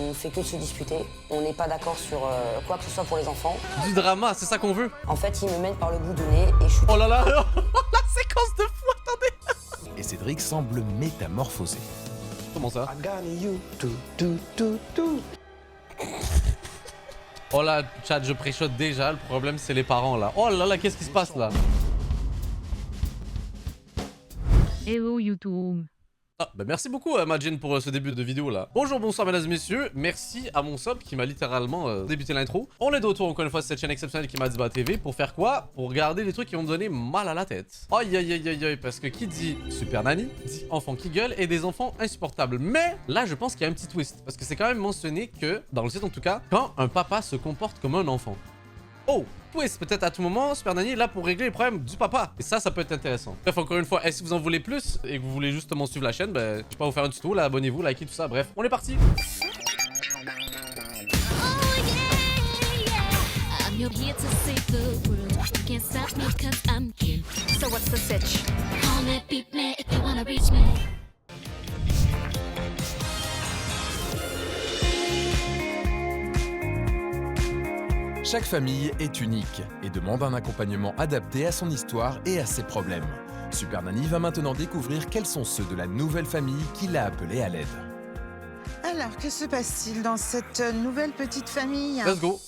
On fait que de se disputer. On n'est pas d'accord sur quoi que ce soit pour les enfants. Du drama, c'est ça qu'on veut. En fait, il me mène par le bout du nez et je suis... Oh là là, la séquence de fou, attendez. Et Cédric semble métamorphosé. Comment ça? Oh là, chat, je préchote déjà, le problème c'est les parents là. Oh là là, qu'est-ce qui se passe là? Hello YouTube. Ah, bah merci beaucoup Majin pour ce début de vidéo là. Bonjour, bonsoir mesdames et messieurs, merci à mon sub qui m'a littéralement débuté l'intro. On est de retour encore une fois sur cette chaîne exceptionnelle qui m'a dit TV pour faire quoi? Pour regarder les trucs qui vont me donner mal à la tête. Aïe aïe aïe aïe aïe, parce que qui dit Super Nanny dit enfants qui gueulent et des enfants insupportables. Mais là je pense qu'il y a un petit twist, parce que c'est quand même mentionné que, dans le site en tout cas, quand un papa se comporte comme un enfant. Oh, twist, peut-être à tout moment, Super Nanny est là pour régler les problèmes du papa. Et ça peut être intéressant. Bref, encore une fois, si vous en voulez plus et que vous voulez justement suivre la chaîne, ben, je peux pas vous faire un tuto, là, abonnez-vous, likez, tout ça. Bref, on est parti. I'm here to save the world. You can't stop me 'cause I'm king. So what's the sitch? Call me, beat me if you wanna reach me. Chaque famille est unique et demande un accompagnement adapté à son histoire et à ses problèmes. Super Nanny va maintenant découvrir quels sont ceux de la nouvelle famille qui l'a appelé à l'aide. Alors, que se passe-t-il dans cette nouvelle petite famille? Let's go.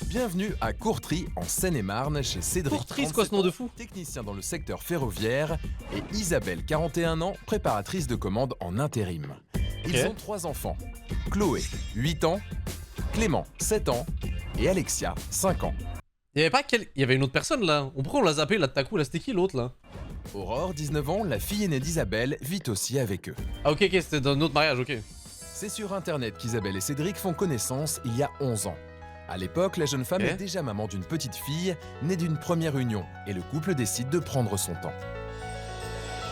Bienvenue à Courtry, en Seine-et-Marne, chez Cédric, Courtry, c'est quoi ce nom de fou? technicien dans le secteur ferroviaire, et Isabelle, 41 ans, préparatrice de commandes en intérim. Ils ont 3 enfants. Chloé, 8 ans, Clément, 7 ans, et Alexia, 5 ans. Il y avait pas il y avait une autre personne là. Pourquoi on l'a zappé là de ta coup là? C'était qui l'autre là? Aurore, 19 ans, la fille aînée d'Isabelle, vit aussi avec eux. Ah ok, c'était d'un autre mariage, ok. C'est sur internet qu'Isabelle et Cédric font connaissance il y a 11 ans. À l'époque, la jeune femme est déjà maman d'une petite fille, née d'une première union, et le couple décide de prendre son temps.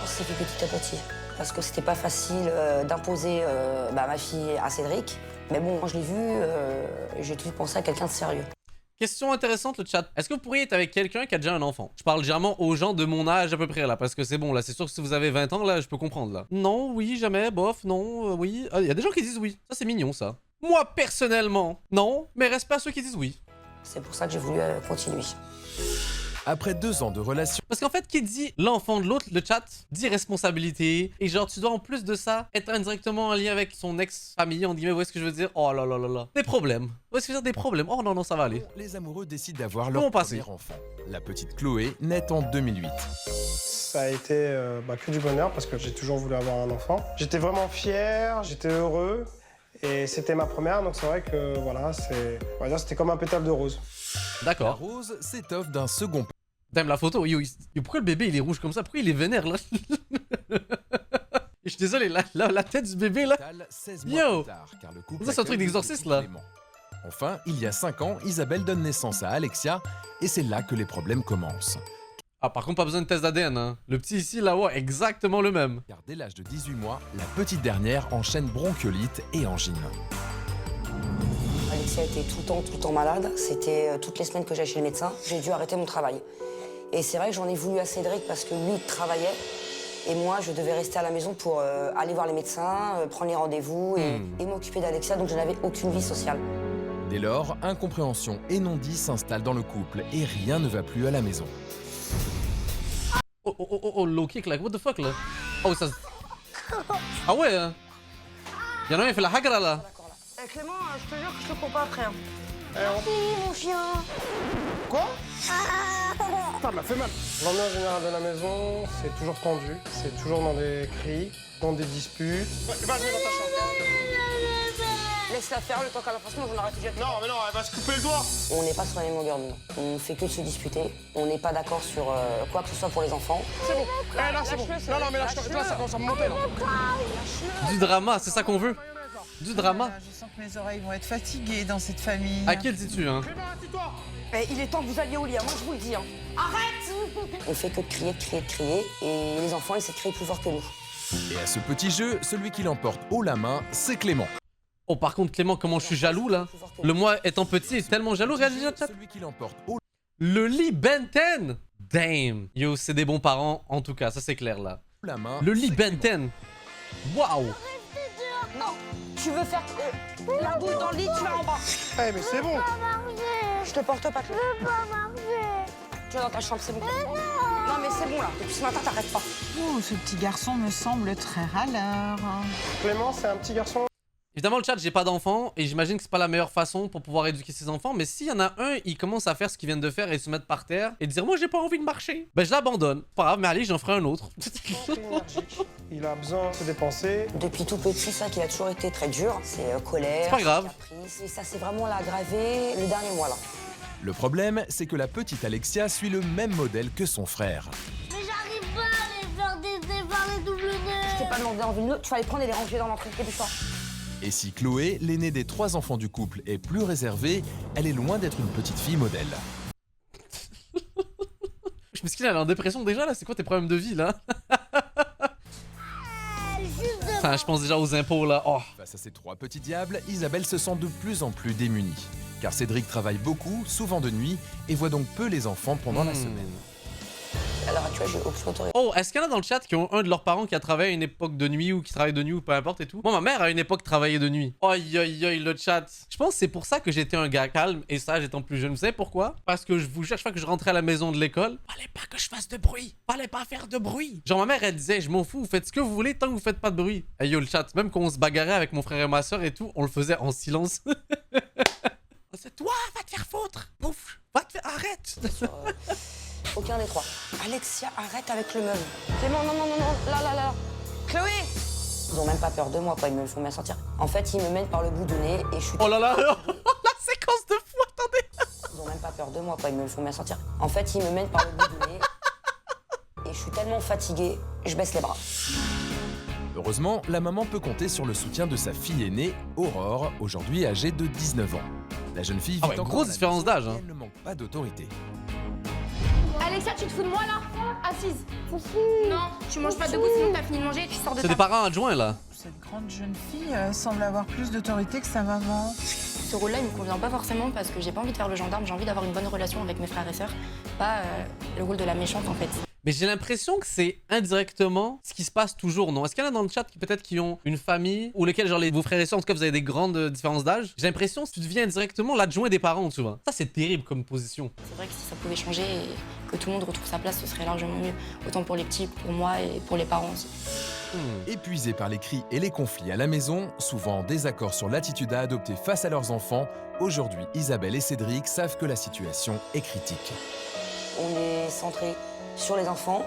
On s'est fait petit à petit. Parce que c'était pas facile d'imposer ma fille à Cédric. Mais bon, quand je l'ai vu, j'ai tout de suite pensé à quelqu'un de sérieux. Question intéressante le chat. Est-ce que vous pourriez être avec quelqu'un qui a déjà un enfant? Je parle généralement aux gens de mon âge à peu près là, parce que c'est bon là, c'est sûr que si vous avez 20 ans là, je peux comprendre là. Non, oui, jamais, bof, non, oui. Il y a des gens qui disent oui. Ça c'est mignon ça. Moi personnellement, non, mais reste pas ceux qui disent oui. C'est pour ça que j'ai voulu continuer. Après 2 ans de relation, Parce qu'en fait, qui dit l'enfant de l'autre, le chat, dit responsabilité. Et genre, tu dois en plus de ça être indirectement en lien avec son ex-famille, en guillemets, où est-ce que je veux dire? Oh là là là là. Des problèmes. Où est-ce que je veux dire des problèmes? Oh non, non, ça va aller. les amoureux décident d'avoir Comment leur passer? premier enfant. La petite Chloé, naît en 2008. Ça a été que du bonheur parce que j'ai toujours voulu avoir un enfant. J'étais vraiment fier, j'étais heureux et c'était ma première, donc c'est vrai que voilà, on va dire c'était comme un pétale de rose. La D'accord. rose s'étoffe d'un second T'aimes la photo? Yo, pourquoi le bébé il est rouge comme ça? Pourquoi il est vénère là? Je suis désolé, la tête du bébé là. pétale 16 mois Yo. plus tard, car le couple Ça, c'est un truc accueille le d'exorciste, petit là. Clément. Enfin, il y a 5 ans, Isabelle donne naissance à Alexia, et c'est là que les problèmes commencent. Ah, par contre, pas besoin de test d'ADN, hein. Le petit ici, là, ouais, exactement le même. Car dès l'âge de 18 mois, la petite dernière enchaîne bronchiolite et angine. Alexia était tout le temps malade. C'était toutes les semaines que j'allais chez le médecin. J'ai dû arrêter mon travail. Et c'est vrai que j'en ai voulu à Cédric parce que lui, il travaillait. Et moi, je devais rester à la maison pour aller voir les médecins, prendre les rendez-vous et m'occuper d'Alexia. Donc je n'avais aucune vie sociale. Dès lors, incompréhension et non-dit s'installent dans le couple, et rien ne va plus à la maison. Oh, low kick, like, what the fuck, là? Oh, ça... Ah ouais, hein? Y'en a un, il fait la hagra, là. Clément, je te jure que je te prends pas après. Merci mon chien. Quoi? Putain, elle m'a fait mal. L'ambiance générale de la maison, c'est toujours tendu, c'est toujours dans des cris, dans des disputes. Vas-y, dans ta chambre. Laisse-la faire le temps qu'elle la fasse, moi j'en arrête déjà. Non, mais non, elle va se couper le doigt. On n'est pas sur la même longueur d'onde. On fait que de se disputer. On n'est pas d'accord sur quoi que ce soit pour les enfants. C'est bon. Là, c'est bon. Non, non, mais là, ça commence à me monter, là. Du drama, c'est ça qu'on veut. Du drama. Je sens que mes oreilles vont être fatiguées dans cette famille. À qui le dis-tu, hein? Clément, assis-toi. Il est temps que vous alliez au lit, moi je vous le dis. Arrête. On fait que de crier. Et les enfants, ils essaient de crier plus fort que nous. Et à ce petit jeu, celui qui l'emporte haut la main, c'est Clément. Oh, par contre, Clément, comment je suis jaloux, là? Le moi étant petit est tellement jaloux, réagis déjà, chat. Celui qui l'emporte haut Le lit Ben 10. Damn. Yo, c'est des bons parents, en tout cas, ça c'est clair, là. la main. Le lit c'est Ben 10. Waouh. Non, tu veux faire la boule dans le lit, tu vas en bas. Eh, mais c'est bon. Je te porte pas. Je veux pas marcher. Tu vas dans ta chambre, c'est bon. Non, mais c'est bon là. Depuis ce matin, t'arrêtes pas. Oh, ce petit garçon me semble très râleur. Clément, c'est un petit garçon. Évidemment, le chat, j'ai pas d'enfant et j'imagine que c'est pas la meilleure façon pour pouvoir éduquer ses enfants. Mais s'il y en a un, il commence à faire ce qu'il vient de faire et se mettre par terre et dire moi j'ai pas envie de marcher, ben je l'abandonne. Pas grave, mais allez, j'en ferai un autre. Énergique. Il a besoin de se dépenser. Depuis tout petit, ça qu'il a toujours été très dur. C'est colère, C'est pas grave. caprice. Et ça s'est vraiment aggravé le dernier mois là. Le problème, c'est que la petite Alexia suit le même modèle que son frère. Mais j'arrive pas à les faire par les double Je t'ai pas demandé envie de nous, tu vas les prendre et les ranger dans l'entrée. Dépêche-toi. Et si Chloé, l'aînée des 3 enfants du couple, est plus réservée, elle est loin d'être une petite fille modèle. Je me suis dit, elle est en dépression déjà là, c'est quoi tes problèmes de vie là? Enfin, je pense déjà aux impôts là. Oh. Face à ces 3 petits diables, Isabelle se sent de plus en plus démunie. Car Cédric travaille beaucoup, souvent de nuit, et voit donc peu les enfants pendant la semaine. Alors actuelle, j'ai aucune autorité. Oh, est-ce qu'il y en a dans le chat qui ont un de leurs parents qui a travaillé à une époque de nuit ou qui travaille de nuit ou peu importe et tout? Moi, ma mère à une époque travaillait de nuit. Aïe aïe aïe, le chat. Je pense que c'est pour ça que j'étais un gars calme et sage étant plus jeune. Vous savez pourquoi? Parce que je vous jure, chaque fois que je rentrais à la maison de l'école, fallait pas que je fasse de bruit. Fallait pas faire de bruit. Genre, ma mère, elle disait, je m'en fous, vous faites ce que vous voulez tant que vous faites pas de bruit. Aïe yo, le chat. Même quand on se bagarrait avec mon frère et ma soeur et tout, on le faisait en silence. C'est toi, va te faire foutre. Ouf, va te faire... Arrête. Aucun des 3. Alexia, arrête avec le meuble. Clément, non, non, non, non, là. Chloé! Ils ont même pas peur de moi, quoi, ils me le font bien sentir. En fait, ils me mènent par le bout du nez et je suis... Oh là là, la séquence de fou, attendez. Ils ont même pas peur de moi, quoi, ils me le font bien sentir. En fait, ils me mènent par le bout du nez et je suis tellement fatiguée, je baisse les bras. Heureusement, la maman peut compter sur le soutien de sa fille aînée, Aurore, aujourd'hui âgée de 19 ans. La jeune fille vit Ah ouais, encore grosse à la différence maison d'âge, et hein. Elle ne manque pas d'autorité. Alexia, tu te fous de moi là? Assise. Non, tu manges pas debout, sinon t'as fini de manger et tu sors de C'est ta... des parents adjoints là. Cette grande jeune fille semble avoir plus d'autorité que sa maman. Ce rôle-là, il me convient pas forcément parce que j'ai pas envie de faire le gendarme, j'ai envie d'avoir une bonne relation avec mes frères et sœurs, pas le rôle de la méchante en fait. Mais j'ai l'impression que c'est indirectement ce qui se passe toujours, non? Est-ce qu'il y en a dans le chat qui peut-être qui ont une famille ou lesquels genre vos frères et sœurs, en tout cas vous avez des grandes différences d'âge? J'ai l'impression que tu deviens indirectement l'adjoint des parents, tu vois. Ça c'est terrible comme position. C'est vrai que si ça pouvait changer et que tout le monde retrouve sa place, ce serait largement mieux. Autant pour les petits, pour moi et pour les parents aussi. Épuisés par les cris et les conflits à la maison, souvent en désaccord sur l'attitude à adopter face à leurs enfants, aujourd'hui Isabelle et Cédric savent que la situation est critique. On est centré sur les enfants,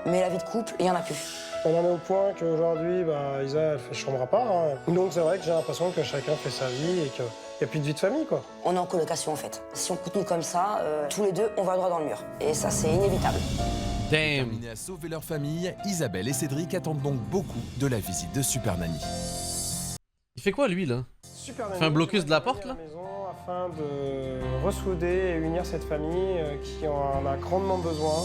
mais la vie de couple, il y en a plus. On en est au point qu'aujourd'hui, Isa, elle fait chambre à part. Hein. Donc c'est vrai que j'ai l'impression que chacun fait sa vie et qu'il n'y a plus de vie de famille, quoi. On est en colocation en fait. Si on continue comme ça, tous les deux, on va droit dans le mur. Et ça, c'est inévitable. Damn. Déterminés à sauver leur famille, Isabelle et Cédric attendent donc beaucoup de la visite de Super Nanny. Il fait quoi lui là? Super Fait un blocus de la porte, là? à maison afin de ressouder et unir cette famille qui en a grandement besoin.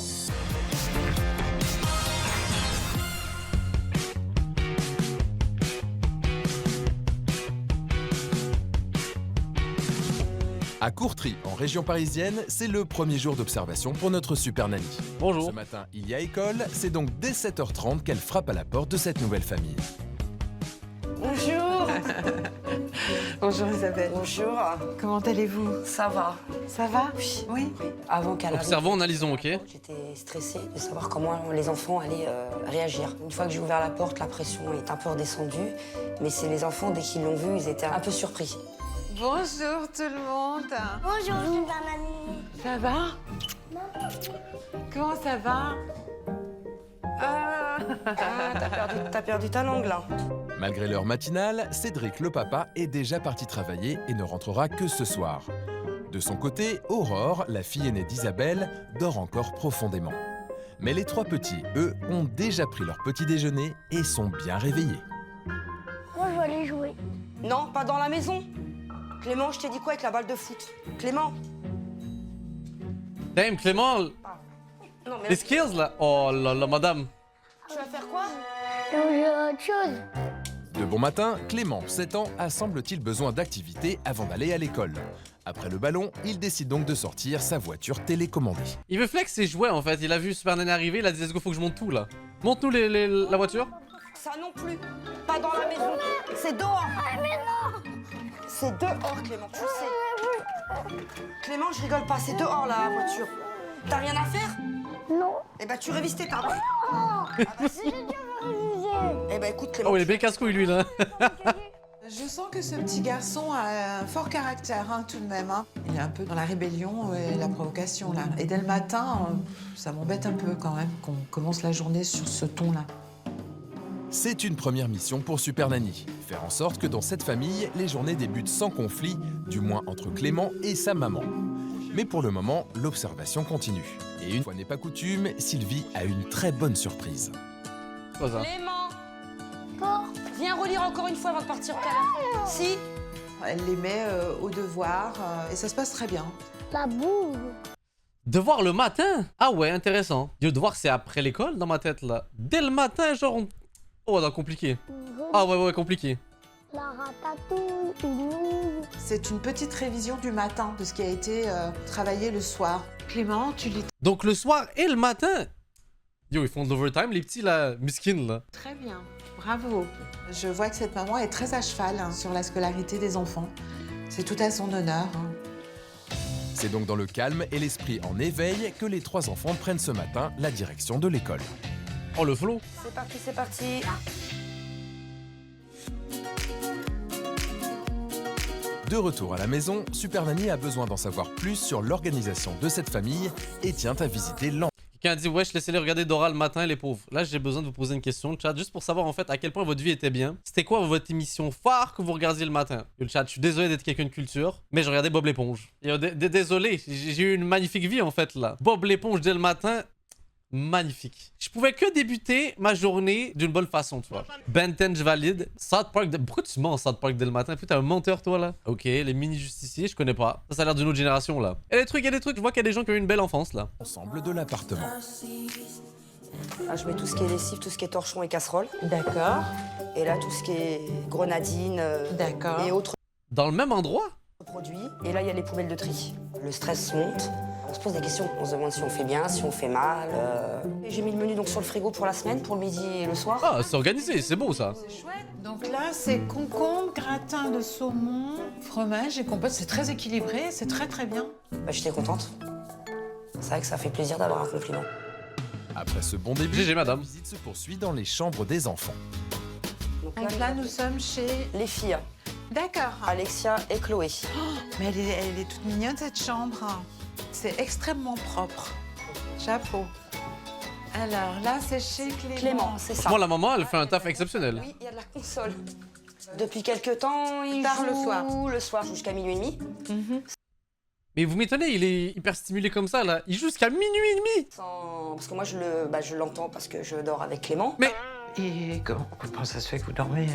À Courtry, en région parisienne, c'est le premier jour d'observation pour notre Super Nanny. Bonjour. Ce matin, il y a école, c'est donc dès 7h30 qu'elle frappe à la porte de cette nouvelle famille. Bonjour. Bonjour Isabelle. Bonjour. Comment allez-vous? Ça va. Ça va? Oui. Oui. Avant qu'elle arrive, Observons, analysons, ok? j'étais stressée de savoir comment les enfants allaient réagir. Une fois que j'ai ouvert la porte, la pression est un peu redescendue. Mais c'est les enfants, dès qu'ils l'ont vu, ils étaient un peu surpris. Bonjour tout le monde. Bonjour, Super Nanny. Ça va? Comment ça va? Ah, t'as perdu ta langue, là. Malgré l'heure matinale, Cédric le papa est déjà parti travailler et ne rentrera que ce soir. De son côté, Aurore, la fille aînée d'Isabelle, dort encore profondément. Mais les 3 petits, eux, ont déjà pris leur petit déjeuner et sont bien réveillés. Moi, je vais aller jouer. Non, pas dans la maison. Clément, je t'ai dit quoi avec la balle de foot? Clément. Damn, Clément, Non, mais les skills là. Oh là là, madame. tu vas faire quoi? Je vais jouer à autre chose. De bon matin, Clément, 7 ans, a semble-t-il besoin d'activité avant d'aller à l'école. Après le ballon, il décide donc de sortir sa voiture télécommandée. Il veut flex ses jouets en fait. Il a vu Super Nanny arriver, il a dit let's go, faut que je monte tout là. Monte-nous la voiture. Ça non plus. Pas dans la maison. C'est dehors. C'est dehors, Clément, tu le sais. Clément, je rigole pas, c'est dehors la voiture. T'as rien à faire? Non. Eh ben, tu révises tes tables. J'ai déjà révisé. Eh ben, écoute, Clément. Oh, il est bien casse-couille, lui, là. Je sens que ce petit garçon a un fort caractère, hein, tout de même. Hein. Il est un peu dans la rébellion et la provocation, là. Et dès le matin, ça m'embête un peu, quand même, qu'on commence la journée sur ce ton-là. C'est une première mission pour Super Nanny. Faire en sorte que dans cette famille, les journées débutent sans conflit, du moins entre Clément et sa maman. Mais pour le moment, l'observation continue. Et une fois n'est pas coutume, Sylvie a une très bonne surprise. Quoi, ça? Clément, viens relire encore une fois avant de partir au câlin. Si. Elle les met au devoir et ça se passe très bien. La boue. Devoir le matin? Ah ouais, intéressant. Le devoir, c'est après l'école, dans ma tête, là. Dès le matin, genre... Oh, non, compliqué. Ah ouais, compliqué. La ratatouille, une nouille. C'est une petite révision du matin de ce qui a été travaillé le soir. Clément, tu lis Donc le soir et le matin? Yo, ils font de l'overtime, les petits, là, miskin, là. très bien. Bravo. Je vois que cette maman est très à cheval hein, sur la scolarité des enfants. C'est tout à son honneur. Hein. C'est donc dans le calme et l'esprit en éveil que les 3 enfants prennent ce matin la direction de l'école. Oh, le flow. C'est parti, c'est parti. De retour à la maison, Super Nanny a besoin d'en savoir plus sur l'organisation de cette famille et tient à visiter l'entreprise. Quelqu'un a dit, wesh, laissez-les regarder Dora le matin, les pauvres. Là, j'ai besoin de vous poser une question, le chat, juste pour savoir, en fait, à quel point votre vie était bien. C'était quoi votre émission phare que vous regardiez le matin? Yo, le chat, je suis désolé d'être quelqu'un de culture, mais je regardais Bob l'éponge. Yo, désolé, j'ai eu une magnifique vie, en fait, là. Bob l'éponge dès le matin... Magnifique. Je pouvais que débuter ma journée d'une bonne façon, tu vois. Ben 10, je valide. South Park... Pourquoi tu mens South Park dès le matin? Putain, un menteur, toi, là. Ok, les mini-justiciers, je connais pas. Ça a l'air d'une autre génération, là. Il y a des trucs. Je vois qu'il y a des gens qui ont eu une belle enfance, là. Ensemble de l'appartement. Là, je mets tout ce qui est lessive, tout ce qui est torchon et casserole. D'accord. Et là, tout ce qui est grenadine D'accord. et autres Dans le même endroit? produits. Et là, il y a les poubelles de tri. Le stress monte. On se pose des questions. On se demande si on fait bien, si on fait mal. Et j'ai mis le menu donc sur le frigo pour la semaine, pour le midi et le soir. Ah, c'est organisé, c'est beau, ça. C'est chouette. Donc là, c'est concombre, gratin de saumon, fromage et compote. C'est très équilibré, c'est très très bien. Bah, j'étais contente. C'est vrai que ça fait plaisir d'avoir un compliment. Après ce bon début, GG, madame. la visite se poursuit dans les chambres des enfants. Donc là, nous sommes chez... les filles, D'accord. Alexia et Chloé. Mais elle est toute mignonne, cette chambre. C'est extrêmement propre. Chapeau. Alors là, c'est chez Clément. Clément, c'est ça. Moi, la maman, elle fait un taf exceptionnel. Oui, il y a de la console. Depuis quelques temps, il Tard joue le soir. Jusqu'à minuit et demi. Mais vous m'étonnez, il est hyper stimulé comme ça, là. Il joue jusqu'à minuit et demi. Parce que moi, je l'entends parce que je dors avec Clément. Mais... Et comment ça se fait que vous dormez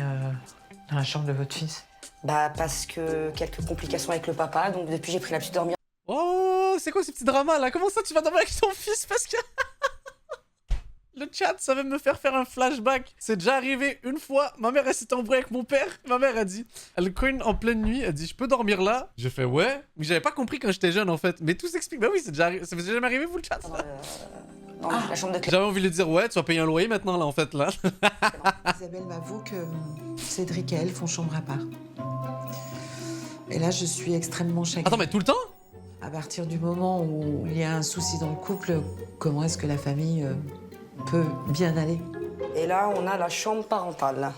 dans la chambre de votre fils? Bah, parce que quelques complications avec le papa, donc depuis, j'ai pris l'habitude de dormir. Oh, c'est quoi ces petits dramas, là? Comment ça, tu vas dormir avec ton fils? Parce que... Le chat, ça va me faire un flashback. C'est déjà arrivé une fois. Ma mère, elle s'était embrouillée avec mon père. Ma mère a dit, elle cogne en pleine nuit. Elle dit, je peux dormir là? J'ai fait, ouais. Mais j'avais pas compris quand j'étais jeune, en fait. Mais tout s'explique. Bah oui, ça m'est jamais arrivé, vous, le chat? Dans la chambre de Clément. J'avais envie de lui dire, ouais, tu vas payer un loyer maintenant, là, en fait, là. Isabelle m'avoue que Cédric et elle font chambre à part. Et là, je suis extrêmement choquée. Attends, mais tout le temps? À partir du moment où il y a un souci dans le couple, comment est-ce que la famille peut bien aller? Et là, on a la chambre parentale.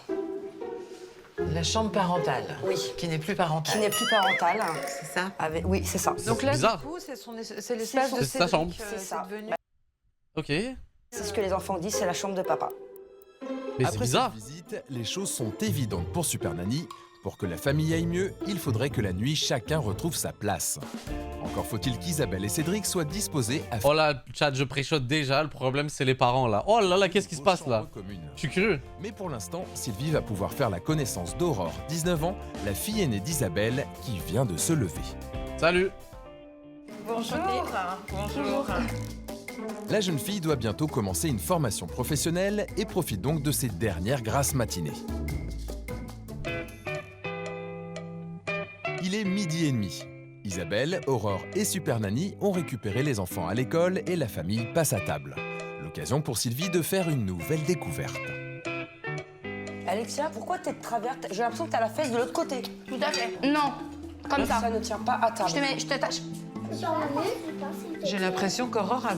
La chambre parentale. Oui. Qui n'est plus parentale. Qui n'est plus parentale. C'est ça? Oui, c'est ça. Donc là, bizarre. du coup, c'est l'espace de C'est sa chambre. Cédric. C'est ça. devenu- Ok. C'est ce que les enfants disent, c'est la chambre de papa. Mais c'est Après bizarre. cette visite, les choses sont évidentes pour Super Nanny. Pour que la famille aille mieux, il faudrait que la nuit, chacun retrouve sa place. Encore faut-il qu'Isabelle et Cédric soient disposés à Oh là, chat, je préchote déjà. Le problème, c'est les parents, là. Oh là là, qu'est-ce qui se passe, là? commune. Je suis curieux. Mais pour l'instant, Sylvie va pouvoir faire la connaissance d'Aurore, 19 ans, la fille aînée d'Isabelle, qui vient de se lever. Salut. Bonjour. Bonjour. La jeune fille doit bientôt commencer une formation professionnelle et profite donc de ses dernières grasses matinées. Il est 12h30. Isabelle, Aurore et Super Nanny ont récupéré les enfants à l'école et la famille passe à table. L'occasion pour Sylvie de faire une nouvelle découverte. Alexia, pourquoi t'es de travers? J'ai l'impression que t'as la fesse de l'autre côté. Tout à fait. Non, comme ça. Ça ne tient pas à table. Je t'attache. J'ai l'impression qu'Aurore a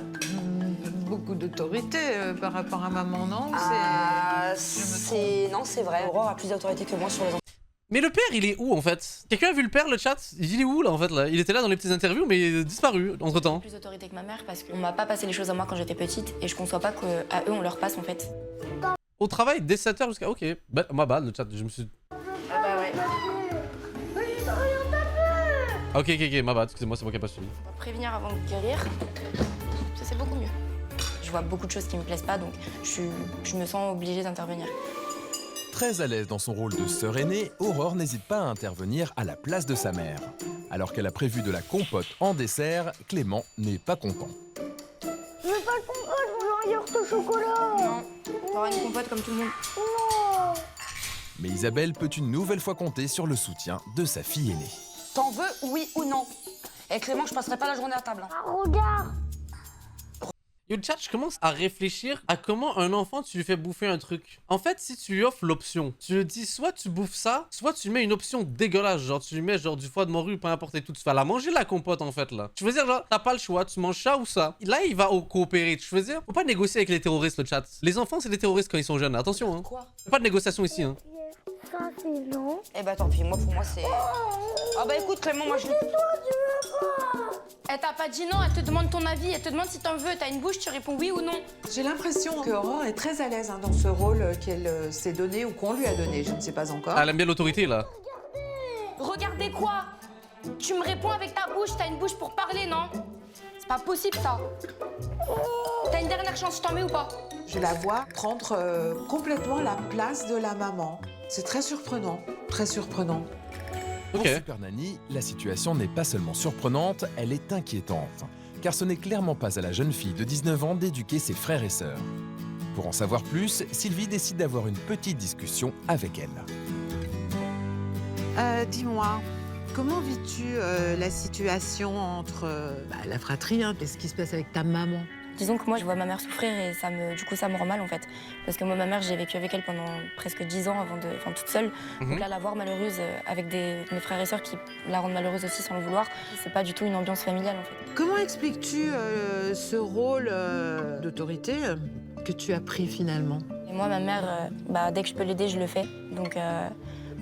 beaucoup d'autorité par rapport à maman, non? Non, c'est vrai. Aurore a plus d'autorité que moi sur les enfants. Mais le père, il est où en fait? Quelqu'un a vu le père, le chat? Il est où là en fait là? Il était là dans les petites interviews mais il est disparu entre temps. Plus d'autorité que ma mère parce qu'on m'a pas passé les choses à moi quand j'étais petite et je conçois pas qu'à eux on leur passe en fait. Au travail dès 7h jusqu'à... Ok, bah, ma bad le chat, je me suis... Ah bah ouais. Ok, ma bad, excusez-moi, c'est moi qui ai pas suivi. On va prévenir avant de guérir. Ça c'est beaucoup mieux. Je vois beaucoup de choses qui me plaisent pas donc je me sens obligée d'intervenir. Très à l'aise dans son rôle de sœur aînée, Aurore n'hésite pas à intervenir à la place de sa mère. Alors qu'elle a prévu de la compote en dessert, Clément n'est pas content. Je veux pas de compote, je veux un yaourt au chocolat. Non, t'auras une compote comme tout le monde. Non. Mais Isabelle peut une nouvelle fois compter sur le soutien de sa fille aînée. T'en veux, oui ou non? Et Clément, je passerai pas la journée à table. Ah, regarde. Yo, chat, je commence à réfléchir à comment un enfant tu lui fais bouffer un truc. En fait, si tu lui offres l'option, tu lui dis soit tu bouffes ça, soit tu mets une option dégueulasse, genre tu lui mets genre du foie de morue, peu importe et tout, tu vas la manger la compote en fait là. Tu veux dire genre, t'as pas le choix, tu manges ça ou ça. Là, il va coopérer, tu veux dire, faut pas négocier avec les terroristes le chat. Les enfants, c'est des terroristes quand ils sont jeunes, attention hein. Quoi? Pas de négociation ici hein. Ça, c'est non. Eh bah tant pis, pour moi c'est... Ah bah écoute Clément, moi je l'ai... Elle t'a pas dit non, elle te demande ton avis, elle te demande si t'en veux, t'as une bouche, tu réponds oui ou non. J'ai l'impression qu'Aurore est très à l'aise dans ce rôle qu'elle s'est donné ou qu'on lui a donné, je ne sais pas encore. Elle aime bien l'autorité là. Regardez quoi? Tu me réponds avec ta bouche, t'as une bouche pour parler, non? C'est pas possible ça. T'as une dernière chance, je t'en mets ou pas? Je la vois prendre complètement la place de la maman. C'est très surprenant, très surprenant. Pour Ok. Super Nanny, la situation n'est pas seulement surprenante, elle est inquiétante. Car ce n'est clairement pas à la jeune fille de 19 ans d'éduquer ses frères et sœurs. Pour en savoir plus, Sylvie décide d'avoir une petite discussion avec elle. Dis-moi, comment vis-tu la situation entre la fratrie et ce qui se passe avec ta maman? Disons que moi, je vois ma mère souffrir et du coup, ça me rend mal en fait. Parce que moi, ma mère, j'ai vécu avec elle pendant presque 10 ans toute seule. Donc là, la voir malheureuse avec mes frères et sœurs qui la rendent malheureuse aussi sans le vouloir, c'est pas du tout une ambiance familiale en fait. Comment expliques-tu ce rôle d'autorité que tu as pris finalement? Et moi, ma mère, dès que je peux l'aider, je le fais. Donc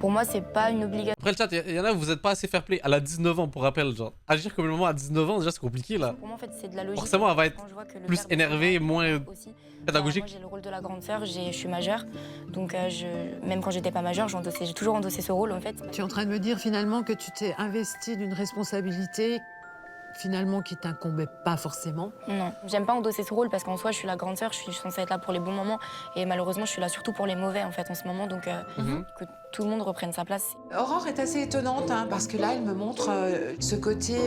pour moi, c'est pas une obligation. Après le chat, il y en a, vous êtes pas assez fair play. Elle a 19 ans pour rappel, genre. Agir comme une maman à 19 ans, déjà c'est compliqué là. Pour moi, en fait, c'est de la logique. Forcément, elle va être Quand je vois que le plus père de énervée, ma moins mère aussi, pédagogique. moi, j'ai le rôle de la grande sœur, je suis majeure. Donc même quand j'étais pas majeure, j'ai toujours endossé ce rôle en fait. Tu es en train de me dire finalement que tu t'es investi d'une responsabilité finalement qui t'incombait pas forcément. Non, j'aime pas endosser ce rôle parce qu'en soi, je suis la grande sœur, je suis censée être là pour les bons moments. Et malheureusement, je suis là surtout pour les mauvais en fait en ce moment. Donc que tout le monde reprenne sa place. Aurore est assez étonnante parce que là, elle me montre ce côté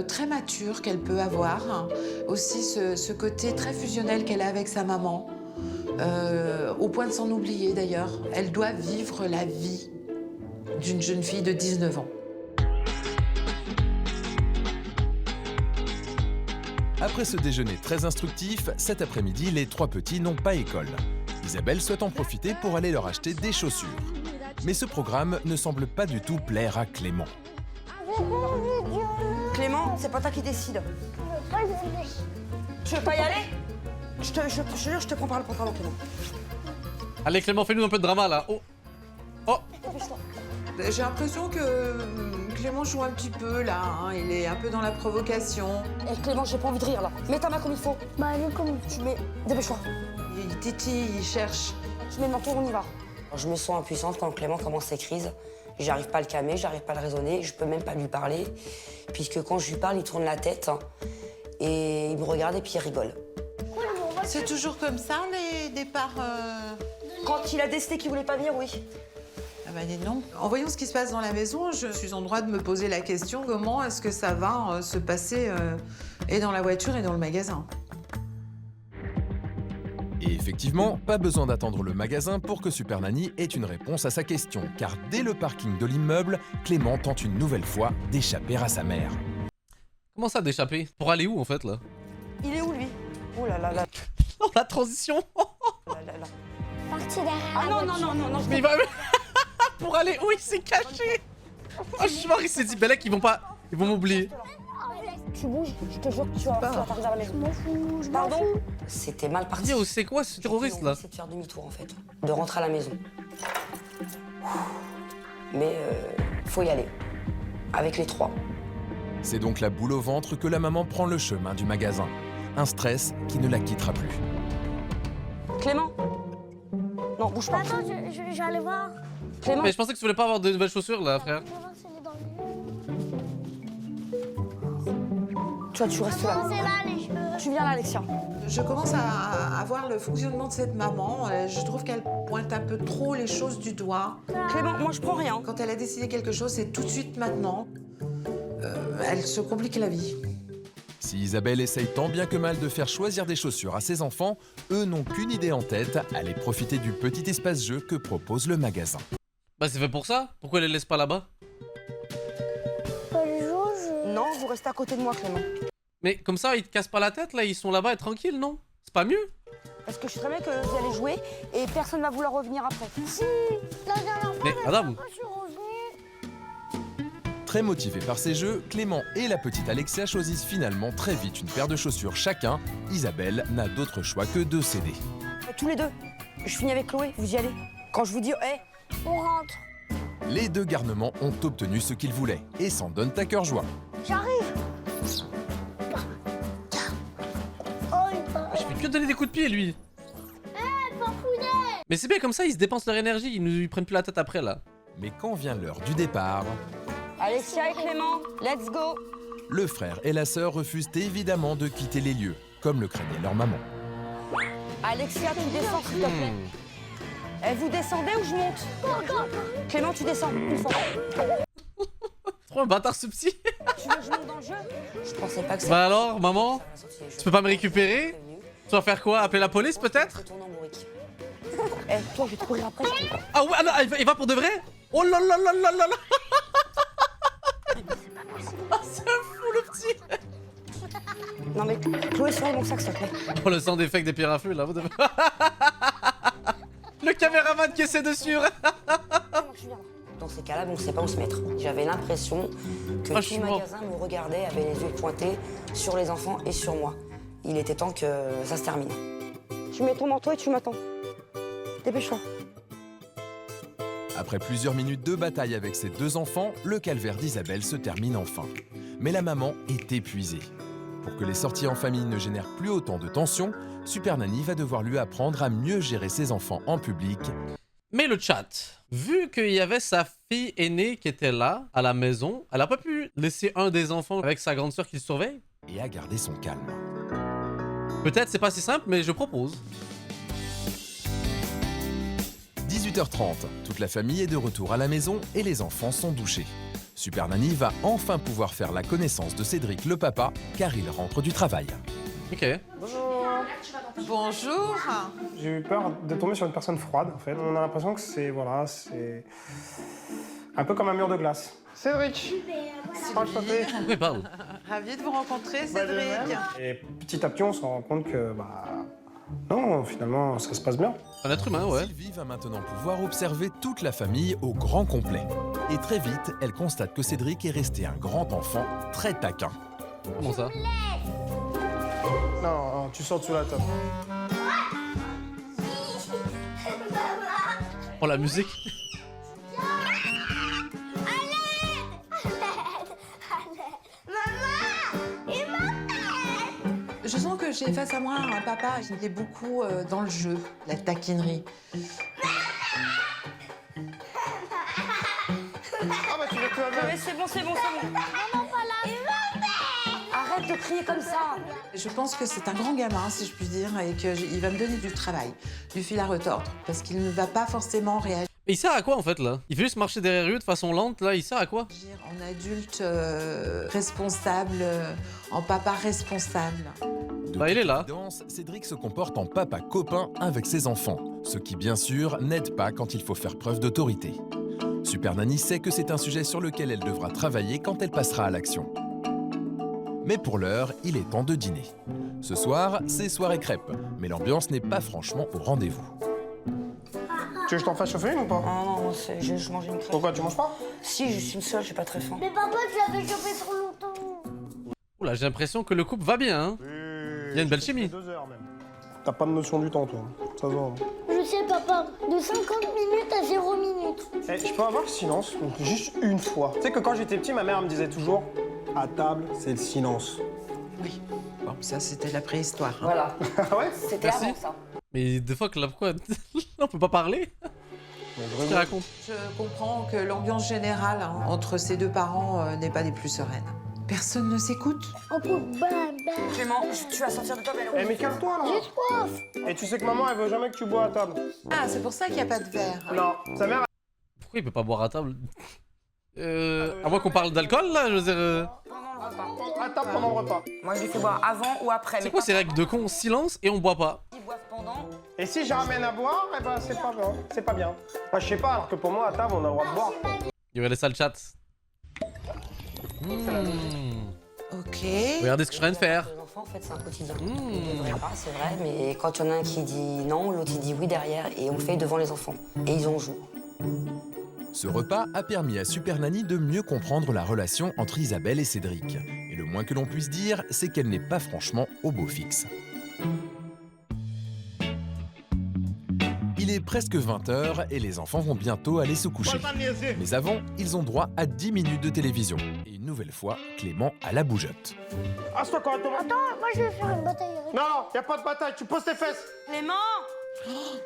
très mature qu'elle peut avoir. Aussi ce côté très fusionnel qu'elle a avec sa maman. Au point de s'en oublier d'ailleurs. Elle doit vivre la vie d'une jeune fille de 19 ans. Après ce déjeuner très instructif, cet après-midi, les trois petits n'ont pas école. Isabelle souhaite en profiter pour aller leur acheter des chaussures. Mais ce programme ne semble pas du tout plaire à Clément. Clément, c'est pas toi qui décide. Tu veux pas y aller? Je te jure, je te prends par le pantalon, Clément. Allez Clément, fais-nous un peu de drama là. Oh. Oh. J'ai l'impression que Clément joue un petit peu là, il est un peu dans la provocation. Eh Clément, j'ai pas envie de rire là. Mets ta main comme il faut. Bah, allez, comme Tu mets... Dépêche-toi. Il titille, il cherche. Je mets mon tour, on y va. Je me sens impuissante quand Clément commence ses crises. J'arrive pas à le calmer, j'arrive pas à le raisonner, je peux même pas lui parler. Puisque quand je lui parle, il tourne la tête et il me regarde et puis il rigole. C'est toujours comme ça les départs Quand il a décidé qu'il voulait pas venir, oui. Ah bah dis donc. En voyant ce qui se passe dans la maison, je suis en droit de me poser la question comment est-ce que ça va se passer et dans la voiture et dans le magasin. Et effectivement, pas besoin d'attendre le magasin pour que Super Nanny ait une réponse à sa question, car dès le parking de l'immeuble, Clément tente une nouvelle fois d'échapper à sa mère. Comment ça d'échapper? Pour aller où en fait là? Il est où lui? Oh là là là. Oh la transition. Là, là, là. parti derrière. Ah non, non, non, non, non, je Mais il va... Pour aller où il s'est caché? Oh, je suis mort, il s'est dit, Belek, ils vont m'oublier. Tu bouges, je te jure que tu vas t'arriver à la maison. Je m'en fous, je m'en Pardon? fous. C'était mal parti. Yo, c'est quoi ce terroriste là? C'est de faire demi-tour en fait, de rentrer à la maison. Mais faut y aller, avec les trois. C'est donc la boule au ventre que la maman prend le chemin du magasin. Un stress qui ne la quittera plus. Clément? Non, bouge pas. Attends, j'allais voir. Clément? Mais je pensais que tu voulais pas avoir de nouvelles chaussures là, frère. Je vais voir si elle est dans le... Tu vois, tu restes là. C'est là, les cheveux. Tu viens là, Alexia. Je commence à voir le fonctionnement de cette maman. Je trouve qu'elle pointe un peu trop les choses du doigt. Clément, moi je prends rien. Quand elle a décidé quelque chose, c'est tout de suite maintenant. Elle se complique la vie. Si Isabelle essaye tant bien que mal de faire choisir des chaussures à ses enfants, eux n'ont qu'une idée en tête, aller profiter du petit espace-jeu que propose le magasin. Bah c'est fait pour ça. Pourquoi elle les laisse pas là-bas? Pas les jours, Non, vous restez à côté de moi, Clément. Mais comme ça, ils te cassent pas la tête là, ils sont là-bas et tranquilles, non? C'est pas mieux? Parce que je sais très bien que vous allez jouer et personne va vouloir revenir après. Si, la dernière fois, Mais madame, je suis revenue. Très motivés par ces jeux, Clément et la petite Alexia choisissent finalement très vite une paire de chaussures chacun. Isabelle n'a d'autre choix que de céder. Tous les deux. Je finis avec Chloé, vous y allez. Quand je vous dis, hé, On rentre. Les deux garnements ont obtenu ce qu'ils voulaient et s'en donnent à cœur joie. J'arrive. Oh, il va. je fais que donner des coups de pied lui. Mais c'est bien comme ça, ils se dépensent leur énergie, ils prennent plus la tête après là. Mais quand vient l'heure du départ, Alexia et Clément, let's go. le frère et la sœur refusent évidemment de quitter les lieux, comme le craignait leur maman. Alexia, tu descends, s'il te plaît. Eh, vous descendez ou je monte? Clément, tu descends, une fois. Trop un bâtard ce psy. Tu veux que je monte dans le jeu? Je pensais pas que ça... Bah alors, maman, tu peux pas me récupérer? Tu vas faire quoi? Appeler la police peut-être? Retourne en bourrique. Eh, toi, je vais te courir après. Ah ouais, ah non, il va pour de vrai? Oh là là là là là là. Ah, c'est un fou le petit. Non mais, Chloé, surveille mon sac, s'il te plaît. Oh le sound effect des pierres à feu là. Le caméraman qui essaie de suivre. Dans ces cas-là, on sait pas où se mettre. J'avais l'impression que Ah, je tout suis le mort. magasin me regardait, avait les yeux pointés sur les enfants et sur moi. Il était temps que ça se termine. Tu mets ton manteau et tu m'attends. Dépêche-toi. Après plusieurs minutes de bataille avec ses deux enfants, le calvaire d'Isabelle se termine enfin. Mais la maman est épuisée. Pour que les sorties en famille ne génèrent plus autant de tension, Super Nanny va devoir lui apprendre à mieux gérer ses enfants en public. Mais le chat, vu qu'il y avait sa fille aînée qui était là, à la maison, elle a pas pu laisser un des enfants avec sa grande sœur qui le surveille? Et à garder son calme. Peut-être c'est pas si simple, mais je propose. 18h30, toute la famille est de retour à la maison et les enfants sont douchés. Super Nanny va enfin pouvoir faire la connaissance de Cédric le papa, car il rentre du travail. Ok. Bonjour. J'ai eu peur de tomber sur une personne froide, en fait. On a l'impression que c'est, voilà, c'est un peu comme un mur de glace. Cédric, enchanté. Pourquoi il parle? Ravie de vous rencontrer, Cédric. Et petit à petit, on se rend compte que, bah, non, finalement, ça se passe bien. Un être humain, ouais. Sylvie va maintenant pouvoir observer toute la famille au grand complet. Et très vite, elle constate que Cédric est resté un grand enfant très taquin. Comment ça? Non, non, tu sors sous la table. Oh la musique. Je sens que j'ai face à moi un papa qui est beaucoup dans le jeu, la taquinerie. Ah bah tu veux que tu vas bien. Mais c'est bon, c'est bon, c'est bon. Arrête de crier comme ça. Je pense que c'est un grand gamin, si je puis dire, et qu'il va me donner du travail, du fil à retordre, parce qu'il ne va pas forcément réagir Mais il sert à quoi en fait là? Il fait juste marcher derrière eux de façon lente là, il sert à quoi? en adulte responsable, en papa responsable. De Bah, il est là. toute évidence, Cédric se comporte en papa copain avec ses enfants, ce qui bien sûr n'aide pas quand il faut faire preuve d'autorité. Super Nanny sait que c'est un sujet sur lequel elle devra travailler quand elle passera à l'action. Mais pour l'heure, il est temps de dîner. Ce soir, c'est soirée crêpes, mais l'ambiance n'est pas franchement au rendez-vous. veux que je t'en fasse chauffer une ou pas? Non, non, je mange une crêpe. Pourquoi, tu manges pas? Si, je suis une seule, j'ai pas très faim. Mais papa, tu l'avais chopé trop longtemps. Oula, j'ai l'impression que le couple va bien, hein. Il y a une belle chimie. 2 heures même. T'as pas de notion du temps, toi. Ça se voit. Je sais, papa, de 50 minutes à 0 minutes. Eh, je peux avoir le silence, juste une fois. Tu sais que quand j'étais petit, ma mère me disait toujours, à table, c'est le silence. Oui. Bon, ça, c'était la préhistoire. Hein. Voilà. Ah ouais? C'était Merci. avant ça. Mais des fois, que là, pourquoi on peut pas parler? Qu'est-ce qu'il raconte? Je comprends que l'ambiance générale hein, entre ces deux parents n'est pas des plus sereines. Personne ne s'écoute. On peut baba. Clément, tu vas sortir de toi, Belle. Eh, mais calme-toi, là. J'ai soif. Et tu sais que maman, elle veut jamais que tu bois à table. Ah, c'est pour ça qu'il n'y a pas de verre. Non, sa mère... Pourquoi il peut pas boire à table? À moins qu'on parle d'alcool, là, je veux dire... À table pendant le repas. Moi, je lui fais boire avant ou après. C'est quoi ces règles de con? Silence et on boit pas. Ils boivent pendant. Et si je ramène à boire, eh ben, c'est pas bien. C'est pas bien. Moi, je sais pas, alors que pour moi, à table, on a le droit de boire. Il y aurait ça le chat. Ok. Regardez ce que je suis en train de faire. Les enfants, en fait, c'est un quotidien. Ils ne devraient pas, c'est vrai, mais quand il y en a un qui dit non, l'autre il dit oui derrière, et on le fait devant les enfants. Et ils en jouent. Ce repas a permis à Super Nanny de mieux comprendre la relation entre Isabelle et Cédric. Et le moins que l'on puisse dire, c'est qu'elle n'est pas franchement au beau fixe. Il est presque 20h et les enfants vont bientôt aller se coucher. Mais avant, ils ont droit à 10 minutes de télévision. Et une nouvelle fois, Clément à la bougeotte. Assieds-toi correctement. Attends, moi je vais faire une bataille avec. Non, y a pas de bataille, tu poses tes fesses. Clément!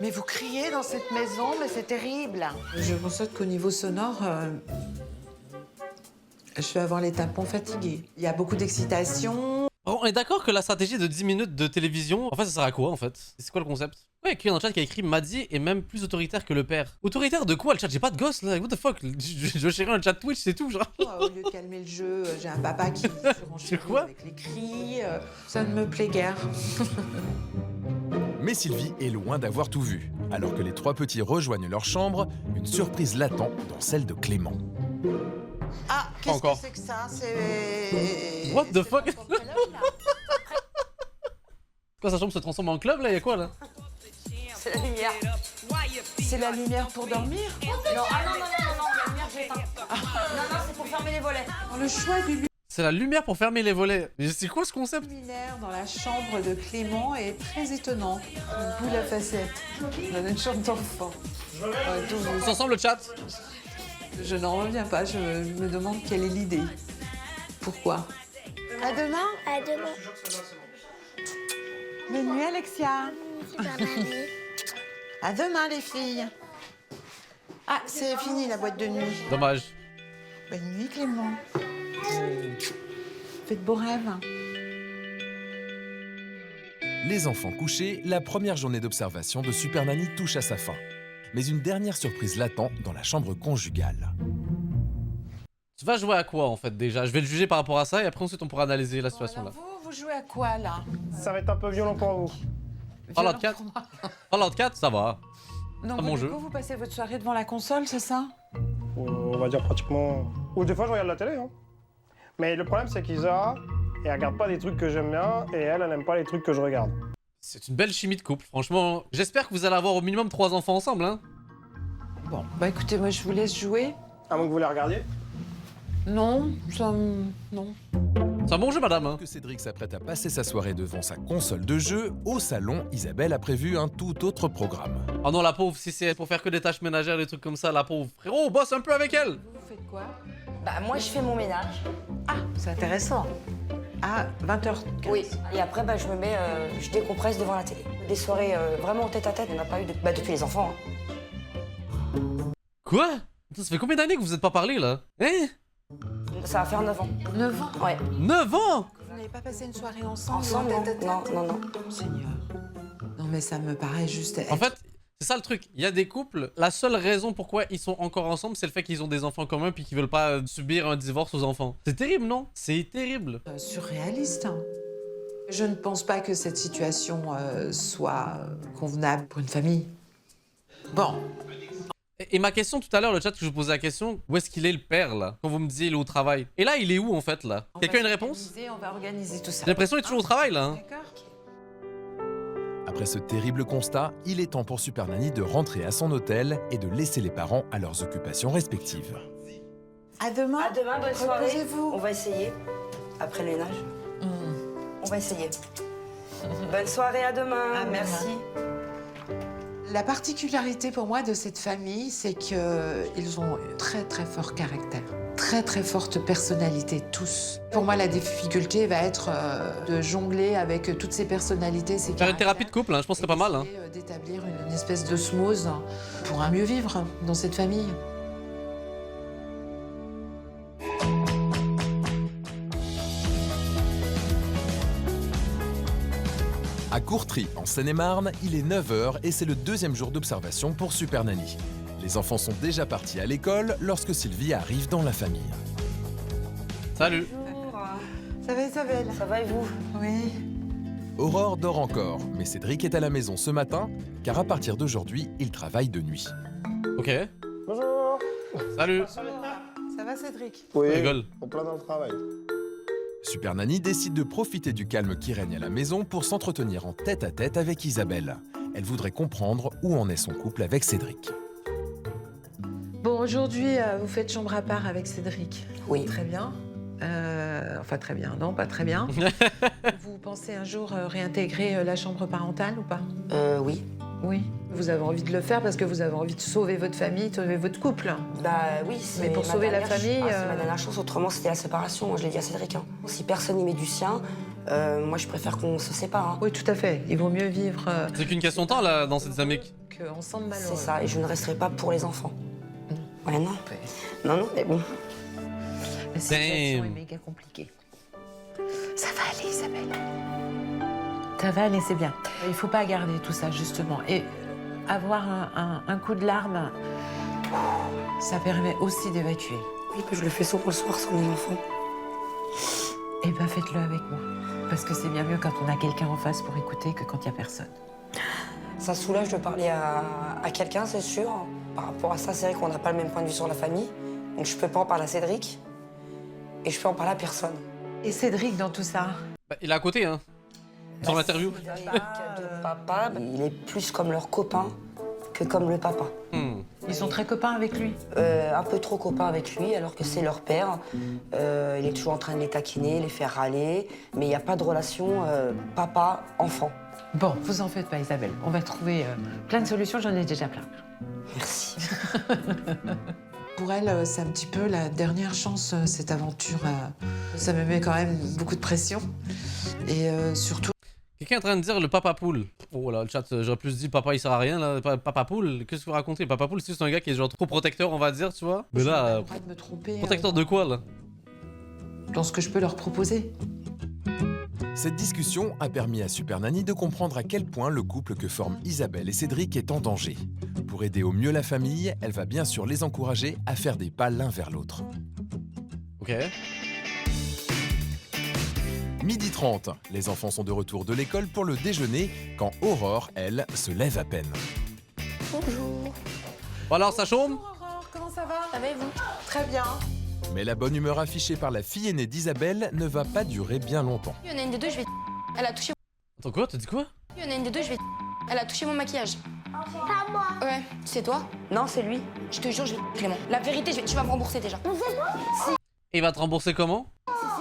Mais vous criez dans cette maison, mais c'est terrible. Je constate qu'au niveau sonore, je vais avoir les tympans fatigués. Il y a beaucoup d'excitation. On est d'accord que la stratégie de 10 minutes de télévision, en fait, ça sert à quoi, en fait? C'est quoi le concept? Ouais, il y a quelqu'un dans le chat qui a écrit Maddy est même plus autoritaire que le père. Autoritaire de quoi, le chat? J'ai pas de gosse, là. What the fuck? Je veux chérir un chat Twitch, c'est tout, genre. Au lieu de calmer le jeu, j'ai un papa qui C'est quoi? avec les cris. Ça ne me plaît guère. Mais Sylvie est loin d'avoir tout vu. Alors que les trois petits rejoignent leur chambre, une surprise l'attend dans celle de Clément. Ah, qu'est-ce que Encore. c'est que ça? C'est... What the fuck? C'est pas pour le club, là. Quand sa chambre se transforme en club, là, y'a quoi, là? C'est la lumière. C'est la lumière pour dormir? Non, ah non, non, non, non, la lumière, j'ai éteint. Non, non, c'est pour fermer les volets. Le choix du C'est la lumière pour fermer les volets. Mais c'est quoi ce concept? luminaire dans la chambre de Clément est très étonnant. Une boule à facettes. Dans une chambre d'enfant. Ouais, Tous ensemble, le chat? je n'en reviens pas, je me demande quelle est l'idée. Pourquoi? À demain. À demain. Bonne nuit, Alexia. Super Nanny. À demain, les filles. Ah, c'est fini la boîte de nuit. Dommage. Bonne nuit, Clément. Faites beaux rêves. Les enfants couchés, la première journée d'observation de Super Nanny touche à sa fin. Mais une dernière surprise l'attend dans la chambre conjugale. Tu vas jouer à quoi, en fait, déjà? Je vais le juger par rapport à ça et après, ensuite, on pourra analyser la situation, là. Vous jouez à quoi, là? Ça va être un peu violent pour vous. Fallout 4? Fallout 4, ça va. Non, Pas mon du jeu. coup, vous passez votre soirée devant la console, c'est ça? On va dire pratiquement... Ou des fois, je regarde la télé, hein. Mais le problème, c'est qu'Isa, elle regarde pas des trucs que j'aime bien, et elle n'aime pas les trucs que je regarde. C'est une belle chimie de couple, franchement. J'espère que vous allez avoir au minimum 3 enfants ensemble, hein. Bon, bah écoutez, moi je vous laisse jouer. À moins que vous les regardiez. Non, ça... non. C'est un bon jeu, madame, hein. Que Cédric s'apprête à passer sa soirée devant sa console de jeu, au salon, Isabelle a prévu un tout autre programme. Oh non, la pauvre, si c'est pour faire que des tâches ménagères, des trucs comme ça, la pauvre. Frérot, bosse un peu avec elle. Vous faites quoi? Bah, moi, je fais mon ménage. Ah, c'est intéressant. À 20h15. Oui. Et après, bah, je me mets, je décompresse devant la télé. Des soirées vraiment en tête à tête, on n'a pas eu depuis les enfants. Hein. Quoi? Ça fait combien d'années que vous êtes pas parlé, là? Hein? Ça va faire 9 ans. 9 ans? Ouais. 9 ans? Vous n'avez pas passé une soirée ensemble? Ensemble, en tête à tête? non, non, non. Seigneur. Non, mais ça me paraît juste... En fait, c'est ça le truc. Il y a des couples, la seule raison pourquoi ils sont encore ensemble, c'est le fait qu'ils ont des enfants communs puis qu'ils veulent pas subir un divorce aux enfants. C'est terrible, non? C'est terrible. Surréaliste. Hein. Je ne pense pas que cette situation soit convenable pour une famille. Bon. Et ma question tout à l'heure, le chat que je vous posais la question, où est-ce qu'il est le père, là? Quand vous me disiez il est au travail. Et là, il est où, en fait, là? Quelqu'un a une réponse? On va organiser tout ça. J'ai l'impression qu'il est toujours au travail, là. Hein. D'accord. Après ce terrible constat, il est temps pour Super Nanny de rentrer à son hôtel et de laisser les parents à leurs occupations respectives. À demain. À demain, bonne soirée. Reposez-vous. On va essayer. Après le ménage. On va essayer. Bonne soirée, à demain. À demain. Merci. La particularité pour moi de cette famille, c'est qu'ils ont un très très fort caractère, très très forte personnalité tous. Pour moi, la difficulté va être de jongler avec toutes ces personnalités, ces Faire une thérapie de caractères, couple, hein, je pense que c'est pas mal. Hein. et d'établir une espèce d'osmose pour un mieux vivre dans cette famille. À Courtry, en Seine-et-Marne, il est 9h et c'est le deuxième jour d'observation pour Super Nanny. Les enfants sont déjà partis à l'école lorsque Sylvie arrive dans la famille. Salut. Ça va Isabelle? Ça va et vous? Oui. Aurore dort encore, mais Cédric est à la maison ce matin, car à partir d'aujourd'hui, il travaille de nuit. Ok. Bonjour. Salut. Ça va Cédric? Oui, rigole. en plein dans le travail. Super Nanny décide de profiter du calme qui règne à la maison pour s'entretenir en tête-à-tête avec Isabelle. Elle voudrait comprendre où en est son couple avec Cédric. Bon, aujourd'hui, vous faites chambre à part avec Cédric. Oui. Très bien. Enfin, très bien. Non, pas très bien. Vous pensez un jour réintégrer la chambre parentale ou pas? Oui. Oui. Vous avez envie de le faire parce que vous avez envie de sauver votre famille, de sauver votre couple. Bah oui, c'est Mais pour ma sauver la dernière famille, c'est ma dernière chance, autrement c'était la séparation, moi je l'ai dit à Cédric. Hein. Si personne n'y met du sien, moi je préfère qu'on se sépare. Hein. Oui, tout à fait. Il vaut mieux vivre C'est qu'une question de temps là dans cette dynamique. qu'ensemble malheureux. C'est ça, et je ne resterai pas pour les enfants. Ouais, non. Ouais. Non, mais bon. La situation Damn. est méga compliquée. Ça va aller, Isabelle. Ça va aller, c'est bien. Il faut pas garder tout ça, justement. Et avoir un coup de larmes, ça permet aussi d'évacuer. Oui, je le fais souvent le soir sans mes enfants. Eh ben, faites-le avec moi. Parce que c'est bien mieux quand on a quelqu'un en face pour écouter que quand il n'y a personne. Ça soulage de parler à quelqu'un, c'est sûr. Par rapport à ça, c'est vrai qu'on n'a pas le même point de vue sur la famille. Donc je peux pas en parler à Cédric. Et je peux en parler à personne. Et Cédric, dans tout ça? Bah, il est à côté, hein. Sur l'interview. Cédric, de papa, il est plus comme leur copain que comme le papa. Ils sont très copains avec lui? Un peu trop copain avec lui, alors que c'est leur père. Il est toujours en train de les taquiner, les faire râler. Mais il n'y a pas de relation papa-enfant. Bon, vous en faites pas, Isabelle. On va trouver plein de solutions, j'en ai déjà plein. Merci. Pour elle, c'est un petit peu la dernière chance, cette aventure. Ça me met quand même beaucoup de pression. Et surtout... Quelqu'un est en train de dire le papa poule. Oh là, le chat, j'aurais plus dit papa il sert à rien là. Papa poule, qu'est-ce que vous racontez? Papa poule, c'est juste un gars qui est genre trop protecteur, on va dire, tu vois. Mais je n'ai pas là, le droit de me tromper protecteur de quoi là? dans ce que je peux leur proposer. Cette discussion a permis à Super Nanny de comprendre à quel point le couple que forment Isabelle et Cédric est en danger. Pour aider au mieux la famille, elle va bien sûr les encourager à faire des pas l'un vers l'autre. Ok. 12h30, les enfants sont de retour de l'école pour le déjeuner, quand Aurore, elle, se lève à peine. Bonjour. Bon alors, ça chôme? Aurore, comment ça va? Ça va et vous? Très bien. Mais la bonne humeur affichée par la fille aînée d'Isabelle ne va pas durer bien longtemps. Il y en a une des deux, je vais. Elle a touché. Attends quoi? T'as dit quoi? Il y en a une des deux, je vais. Elle a touché mon maquillage. Pas moi. Ouais, c'est toi? Non, c'est lui. Je te jure, je vais. Clément. La vérité, tu vas me rembourser déjà. Et il va te rembourser comment?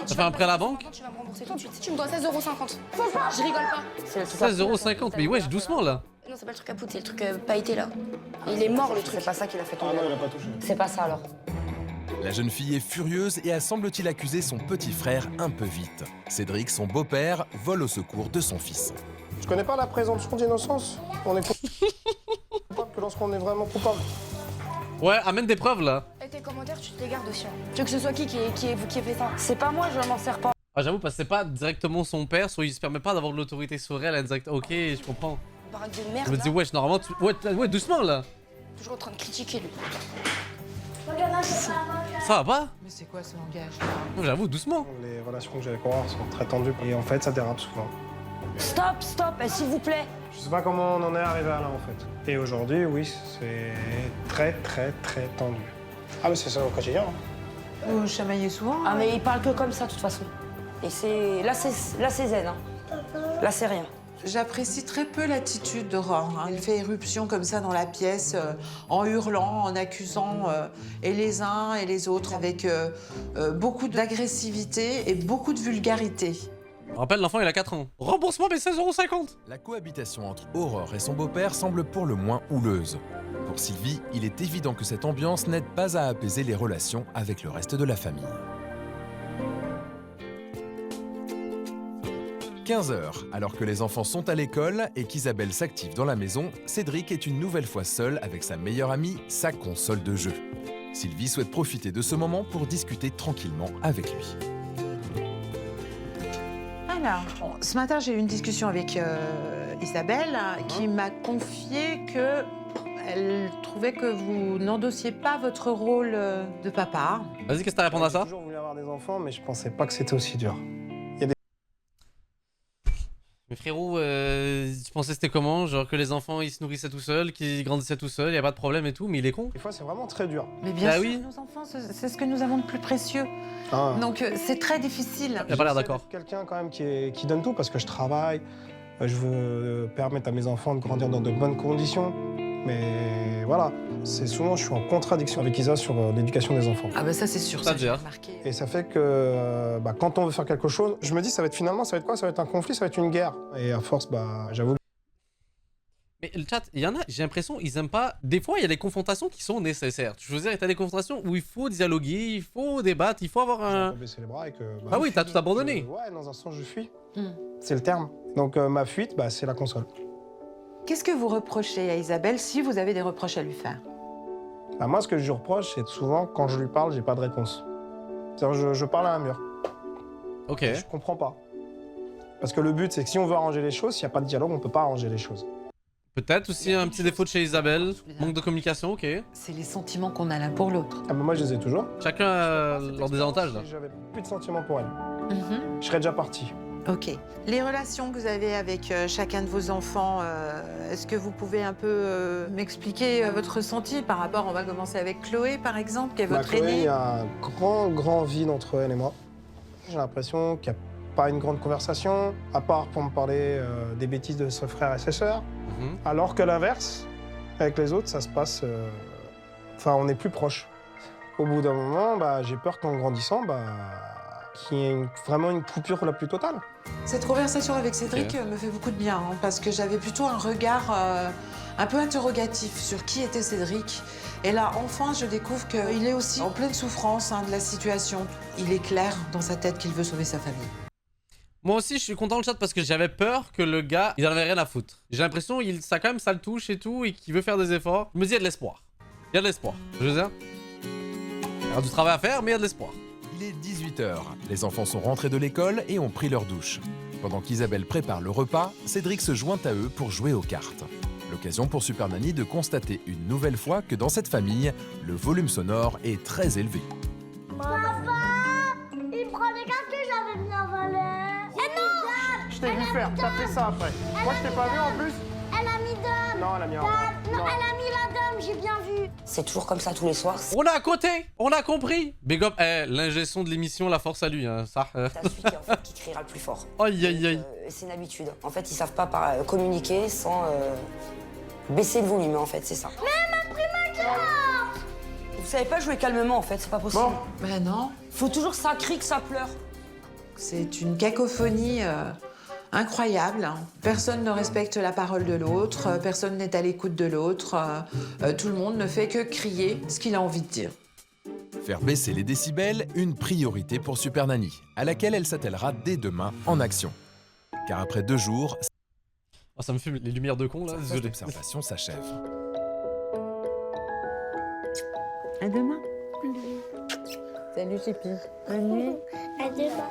T'as fait un prêt à la banque? Tu vas me rembourser tout de suite. Tu me dois 16,50 €. Je rigole pas. C'est le truc à 16,50 €, mais wesh, doucement là. Non, c'est pas le truc à poudre, c'est le truc pailleté là. Il est mort le truc. C'est pas ça qui l'a fait tomber. Non, il a pas touché. C'est pas ça alors. La jeune fille est furieuse et a semble-t-il accusé son petit frère un peu vite. Cédric, son beau-père, vole au secours de son fils. Tu connais pas la présomption d'innocence? On est coupable que lorsqu'on est vraiment coupable. Ouais, amène des preuves là. Et tes commentaires, tu te les gardes aussi. Hein. Tu veux que ce soit qui ait fait ça? C'est pas moi, je m'en sers pas. Ah, j'avoue, parce que c'est pas directement son père, soit il se permet pas d'avoir de l'autorité sur elle indirect. Ok, je comprends. Baraque de merde. Je me dis, là. wesh, normalement, tu... ouais, doucement là. Toujours en train de critiquer lui. Ça va pas? Mais c'est quoi ce langage? J'avoue, doucement. Les relations que j'ai avec Aurore sont très tendues et en fait, ça dérape souvent. Stop, s'il vous plaît. Je sais pas comment on en est arrivé à là en fait. Et aujourd'hui, oui, c'est très tendu. Ah mais c'est ça au quotidien. Hein. Vous chamaillez souvent? Ah mais il parle que comme ça de toute façon. Et c'est là c'est zen. Hein. Là c'est rien. J'apprécie très peu l'attitude d'Aurore. Elle fait éruption comme ça dans la pièce, en hurlant, en accusant et les uns et les autres, avec beaucoup d'agressivité et beaucoup de vulgarité. On rappelle, l'enfant il a 4 ans. Remboursement mais 16,50 €. La cohabitation entre Aurore et son beau-père semble pour le moins houleuse. Pour Sylvie, il est évident que cette ambiance n'aide pas à apaiser les relations avec le reste de la famille. 15 h, alors que les enfants sont à l'école et qu'Isabelle s'active dans la maison, Cédric est une nouvelle fois seul avec sa meilleure amie, sa console de jeu. Sylvie souhaite profiter de ce moment pour discuter tranquillement avec lui. Alors, ce matin, j'ai eu une discussion avec Isabelle qui m'a confié que elle trouvait que vous n'endossiez pas votre rôle de papa. Vas-y, qu'est-ce que t'as à répondre à J'ai ça? toujours voulu avoir des enfants, mais je pensais pas que c'était aussi dur. Mais frérot, tu pensais c'était comment? Genre que les enfants ils se nourrissaient tout seuls, qu'ils grandissaient tout seuls, y a pas de problème et tout, mais il est con. Des fois, c'est vraiment très dur. Mais bien Bah sûr, oui. nos enfants, c'est ce que nous avons de plus précieux. Ah. Donc, c'est très difficile. T'as pas l'air J'essaie d'accord. d'être quelqu'un quand même qui donne tout parce que je travaille. Je veux permettre à mes enfants de grandir dans de bonnes conditions. Mais voilà, c'est souvent je suis en contradiction avec Isa sur l'éducation des enfants. Ah bah ça, c'est sûr. Ça, j'ai déjà. remarqué. Et ça fait que quand on veut faire quelque chose, je me dis ça va être quoi? Ça va être un conflit, ça va être une guerre. Et à force, j'avoue. Mais le chat, il y en a, j'ai l'impression, ils aiment pas. Des fois, il y a des confrontations qui sont nécessaires. Je veux dire, t'as des confrontations où il faut dialoguer, il faut débattre, il faut avoir J'ai un. un peu baissé les bras et que. Ah oui, t'as tout abandonné. Ouais, dans un sens, je fuis. Mm. C'est le terme. Donc ma fuite, c'est la console. Qu'est-ce que vous reprochez à Isabelle si vous avez des reproches à lui faire? Moi, ce que je lui reproche, c'est souvent quand je lui parle, j'ai pas de réponse. C'est-à-dire, je parle à un mur. Ok. Je comprends pas. Parce que le but, c'est que si on veut arranger les choses, s'il n'y a pas de dialogue, on peut pas arranger les choses. Peut-être aussi un petit défaut de chez Isabelle, manque de communication, ok. C'est les sentiments qu'on a l'un pour l'autre. Moi, je les ai toujours. Chacun a leurs désavantages là. Si j'avais plus de sentiments pour elle, je serais déjà parti. Ok. Les relations que vous avez avec chacun de vos enfants, est-ce que vous pouvez un peu m'expliquer votre ressenti par rapport, on va commencer avec Chloé par exemple, qui est votre Chloé, il aînée. y a un grand vide entre elle et moi. J'ai l'impression qu'il n'y a pas une grande conversation, à part pour me parler des bêtises de ses frères et ses sœurs. Alors que l'inverse, avec les autres, ça se passe... on est plus proches. Au bout d'un moment, j'ai peur qu'en grandissant, qu'il y ait vraiment une coupure la plus totale. Cette conversation avec Cédric me fait beaucoup de bien, parce que j'avais plutôt un regard un peu interrogatif sur qui était Cédric. Et là, enfin, je découvre qu'il est aussi en pleine souffrance de la situation. Il est clair dans sa tête qu'il veut sauver sa famille. Moi aussi, je suis content le chat parce que j'avais peur que le gars, il en avait rien à foutre. J'ai l'impression ça quand même ça le touche et tout et qu'il veut faire des efforts. Je me dis, il y a de l'espoir. Il y a de l'espoir. Je veux dire, il y a du travail à faire, mais il y a de l'espoir. Il est 18 h. Les enfants sont rentrés de l'école et ont pris leur douche. Pendant qu'Isabelle prépare le repas, Cédric se joint à eux pour jouer aux cartes. L'occasion pour Super Nanny de constater une nouvelle fois que dans cette famille, le volume sonore est très élevé. Papa, il prend les cartes que j'avais mis en valeur. Eh non! Je t'ai vu faire, t'as fait ça après. Moi, je t'ai pas vu en plus. Elle a mis dame. Non, elle a mis un Dame. roi. Non, elle a mis la dame, j'ai bien vu. C'est toujours comme ça tous les soirs. On a à côté, on a compris. Big up, l'ingé son de l'émission, la force à lui, hein, ça. C'est celui qui, en fait, qui criera le plus fort. Aïe aïe aïe. C'est une habitude. En fait, ils savent pas communiquer sans baisser le volume, en fait, c'est ça. Mais elle m'a pris ma carte. Vous savez pas jouer calmement, en fait, c'est pas possible. Bon. Ben non. Faut toujours que ça crie, que ça pleure. C'est une cacophonie incroyable. Personne ne respecte la parole de l'autre, personne n'est à l'écoute de l'autre. Tout le monde ne fait que crier ce qu'il a envie de dire. Faire baisser les décibels, une priorité pour Super Nanny, à laquelle elle s'attellera dès demain en action. Car après 2 jours, Oh, ça me fume les lumières de con là, cette phase désolé. d'observation s'achève. À demain. Salut Chippy. Bonne nuit. À demain.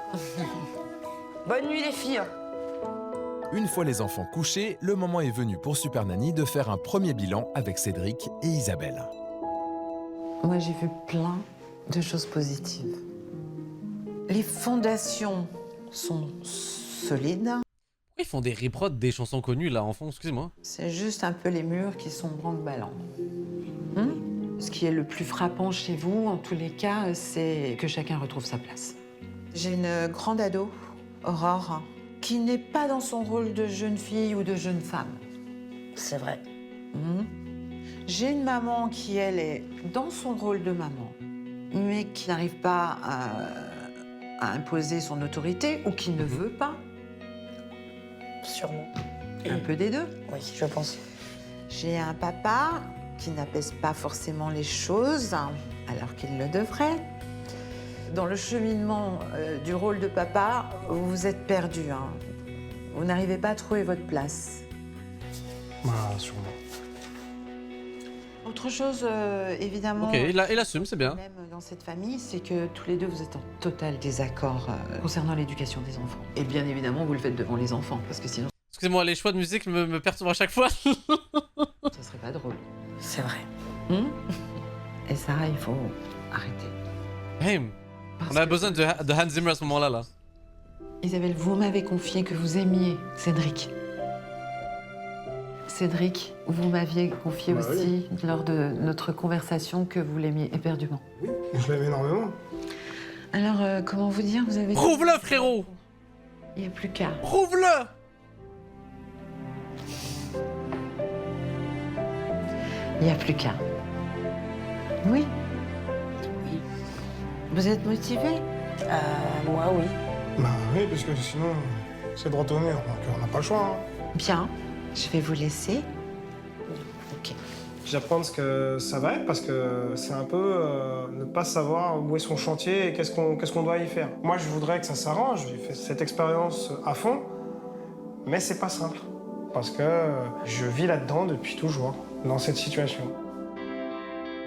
Bonne nuit, les filles. Une fois les enfants couchés, le moment est venu pour Super Nanny de faire un premier bilan avec Cédric et Isabelle. Moi, j'ai vu plein de choses positives. Les fondations sont solides. Pourquoi ils font des reprods des chansons connues là en fond, excusez-moi. C'est juste un peu les murs qui sont branle-ballants. Ce qui est le plus frappant chez vous, en tous les cas, c'est que chacun retrouve sa place. J'ai une grande ado, Aurore, qui n'est pas dans son rôle de jeune fille ou de jeune femme. C'est vrai. J'ai une maman qui, elle, est dans son rôle de maman, mais qui n'arrive pas à imposer son autorité ou qui ne veut pas. Sûrement. Un peu des deux. Oui, je pense. J'ai un papa qui n'apaise pas forcément les choses, alors qu'il le devrait. Dans le cheminement du rôle de papa, vous êtes perdu. Hein. Vous n'arrivez pas à trouver votre place. Bah, sûrement. Autre chose, évidemment... Ok, il assume, c'est bien. Même dans cette famille, c'est que tous les deux, vous êtes en total désaccord concernant l'éducation des enfants. Et bien évidemment, vous le faites devant les enfants, parce que sinon, Excusez-moi, les choix de musique me perturbent à chaque fois. ça serait pas drôle. C'est vrai. Et ça, il faut arrêter. Hey, Parce on a que- besoin de Hans Zimmer à ce moment-là. Là. Isabelle, vous m'avez confié que vous aimiez Cédric. Cédric, vous m'aviez confié Bah aussi, lors de notre conversation, que vous l'aimiez éperdument. Je l'aime énormément. Alors, comment vous dire, vous avez... Prouve-le, frérot. Il n'y a plus qu'à. Prouve-le. Il n'y a plus qu'à. Oui. Oui. Vous êtes motivé? Moi, oui. Bah oui, parce que sinon, c'est droit au mur, donc on n'a pas le choix. Hein. Bien. Je vais vous laisser. Ok. J'apprends ce que ça va être parce que c'est un peu ne pas savoir où est son chantier et qu'est-ce qu'on doit y faire. Moi, je voudrais que ça s'arrange. J'ai fait cette expérience à fond, mais c'est pas simple parce que je vis là-dedans depuis toujours, dans cette situation.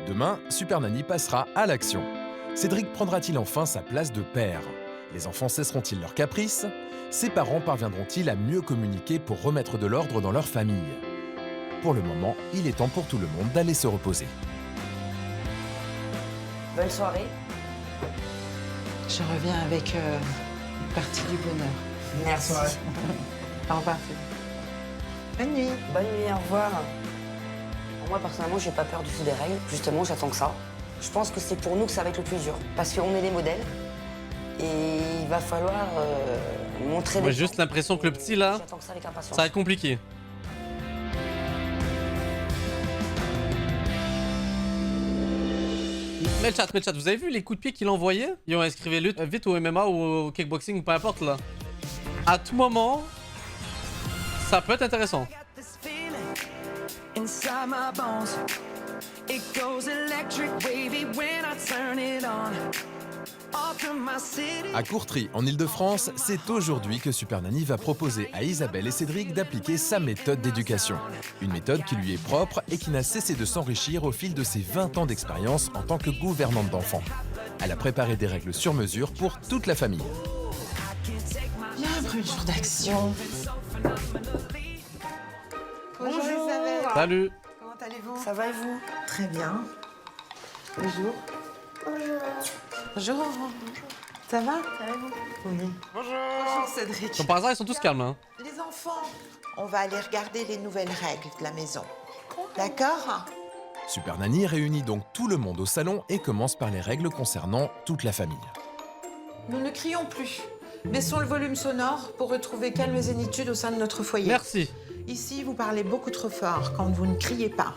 Demain, Super Nanny passera à l'action. Cédric prendra-t-il enfin sa place de père? Les enfants cesseront-ils leurs caprices? Ses parents parviendront-ils à mieux communiquer pour remettre de l'ordre dans leur famille? Pour le moment, il est temps pour tout le monde d'aller se reposer. Bonne soirée. Je reviens avec une partie du bonheur. Merci. Au revoir. Bonne nuit. Bonne nuit, au revoir. Moi, personnellement, j'ai pas peur du tout des règles. Justement, j'attends que ça. Je pense que c'est pour nous que ça va être le plus dur. Parce qu'on est des modèles. Et il va falloir montrer J'ai des... juste l'impression que le petit, là, J'attends que ça avec impatience. ça va être compliqué. Mais le chat, vous avez vu les coups de pied qu'il envoyait? Ils ont inscrit lutte vite au MMA ou au kickboxing, peu importe là. À tout moment, ça peut être intéressant. À Courtry, en Ile-de-France, c'est aujourd'hui que Super Nanny va proposer à Isabelle et Cédric d'appliquer sa méthode d'éducation. Une méthode qui lui est propre et qui n'a cessé de s'enrichir au fil de ses 20 ans d'expérience en tant que gouvernante d'enfants. Elle a préparé des règles sur mesure pour toute la famille. Bien, après le jour d'action. Bonjour Isabelle. Salut. Comment allez-vous? Ça va et vous? Très bien. Bonjour. Bonjour. Ça va? Ça va vous? Oui. Bonjour Cédric. Donc par hasard, ils sont tous calmes. Hein. Les enfants, on va aller regarder les nouvelles règles de la maison. D'accord? Super Nanny réunit donc tout le monde au salon et commence par les règles concernant toute la famille. Nous ne crions plus. Baissons le volume sonore pour retrouver calme et zénitude au sein de notre foyer. Merci. Ici, vous parlez beaucoup trop fort quand vous ne criez pas.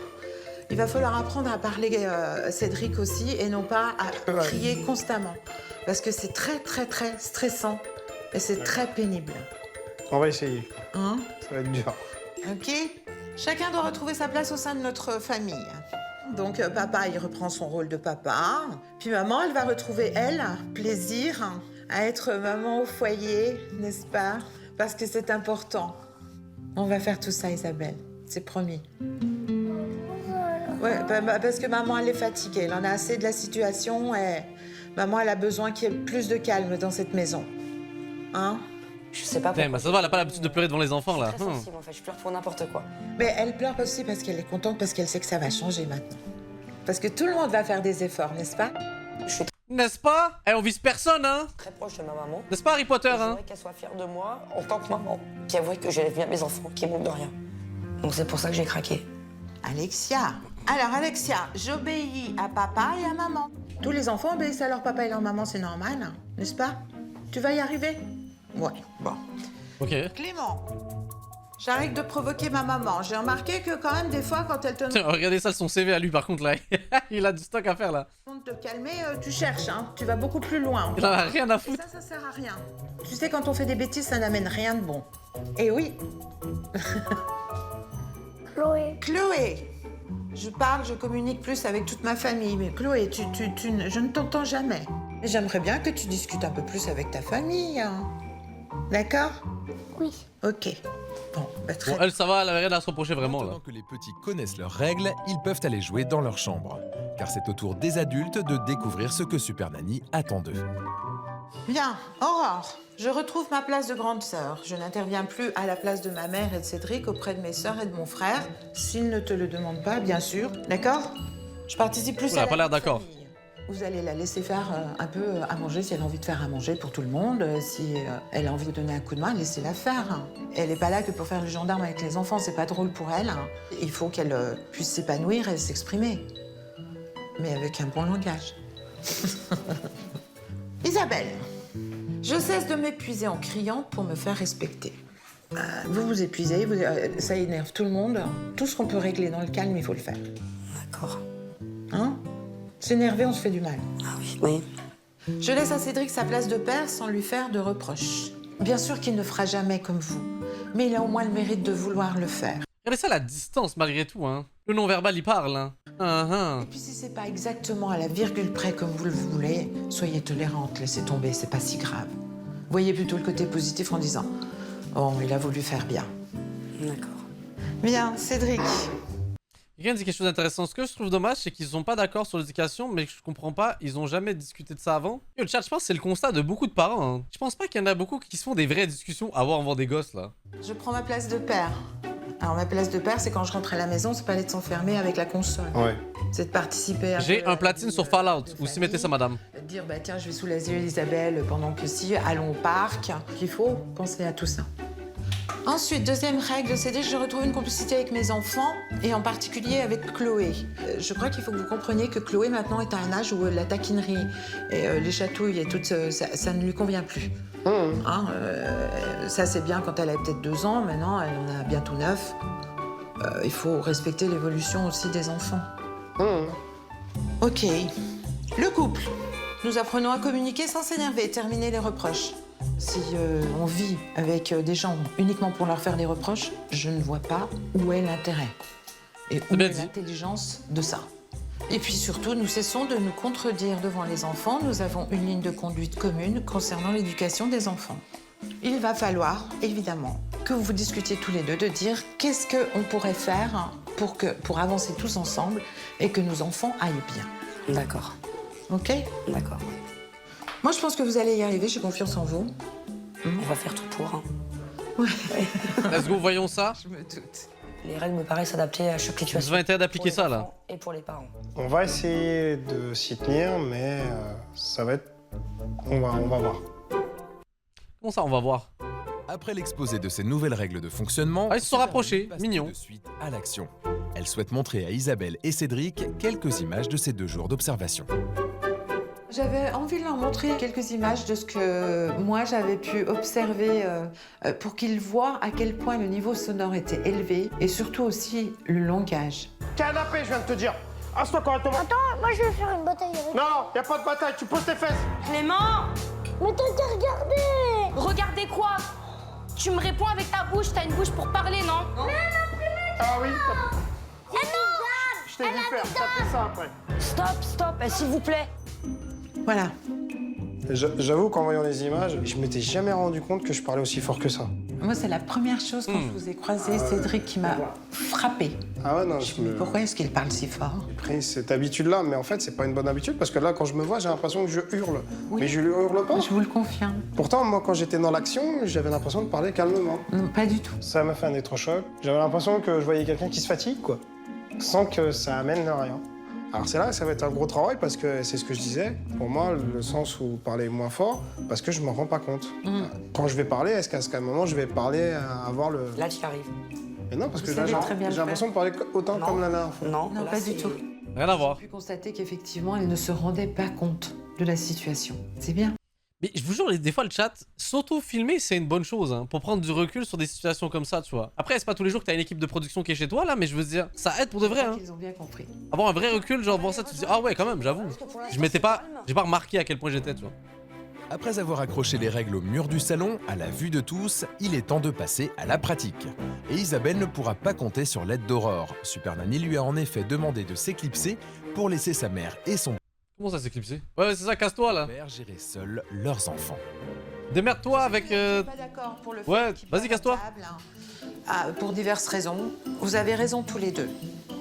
Il va falloir apprendre à parler Cédric aussi et non pas à crier constamment. Parce que c'est très, très, très stressant et c'est très pénible. On va essayer. Hein? Ça va être dur. Ok? Chacun doit retrouver sa place au sein de notre famille. Donc, papa, il reprend son rôle de papa. Puis maman, elle va retrouver, elle, plaisir à être maman au foyer, n'est-ce pas? Parce que c'est important. On va faire tout ça, Isabelle. C'est promis. Ouais, parce que maman, elle est fatiguée. Elle en a assez de la situation et maman, elle a besoin qu'il y ait plus de calme dans cette maison. Hein? Je sais pas pourquoi. Bah, ça se voit, elle a pas l'habitude de pleurer devant les enfants là. Très sensible, en fait. Je pleure pour n'importe quoi. Mais elle pleure aussi parce qu'elle est contente, parce qu'elle sait que ça va changer maintenant. Parce que tout le monde va faire des efforts, n'est-ce pas? Je suis N'est-ce pas? Eh, on vise personne, hein? très proche de ma maman. N'est-ce pas, Harry Potter, hein? J'aimerais qu'elle soit fière de moi en tant que maman. Qui avouerait que j'élève bien mes enfants, qui manquent de rien. Donc c'est pour ça que j'ai craqué. Alexia. Alors, Alexia, j'obéis à papa et à maman. Tous les enfants obéissent à leur papa et leur maman, c'est normal, hein, n'est-ce pas? Tu vas y arriver? Ouais, bon. Ok. Clément, j'arrête de provoquer ma maman. J'ai remarqué que quand même, des fois, quand elle te Tiens, regardez ça, son CV à lui par contre là. Il a du stock à faire là. demande de te calmer, tu cherches, hein. Tu vas beaucoup plus loin. Il en a rien à Et foutre. ça sert à rien. Tu sais, quand on fait des bêtises, ça n'amène rien de bon. Et oui, Chloé. Chloé, je communique plus avec toute ma famille. Mais Chloé, je ne t'entends jamais. J'aimerais bien que tu discutes un peu plus avec ta famille. Hein. D'accord? Oui. Ok. Bon, bah, très Bon, elle, ça va, elle avait rien à se reprocher vraiment là. Maintenant que les petits connaissent leurs règles, ils peuvent aller jouer dans leur chambre. Car c'est au tour des adultes de découvrir ce que Super Nanny attend d'eux. Bien, Aurore, je retrouve ma place de grande sœur. Je n'interviens plus à la place de ma mère et de Cédric auprès de mes sœurs et de mon frère, s'ils ne te le demandent pas, bien sûr. D'accord? Je participe plus Oula, à la pas l'air vie de d'accord. famille. Vous allez la laisser faire un peu à manger si elle a envie de faire à manger pour tout le monde. Si elle a envie de vous donner un coup de main, laissez-la faire. Elle n'est pas là que pour faire le gendarme avec les enfants, c'est pas drôle pour elle. Il faut qu'elle puisse s'épanouir et s'exprimer. Mais avec un bon langage. Isabelle, je cesse de m'épuiser en criant pour me faire respecter. Vous vous épuisez, ça énerve tout le monde. Tout ce qu'on peut régler dans le calme, il faut le faire. D'accord. Hein? S'énerver, on se fait du mal. Ah oui. Oui. Je laisse à Cédric sa place de père sans lui faire de reproches. Bien sûr qu'il ne fera jamais comme vous, mais il a au moins le mérite de vouloir le faire. Regardez ça, la distance malgré tout, hein. Le non-verbal, il parle, hein. Et puis si c'est pas exactement à la virgule près comme vous le voulez, soyez tolérante, laissez tomber, c'est pas si grave. Voyez plutôt le côté positif en disant « Oh, il a voulu faire bien. D'accord. » Bien, Cédric. Quelqu'un dit quelque chose d'intéressant. Ce que je trouve dommage, c'est qu'ils sont pas d'accord sur l'éducation, mais je comprends pas, ils ont jamais discuté de ça avant. Yo, le chat, je pense que c'est le constat de beaucoup de parents. Hein. Je pense pas qu'il y en a beaucoup qui se font des vraies discussions avant des gosses, là. Je prends ma place de père. Alors ma place de père, c'est quand je rentre à la maison, c'est pas aller de s'enfermer avec la console. Ouais. C'est de participer à... J'ai un platine sur Fallout. Vous aussi mettez ça, madame. De dire, bah tiens, je vais soulager Isabelle pendant que si, allons au parc. Il faut penser à tout ça. Ensuite, deuxième règle, c'est que je retrouve une complicité avec mes enfants, et en particulier avec Chloé. Je crois qu'il faut que vous compreniez que Chloé, maintenant, est à un âge où la taquinerie et les chatouilles et tout, ça ne lui convient plus. Hein, ça, c'est bien quand elle a peut-être 2 ans, maintenant, elle en a bientôt 9. Il faut respecter l'évolution aussi des enfants. Ok. Le couple. Nous apprenons à communiquer sans s'énerver, terminer les reproches. Si on vit avec des gens uniquement pour leur faire des reproches, je ne vois pas où est l'intérêt. Et où est l'intelligence de ça. Et puis surtout, nous cessons de nous contredire devant les enfants. Nous avons une ligne de conduite commune concernant l'éducation des enfants. Il va falloir, évidemment, que vous discutiez tous les deux de dire qu'est-ce qu'on pourrait faire pour avancer tous ensemble et que nos enfants aillent bien. D'accord. Ok? D'accord. Moi, je pense que vous allez y arriver, j'ai confiance en vous. On va faire tout pour. Hein. Ouais. Let's go, voyons ça. Je me doute. Les règles me paraissent adaptées à chaque situation. Vous avez intérêt d'appliquer ça, là. Et pour les parents. On va essayer de s'y tenir, mais ça va être... On va voir. Comment ça, on va voir? Après l'exposé de ces nouvelles règles de fonctionnement, Ah, ils se sont rapprochés, passe mignon. de suite à l'action. Elle souhaite montrer à Isabelle et Cédric quelques images de ces 2 jours d'observation. J'avais envie de leur montrer quelques images de ce que moi j'avais pu observer pour qu'ils voient à quel point le niveau sonore était élevé et surtout aussi le langage. Canapé, je viens de te dire. Asse-toi correctement. Attends, moi je vais faire une bataille avec toi. Non, y a pas de bataille, tu poses tes fesses. Clément! Mais t'as qu'à regarder. Regardez quoi? Tu me réponds avec ta bouche, t'as une bouche pour parler, non? Ah oui, Eh non. je t'ai vu faire, ça fait ça après. Stop, s'il vous plaît. Voilà. J'avoue qu'en voyant les images, je m'étais jamais rendu compte que je parlais aussi fort que ça. Moi, c'est la première chose quand je vous ai croisé, Cédric, qui m'a frappée. Ah ouais, non, Mais pourquoi est-ce qu'il parle si fort? J'ai pris cette habitude-là, mais en fait, c'est pas une bonne habitude parce que là, quand je me vois, j'ai l'impression que je hurle. Oui. Mais je lui hurle pas. Je vous le confirme. Pourtant, moi, quand j'étais dans l'action, j'avais l'impression de parler calmement. Non, pas du tout. Ça m'a fait un électrochoc. J'avais l'impression que je voyais quelqu'un qui se fatigue, quoi, sans que ça amène à rien. Alors c'est là que ça va être un gros travail parce que c'est ce que je disais. Pour moi, le sens où parler moins fort, parce que je m'en rends pas compte. Quand je vais parler, est-ce qu'à un moment je vais parler à avoir le... Là, tu y arrives. Mais non, parce que Vous là, savez très bien j'ai le l'impression de parler autant Non. comme la dernière fois. Non, Non, là, pas du c'est- tout. Rien à voir. J'ai pu constater qu'effectivement, elle ne se rendait pas compte de la situation. C'est bien. Mais je vous jure, des fois, le chat, s'auto-filmer, c'est une bonne chose, hein, pour prendre du recul sur des situations comme ça, tu vois. Après, c'est pas tous les jours que t'as une équipe de production qui est chez toi, là, mais je veux dire, ça aide pour de vrai, hein. Ils ont bien compris. Avoir un vrai recul, genre, voir ça, tu te dis, ah ouais, quand même, j'avoue. Je m'étais pas, j'ai pas remarqué à quel point j'étais, tu vois. Après avoir accroché les règles au mur du salon, à la vue de tous, il est temps de passer à la pratique. Et Isabelle ne pourra pas compter sur l'aide d'Aurore. Super Nanny lui a en effet demandé de s'éclipser pour laisser sa mère et son Comment ça s'éclipser? Ouais, c'est ça, casse-toi, là. père gérer seuls leurs enfants. Démerde-toi avec... Je suis pas d'accord pour le fait Ouais, qu'ils vas-y, boivent casse-toi. à table, hein. Ah, pour diverses raisons. Vous avez raison tous les deux.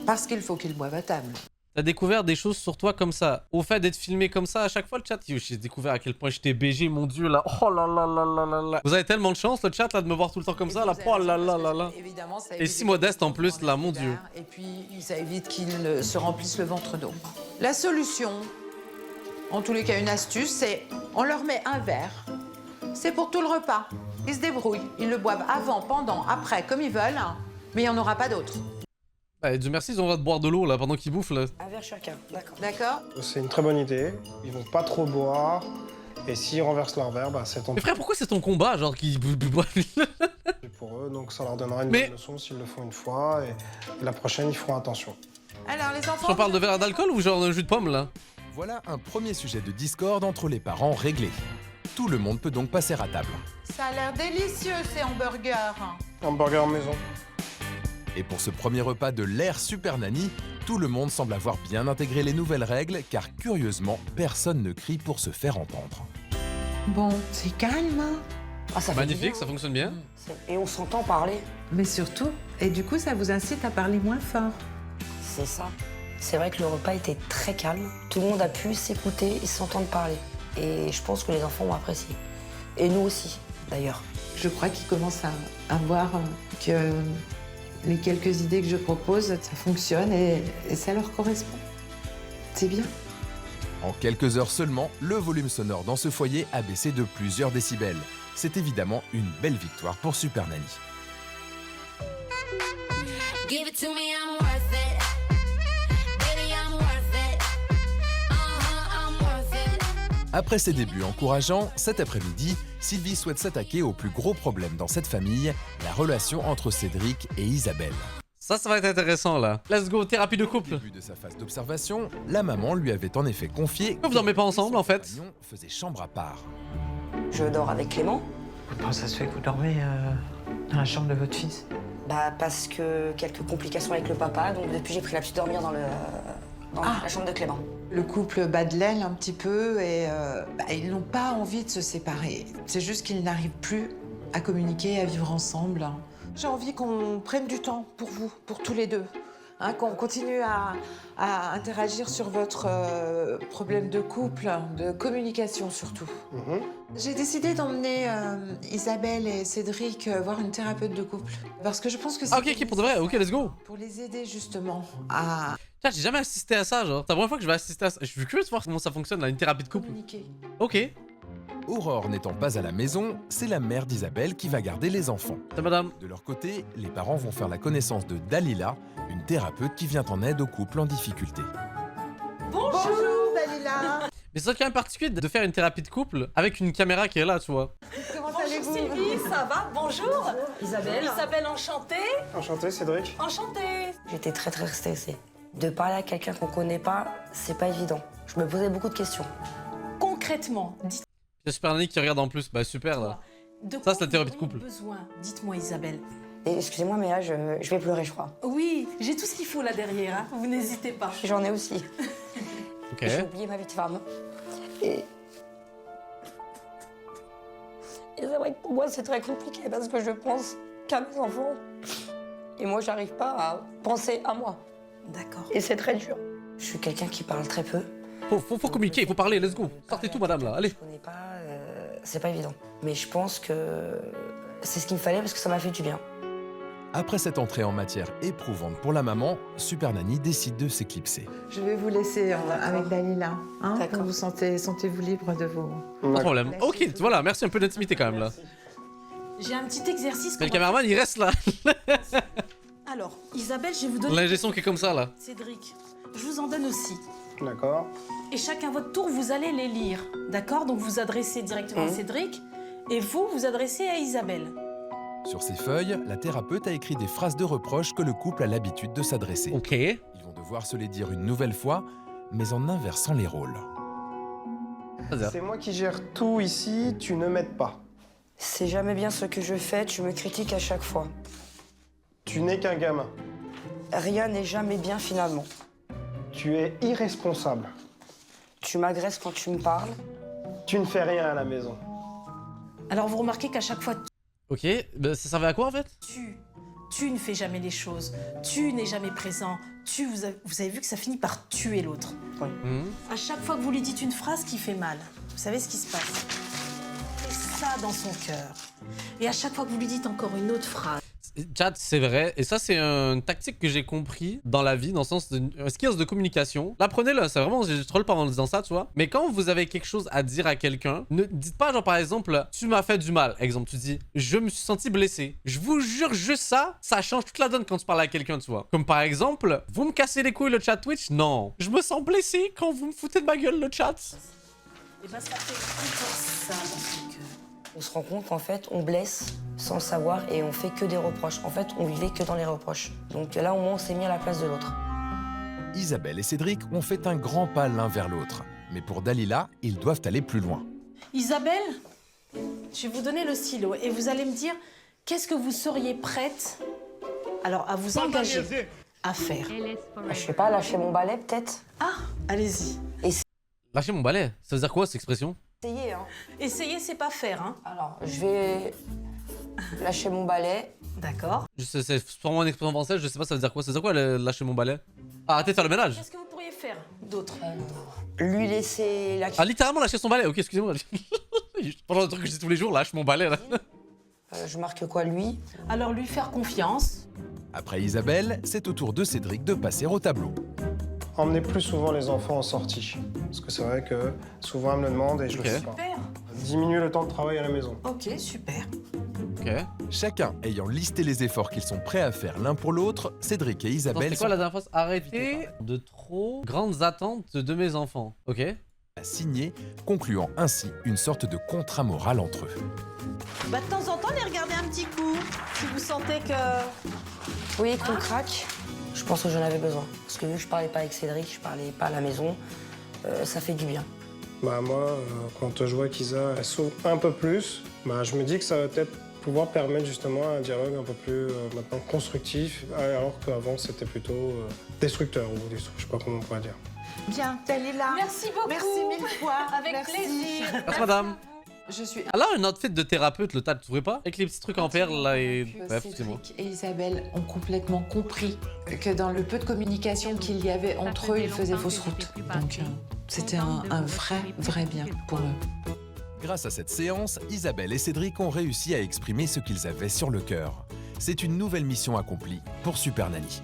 Parce qu'il faut qu'ils boivent à table. T'as découvert des choses sur toi comme ça. Au fait d'être filmé comme ça à chaque fois, le chat, j'ai découvert à quel point j'étais BG, mon dieu, là. Oh là là là là là là. Vous avez tellement de chance, le chat, là, de me voir tout le temps comme ça, là. Oh là là là là. Évidemment, ça Et évite si modeste en plus, là, mon dieu. Et puis, ça évite qu'ils se remplissent le ventre d'eau. La solution, en tous les cas une astuce, c'est on leur met un verre. C'est pour tout le repas. Ils se débrouillent. Ils le boivent avant, pendant, après, comme ils veulent. Mais il n'y en aura pas d'autre. Allez, Dieu merci, ils ont le droit de boire de l'eau, là, pendant qu'ils bouffent, là. Un verre chacun, d'accord. D'accord? C'est une très bonne idée. Ils vont pas trop boire. Et s'ils renversent leur verre, bah, c'est ton Mais frère, pourquoi c'est ton combat, genre, qui boivent? pour eux. Donc ça leur donnera une Mais- bonne leçon s'ils le font une fois. Et la prochaine, ils feront attention. Alors, les enfants... J'en parle de verre d'alcool ou genre de jus de pomme, là? Voilà un premier sujet de discorde entre les parents réglé. Tout le monde peut donc passer à table. Ça a l'air délicieux, ces hamburgers. Hamburger maison. Et pour ce premier repas de l'ère Super Nanny, tout le monde semble avoir bien intégré les nouvelles règles, car curieusement, personne ne crie pour se faire entendre. Bon, c'est calme, hein. Ah, ça fait du Magnifique, bien, ça fonctionne bien. Et on s'entend parler. Mais surtout, et du coup, ça vous incite à parler moins fort. C'est ça. C'est vrai que le repas était très calme. Tout le monde a pu s'écouter et s'entendre parler. Et je pense que les enfants ont apprécié. Et nous aussi, d'ailleurs. Je crois qu'ils commencent à voir que les quelques idées que je propose, ça fonctionne et ça leur correspond. C'est bien. En quelques heures seulement, le volume sonore dans ce foyer a baissé de plusieurs décibels. C'est évidemment une belle victoire pour Super Nanny. Give it to me, I'm worth it. Baby, I'm worth it. I'm worth it. Après ces débuts encourageants, cet après-midi, Sylvie souhaite s'attaquer au plus gros problème dans cette famille, la relation entre Cédric et Isabelle. Ça va être intéressant, là. Let's go, thérapie de Au couple. début de sa phase d'observation, la maman lui avait en effet confié Pourquoi vous dormez pas ensemble, en fait? son compagnon faisait chambre à part. Je dors avec Clément. Comment ça se fait que vous dormez dans la chambre de votre fils? Bah, parce que quelques complications avec le papa. Donc depuis, j'ai pris l'habitude de dormir dans la chambre de Clément. Le couple bat de l'aile un petit peu et ils n'ont pas envie de se séparer. C'est juste qu'ils n'arrivent plus à communiquer, à vivre ensemble. J'ai envie qu'on prenne du temps pour vous, pour tous les deux. Hein, qu'on continue à interagir sur votre problème de couple, de communication surtout. J'ai décidé d'emmener Isabelle et Cédric voir une thérapeute de couple. Parce que je pense que c'est... Ah, ok, pour de vrai, ok, let's go. Pour les aider justement à Tiens, j'ai jamais assisté à ça, genre. C'est la première fois que je vais assister à ça. Je suis curieux de voir comment ça fonctionne, là, une thérapie de couple. communiquer. Ok. Aurore n'étant pas à la maison, c'est la mère d'Isabelle qui va garder les enfants. C'est madame. De leur côté, les parents vont faire la connaissance de Dalila, une thérapeute qui vient en aide aux couples en difficulté. Bonjour Dalila. Mais c'est quand même particulier de faire une thérapie de couple avec une caméra qui est là, tu vois. Comment allez-vous? Sylvie, ça va? Bonjour. Isabelle. Isabelle, enchantée. Enchanté, Cédric. Enchantée. J'étais très très stressée. De parler à quelqu'un qu'on connaît pas, c'est pas évident. Je me posais beaucoup de questions. Concrètement, Il y a Super Nanny qui regarde en plus. Bah super, là. de Ça, quoi c'est la thérapie de vous couple. avez besoin? Dites-moi, Isabelle. Et excusez-moi, mais là, je vais pleurer, je crois. Oui, j'ai tout ce qu'il faut là derrière, hein. Vous n'hésitez pas. J'en ai aussi. Ok. J'ai oublié ma vie de femme. Et c'est vrai que pour moi, c'est très compliqué parce que je pense qu'à mes enfants. Et moi, j'arrive pas à penser à moi. D'accord. Et c'est très dur. Je suis quelqu'un qui parle très peu. Faut communiquer, faut parler, let's go. Sortez tout, madame, là, allez. Je connais pas, c'est pas évident. Mais je pense que c'est ce qu'il me fallait parce que ça m'a fait du bien. Après cette entrée en matière éprouvante pour la maman, Super Nanny décide de s'éclipser. Je vais vous laisser avec Dalila. Hein, D'accord. quand vous sentez-vous libre de vos... Pas de problème. Ok, voilà, merci, un peu d'intimité quand même, là. J'ai un petit exercice. Mais le qu'on va caméraman, il reste là. faire. Alors, Isabelle, je vais vous donner... L'ingé son qui est comme ça, là. Cédric, je vous en donne aussi. D'accord. Et chacun votre tour, vous allez les lire. D'accord? Donc vous adressez directement à Cédric et vous vous adressez à Isabelle. Sur ces feuilles, la thérapeute a écrit des phrases de reproche que le couple a l'habitude de s'adresser. Ok. Ils vont devoir se les dire une nouvelle fois, mais en inversant les rôles. C'est moi qui gère tout ici, tu ne m'aides pas. C'est jamais bien ce que je fais, tu me critiques à chaque fois. Tu n'es qu'un gamin. Rien n'est jamais bien finalement. Tu es irresponsable. Tu m'agresses quand tu me parles. Tu ne fais rien à la maison. Alors vous remarquez qu'à chaque fois, Ok, bah, ça servait à quoi en fait? tu ne fais jamais les choses, tu n'es jamais présent, vous avez vu que ça finit par tuer l'autre. Oui. À chaque fois que vous lui dites une phrase qui fait mal, vous savez ce qui se passe? Et ça dans son cœur. Et à chaque fois que vous lui dites encore une autre phrase. Chat, c'est vrai. Et ça, c'est une tactique que j'ai compris dans la vie, dans le sens de skills de communication. Là, prenez-le, c'est vraiment, je troll pas en disant ça, tu vois. Mais quand vous avez quelque chose à dire à quelqu'un, ne dites pas, genre, par exemple, tu m'as fait du mal. Exemple, tu dis, je me suis senti blessé. Je vous jure, juste ça change toute la donne quand tu parles à quelqu'un, tu vois. Comme par exemple, vous me cassez les couilles le chat Twitch? Non. Je me sens blessé quand vous me foutez de ma gueule le chat. Et bah ça fait plutôt ça dans son cœur. On se rend compte qu'en fait, on blesse sans le savoir et on fait que des reproches. En fait, on vivait que dans les reproches. Donc là, au moins, on s'est mis à la place de l'autre. Isabelle et Cédric ont fait un grand pas l'un vers l'autre. Mais pour Dalila, ils doivent aller plus loin. Isabelle, je vais vous donner le stylo et vous allez me dire qu'est-ce que vous seriez prête alors à vous engager à faire. Je sais pas, lâcher mon balai peut-être. Ah, allez-y. Lâchez mon balai. Ça veut dire quoi cette expression? Essayer, hein. Essayez, c'est pas faire, hein. Alors, je vais lâcher mon balai. D'accord. C'est sûrement une expression française, je sais pas ça veut dire quoi. Ça veut dire quoi lâcher mon balai? Ah, arrêtez de faire le ménage. Qu'est-ce que vous pourriez faire d'autre? Lui laisser la... Ah, littéralement lâcher son balai, ok, excusez-moi. Pas genre de truc que je dis tous les jours, lâche mon balai là. je marque quoi, lui? Alors lui faire confiance. Après Isabelle, c'est au tour de Cédric de passer au tableau. Emmenez plus souvent les enfants en sortie. Parce que c'est vrai que souvent, elle me le demande et je le fais pas. Super. Diminuer le temps de travail à la maison. Ok, super. Ok. Chacun ayant listé les efforts qu'ils sont prêts à faire l'un pour l'autre, Cédric et Isabelle C'est quoi la dernière phrase? Arrêtez de trop grandes attentes de mes enfants. Ok. sont signés, concluant ainsi une sorte de contrat moral entre eux. Bah de temps en temps, les regardez un petit coup. Si vous sentez que... Oui, qu'on craque. Je pense que j'en avais besoin. Parce que vu que je parlais pas avec Cédric, je parlais pas à la maison, ça fait du bien. Bah moi, quand je vois qu'Isa s'ouvre un peu plus, bah, je me dis que ça va peut-être pouvoir permettre justement un dialogue un peu plus maintenant constructif, alors qu'avant c'était plutôt destructeur ou destructeur, je sais pas comment on pourrait dire. Bien, Dalila. Merci beaucoup. Merci mille fois. Avec Merci. plaisir. Merci madame. Je suis Alors, un outfit de thérapeute, le tas, tu trouvais pas? Avec les petits trucs en perles là et. Bref, c'est moi. Cédric et Isabelle ont complètement compris que dans le peu de communication qu'il y avait entre eux, ils faisaient fausse route. Donc c'était un vrai bien pour eux. Grâce à cette séance, Isabelle et Cédric ont réussi à exprimer ce qu'ils avaient sur le cœur. C'est une nouvelle mission accomplie pour Super Nanny.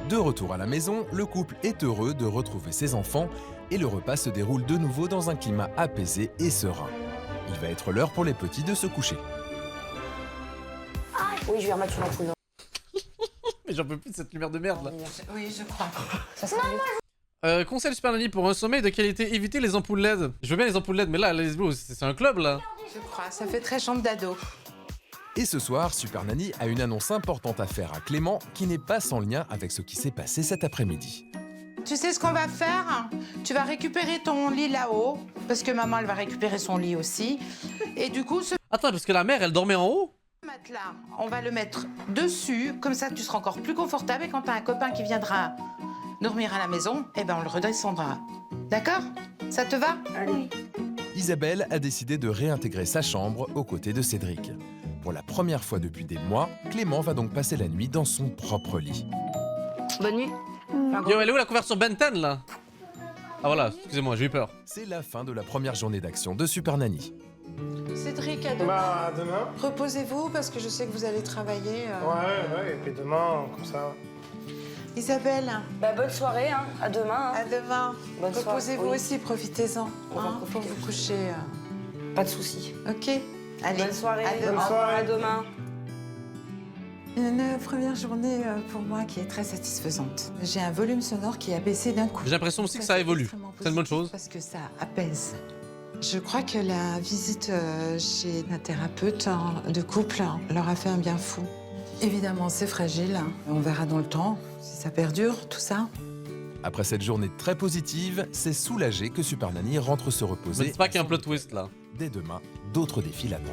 De retour à la maison, le couple est heureux de retrouver ses enfants et le repas se déroule de nouveau dans un climat apaisé et serein. Il va être l'heure pour les petits de se coucher. Oui, je vais remettre une ampoule. Mais j'en peux plus de cette lumière de merde là. Oui, je crois. Ça sera mieux. Conseil Super Nanny pour un sommeil de qualité, évitez les ampoules LED. Je veux bien les ampoules LED, mais là, les Blue, c'est un club là. Je crois, ça fait très chambre d'ado. Et ce soir, Super Nanny a une annonce importante à faire à Clément qui n'est pas sans lien avec ce qui s'est passé cet après-midi. Tu sais ce qu'on va faire? Tu vas récupérer ton lit là-haut, parce que maman, elle va récupérer son lit aussi. Et du coup, ce Attends, parce que la mère, elle dormait en haut? matelas, on va le mettre dessus, comme ça tu seras encore plus confortable. Et quand t'as un copain qui viendra dormir à la maison, eh ben on le redescendra. D'accord? Ça te va? Allez. Isabelle a décidé de réintégrer sa chambre aux côtés de Cédric. Pour la première fois depuis des mois, Clément va donc passer la nuit dans son propre lit. Bonne nuit. Yo, elle est où la couverture Ben 10 là? Ah voilà, excusez-moi, j'ai eu peur. C'est la fin de la première journée d'action de Super Nanny. Cédric, à demain. Bah, demain. Reposez-vous, parce que je sais que vous allez travailler. Ouais, et puis demain, comme ça. Isabelle, Bah, bonne soirée, hein. À demain. Hein. à demain. Bonne soirée. Reposez-vous Oui. aussi, profitez-en. On va Pour profiter. vous coucher. Pas de soucis. Ok? Allez, Bonne soirée. à demain. Au revoir, à demain. Une première journée pour moi qui est très satisfaisante. J'ai un volume sonore qui a baissé d'un coup. J'ai l'impression aussi que ça évolue. C'est une bonne chose. Parce que ça apaise. Je crois que la visite chez un thérapeute de couple leur a fait un bien fou. Évidemment, c'est fragile. On verra dans le temps si ça perdure, tout ça. Après cette journée très positive, c'est soulagé que Super Nanny rentre se Mais reposer. c'est pas qu'il y a un plot twist là. Dès demain, d'autres défis l'attendent.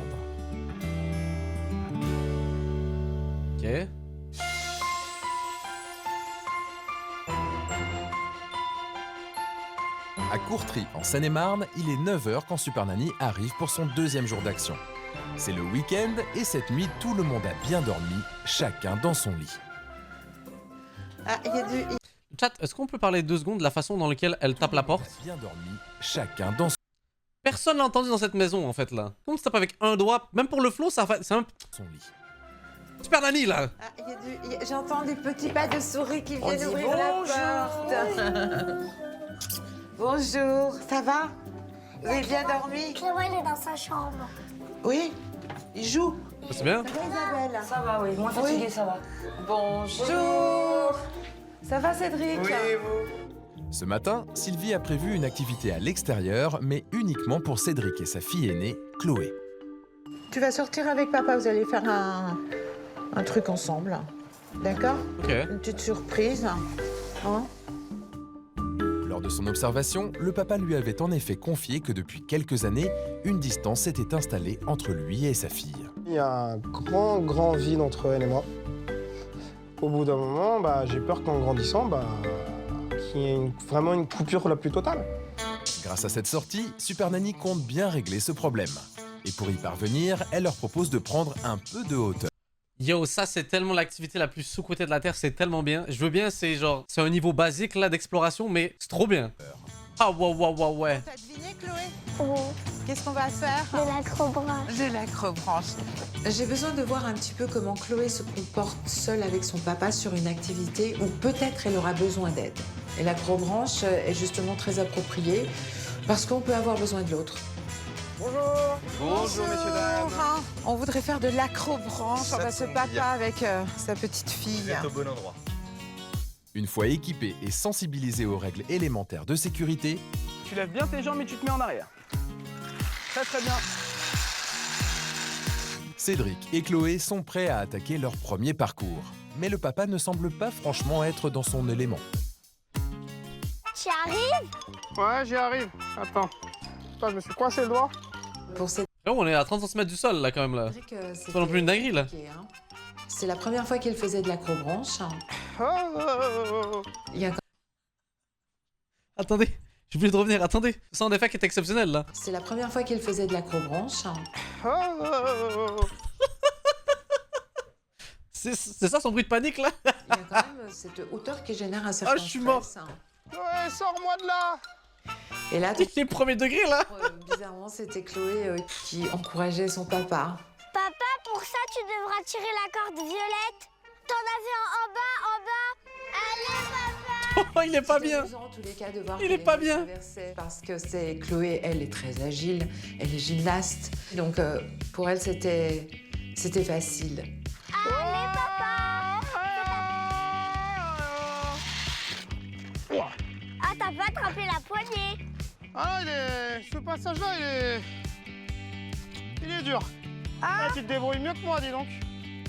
Ok. À Courtry, en Seine-et-Marne, il est 9h quand Super Nanny arrive pour son deuxième jour d'action. C'est le week-end et cette nuit, tout le monde a bien dormi, chacun dans son lit. Ah, il y a du... Chat, est-ce qu'on peut parler 2 secondes de la façon dans laquelle elle tape la porte? Bien dormi, chacun dans Personne l'a entendu dans cette maison en fait là. Comment tu tapes avec un doigt? Même pour le flow, ça fait. C'est un. son lit. Super Nanny là! Ah, j'entends des petits pas de souris qui viennent dit ouvrir la porte. Bonjour, ça va? Vous avez bien dormi? Cléo, elle est dans sa chambre. Oui, il joue. C'est bien? Ça va, Isabelle? Ça va, oui. Moins fatiguée, ça va. Bonjour. Ça va, Cédric? Ce matin, Sylvie a prévu une activité à l'extérieur, mais uniquement pour Cédric et sa fille aînée, Chloé. Tu vas sortir avec papa, vous allez faire un truc ensemble. D'accord? Ok. Une petite surprise. Hein? Lors de son observation, le papa lui avait en effet confié que depuis quelques années, une distance s'était installée entre lui et sa fille. Il y a un grand vide entre elle et moi. Au bout d'un moment, j'ai peur qu'en grandissant, qu'il y ait vraiment une coupure la plus totale. Grâce à cette sortie, Super Nanny compte bien régler ce problème. Et pour y parvenir, elle leur propose de prendre un peu de hauteur. Yo, ça c'est tellement l'activité la plus sous-cotée de la Terre, c'est tellement bien. Je veux bien, c'est genre, c'est un niveau basique là d'exploration, mais c'est trop bien. Ah ouais. T'as deviné, Chloé? Oh, Qu'est-ce qu'on va faire? de l'acrobranche. De l'acrobranche. J'ai besoin de voir un petit peu comment Chloé se comporte seule avec son papa sur une activité où peut-être elle aura besoin d'aide. Et l'acrobranche est justement très appropriée parce qu'on peut avoir besoin de l'autre. Bonjour. Bonjour, messieurs, dames. On voudrait faire de l'acrobranche. On va ce papa avec sa petite fille. au bon endroit. Une fois équipé et sensibilisé aux règles élémentaires de sécurité, Tu lèves bien tes jambes et tu te mets en arrière. Très bien. Cédric et Chloé sont prêts à attaquer leur premier parcours. Mais le papa ne semble pas franchement être dans son élément. Tu arrives? Ouais, j'y arrive. Attends. Je me suis coincé le doigt. Pour Cédric, Oh, on est à 30 cm du sol là quand même là. C'est pas non plus une dinguerie là. C'est la première fois qu'il faisait de l'acrobranche. Il y a... Attendez, j'ai oublié de revenir, attendez. Ce sound effect est exceptionnel là. C'est la première fois qu'il faisait de l'acrobranche. C'est ça son bruit de panique là? Il y a quand même cette hauteur qui génère un certain je suis mort. stress. Ouais, sors-moi de là. Et là, Les premiers degrés là. bizarrement, c'était Chloé qui encourageait son papa. Papa, pour ça, tu devras tirer la corde violette. T'en avais en bas. Allez, papa. Oh, il est pas bien. Amusant, en tous les cas, de voir Il que est les pas mots bien. s'inversaient, parce que c'est Chloé, elle est très agile, elle est gymnaste. Donc pour elle, c'était facile. Allez, papa. Ah, t'as pas attrapé la poignée. Ah, ce passage-là, il est dur. Ah, tu te débrouilles mieux que moi, dis donc.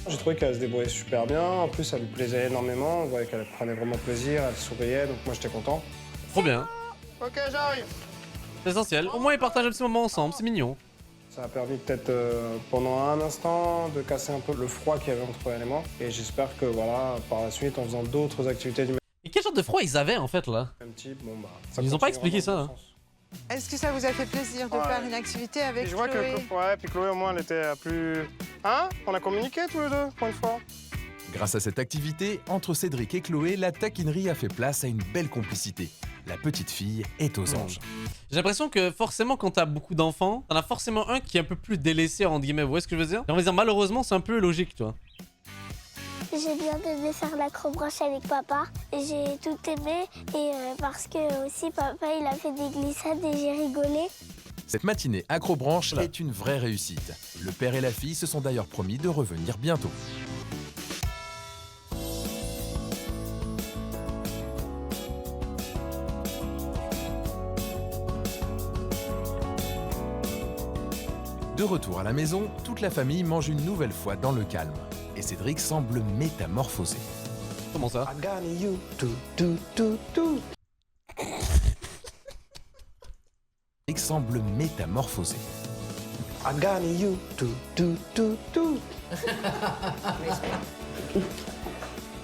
J'ai trouvé qu'elle se débrouillait super bien. En plus, ça lui plaisait énormément. On voyait qu'elle prenait vraiment plaisir, elle souriait, donc moi, j'étais content. Trop bien. Ok, j'arrive. C'est essentiel. Au moins ils partagent un petit moment ensemble, c'est mignon. Ça a permis peut-être pendant un instant de casser un peu le froid qu'il y avait entre elle et moi. Et j'espère que voilà, par la suite, en faisant d'autres activités du Et quel genre de froid ils avaient en fait là? même type, Ils ont pas expliqué ça. Hein. Est-ce que ça vous a fait plaisir de faire une activité avec Je vois Chloé? puis Chloé au moins elle était plus... Hein? On a communiqué tous les deux pour une fois. Grâce à cette activité, entre Cédric et Chloé, la taquinerie a fait place à une belle complicité. La petite fille est aux anges. J'ai l'impression que forcément quand t'as beaucoup d'enfants, t'en as forcément un qui est un peu plus délaissé entre guillemets, vous voyez ce que je veux dire? Et on va dire malheureusement c'est un peu logique tu vois. J'ai bien aimé faire l'acrobranche avec papa. J'ai tout aimé et parce que aussi papa il a fait des glissades et j'ai rigolé. Cette matinée accrobranche est une vraie réussite. Le père et la fille se sont d'ailleurs promis de revenir bientôt. De retour à la maison, toute la famille mange une nouvelle fois dans le calme. Et Cédric semble métamorphosé. Comment ça? Cédric semble métamorphosé.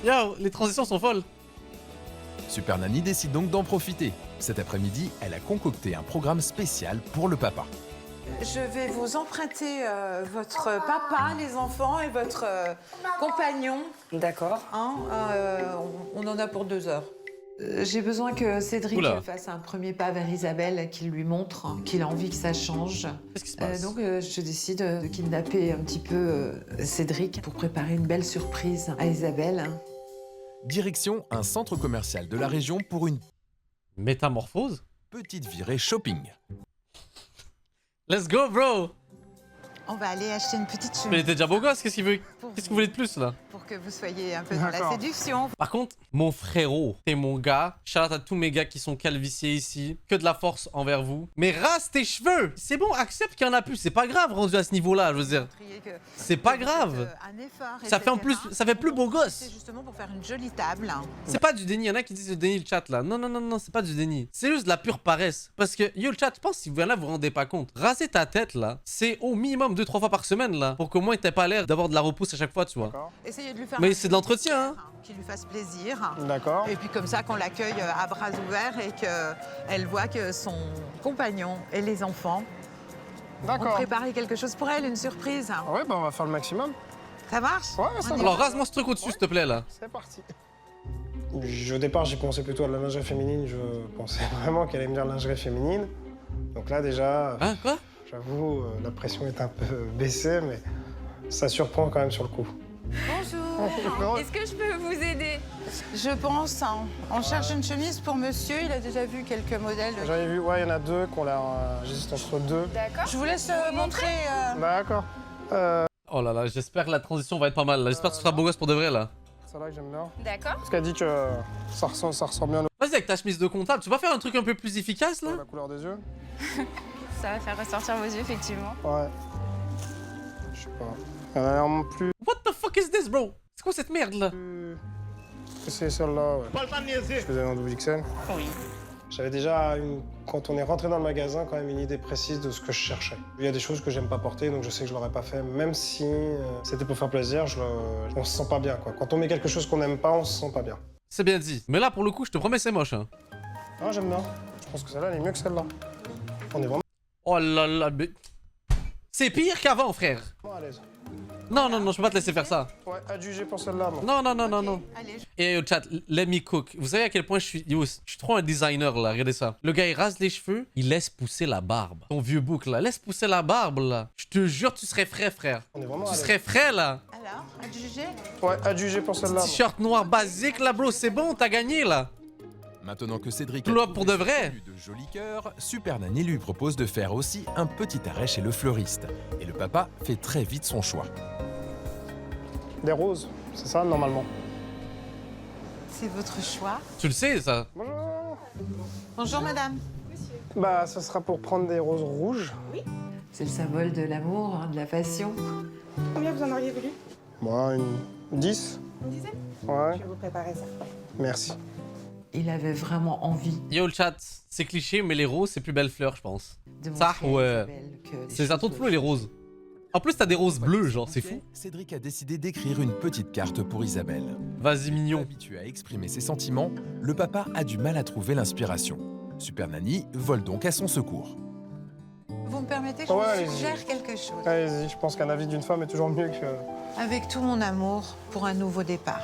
Yo, les transitions sont folles. Super Nanny décide donc d'en profiter. Cet après-midi, elle a concocté un programme spécial pour le papa. Je vais vous emprunter votre papa, les enfants, et votre compagnon. D'accord. Hein, on en a pour 2 heures. J'ai besoin que Cédric Oula. fasse un premier pas vers Isabelle, qu'il lui montre qu'il a envie que ça change. Qu'est-ce qui se passe? Donc je décide de kidnapper un petit peu Cédric pour préparer une belle surprise à Isabelle. Direction un centre commercial de la région pour une Métamorphose? petite virée shopping. Let's go, bro! On va aller acheter une petite chemise. Mais il était déjà beau gosse, qu'est-ce qu'il veut? Qu'est-ce que vous voulez de plus, là? Pour que vous soyez un peu dans la séduction. Par contre, mon frérot, t'es mon gars. Shout out à tous mes gars qui sont calviciés ici. Que de la force envers vous. Mais rase tes cheveux! C'est bon, accepte qu'il y en a plus. C'est pas grave rendu à ce niveau-là, je veux dire. C'est pas grave. Ça fait en plus, ça fait plus beau gosse. C'est justement pour faire une jolie table. C'est pas du déni, y'en a qui disent le déni le chat là. Non, non, non, non, c'est pas du déni. C'est juste de la pure paresse. Parce que, yo, le chat, je pense que si vous vous rendez pas compte, raser ta tête là, c'est au minimum 2-3 fois par semaine là. Pour qu'au moins t'aies pas l'air d'avoir de la repousse à chaque fois, tu vois. Essayez de lui faire Mais c'est de l'entretien, hein. qui lui fasse plaisir. D'accord. Et puis comme ça qu'on l'accueille à bras ouverts et qu'elle voit que son compagnon et les enfants ont préparé quelque chose pour elle, une surprise. Ouais, bah on va faire le maximum. Ça marche? Ouais, ça Alors rase-moi ce truc au-dessus, s'il te plaît là. C'est parti. Au départ, j'ai pensé plutôt à la lingerie féminine. Je pensais vraiment qu'elle allait me dire lingerie féminine. Donc là, déjà, Hein, quoi? j'avoue, la pression est un peu baissée, mais ça surprend quand même sur le coup. Bonjour. Est-ce que je peux vous aider? Je pense. On cherche une chemise pour monsieur. Il a déjà vu quelques modèles. J'en ai vu, ouais, il y en a 2 qui ont l'air. J'hésite entre 2. D'accord. Je vous laisse montrer. D'accord. Oh là là, j'espère que la transition va être pas mal là. J'espère que tu seras beau gosse pour de vrai là. Celle-là que j'aime bien. D'accord. Parce qu'elle dit que ça ressort bien Vas-y avec ta chemise de comptable, tu vas faire un truc un peu plus efficace là? la couleur des yeux. Ça va faire ressortir vos yeux, effectivement. Ouais. Je sais pas. Elle a l'air plus. What the fuck is this, bro? C'est quoi cette merde là? C'est celle-là, ouais. Je faisais un double XL. Oui. J'avais déjà, quand on est rentré dans le magasin, quand même une idée précise de ce que je cherchais. Il y a des choses que j'aime pas porter, donc je sais que je l'aurais pas fait. Même si c'était pour faire plaisir, on se sent pas bien, quoi. Quand on met quelque chose qu'on n'aime pas, on se sent pas bien. C'est bien dit. Mais là, pour le coup, je te promets, c'est moche. Hein. Ah, j'aime bien. Je pense que celle-là, elle est mieux que celle-là. On est vraiment Oh là là, mais... C'est pire qu'avant, frère. à l'aise. Non, non, non, je peux pas te laisser faire ça. Ouais, adjugé pour celle-là, moi. Non, non, non, non, non. Allez. Et yo, chat, let me cook. Vous savez à quel point je suis... Yo, je suis trop un designer, là. Regardez ça. Le gars, il rase les cheveux, il laisse pousser la barbe. Ton vieux bouc, là. Laisse pousser la barbe, là. Je te jure, tu serais frais, frère. On est vraiment à Tu l'aise. serais frais, là. Alors, adjugé? Ouais, adjugé pour celle-là. moi. T-shirt noir basique, là, bro. C'est bon, t'as gagné, là. Maintenant que Cédric Tout a là trouvé pour de son vrai. tenue de joli cœur, Super Nanny lui propose de faire aussi un petit arrêt chez le fleuriste. Et le papa fait très vite son choix. Des roses, c'est ça, normalement. C'est votre choix. Tu le sais, ça. Bonjour. Bonjour, madame. Bah, ce sera pour prendre des roses rouges. C'est le symbole de l'amour, hein, de la passion. Combien vous en auriez voulu? Moi, une 10. Une dizaine? Ouais. Je vais vous préparer ça. Merci. Il avait vraiment envie Yo, le chat, c'est cliché, mais les roses, c'est plus belles fleurs, je pense. de Ça, montrer à ouais. Isabelle que les C'est les atouts de choses flou et les roses. En plus, t'as des roses bleues, genre, c'est fou. Cédric a décidé d'écrire une petite carte pour Isabelle. Vas-y, mignon. Habitué à exprimer ses sentiments, le papa a du mal à trouver l'inspiration. Super Nanny vole donc à son secours. Vous me permettez que Ouais, je vous allez-y. suggère quelque chose? Allez-y, je pense qu'un avis d'une femme est toujours mieux que... Avec tout mon amour pour un nouveau départ.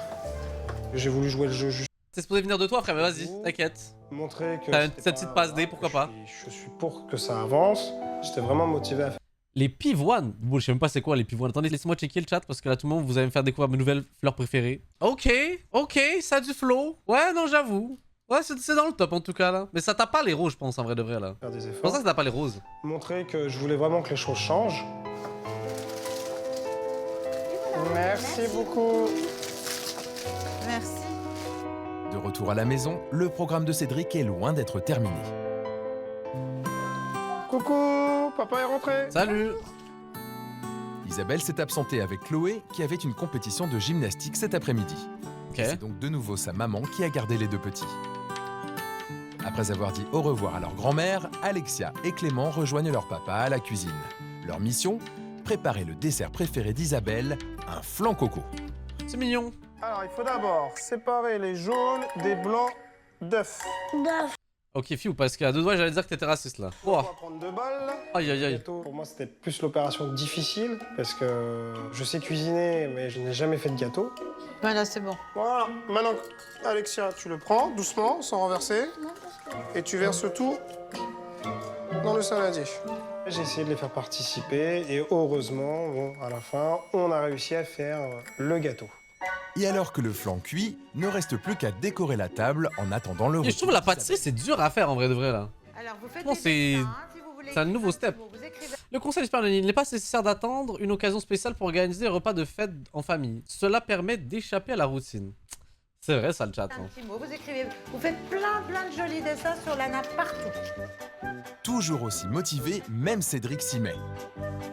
J'ai voulu jouer le jeu juste C'est supposé venir de toi, frère, mais vas-y, t'inquiète. montrer que... T'as c'était cette petite pas- passe D, pourquoi pas. Je suis pour que ça avance. J'étais vraiment motivé à faire. Les pivoines. Bon, je sais même pas c'est quoi les pivoines. Attendez, laissez-moi checker le chat parce que là, tout le monde, vous allez me faire découvrir mes nouvelles fleurs préférées. Ok, ok, ça a du flow. Ouais, non, j'avoue. Ouais, c'est dans le top en tout cas là. Mais ça t'a pas les roses, je pense, en vrai de vrai là. Faire des C'est efforts. pour ça que t'as pas les roses. Montrer que je voulais vraiment que les choses changent. Merci beaucoup. Merci. De retour à la maison, le programme de Cédric est loin d'être terminé. Coucou, papa est rentré. Salut. Isabelle s'est absentée avec Chloé, qui avait une compétition de gymnastique cet après-midi. C'est donc de nouveau sa maman qui a gardé les deux petits. Après avoir dit au revoir à leur grand-mère, Alexia et Clément rejoignent leur papa à la cuisine. Leur mission, préparer le dessert préféré d'Isabelle, un flan coco. C'est mignon. Alors, il faut d'abord séparer les jaunes des blancs d'œufs. Ok, Fiou, parce qu'à deux doigts, j'allais dire que t'étais raciste là. On va prendre 2 balles. Aïe aïe aïe. Pour moi, c'était plus l'opération difficile parce que je sais cuisiner, mais je n'ai jamais fait de gâteau. Voilà, c'est bon. Voilà. Maintenant, Alexia, tu le prends doucement, sans renverser, et tu verses tout dans le saladier. J'ai essayé de les faire participer et heureusement, bon, à la fin, on a réussi à faire le gâteau. Et alors que le flan cuit, ne reste plus qu'à décorer la table en attendant le Et retour. je trouve la pâtisserie, c'est dur à faire en vrai de vrai là. Alors, vous faites Non, des c'est dessins, si vous voulez un nouveau step. vous écrivez. Le conseil du Père Denis, il n'est pas nécessaire d'attendre une occasion spéciale pour organiser un repas de fête en famille. Cela permet d'échapper à la routine. C'est vrai ça le chat. Un Hein. petit mot, vous écrivez. Vous faites plein de jolis dessins sur la nappe partout. Toujours aussi motivé, même Cédric s'y met.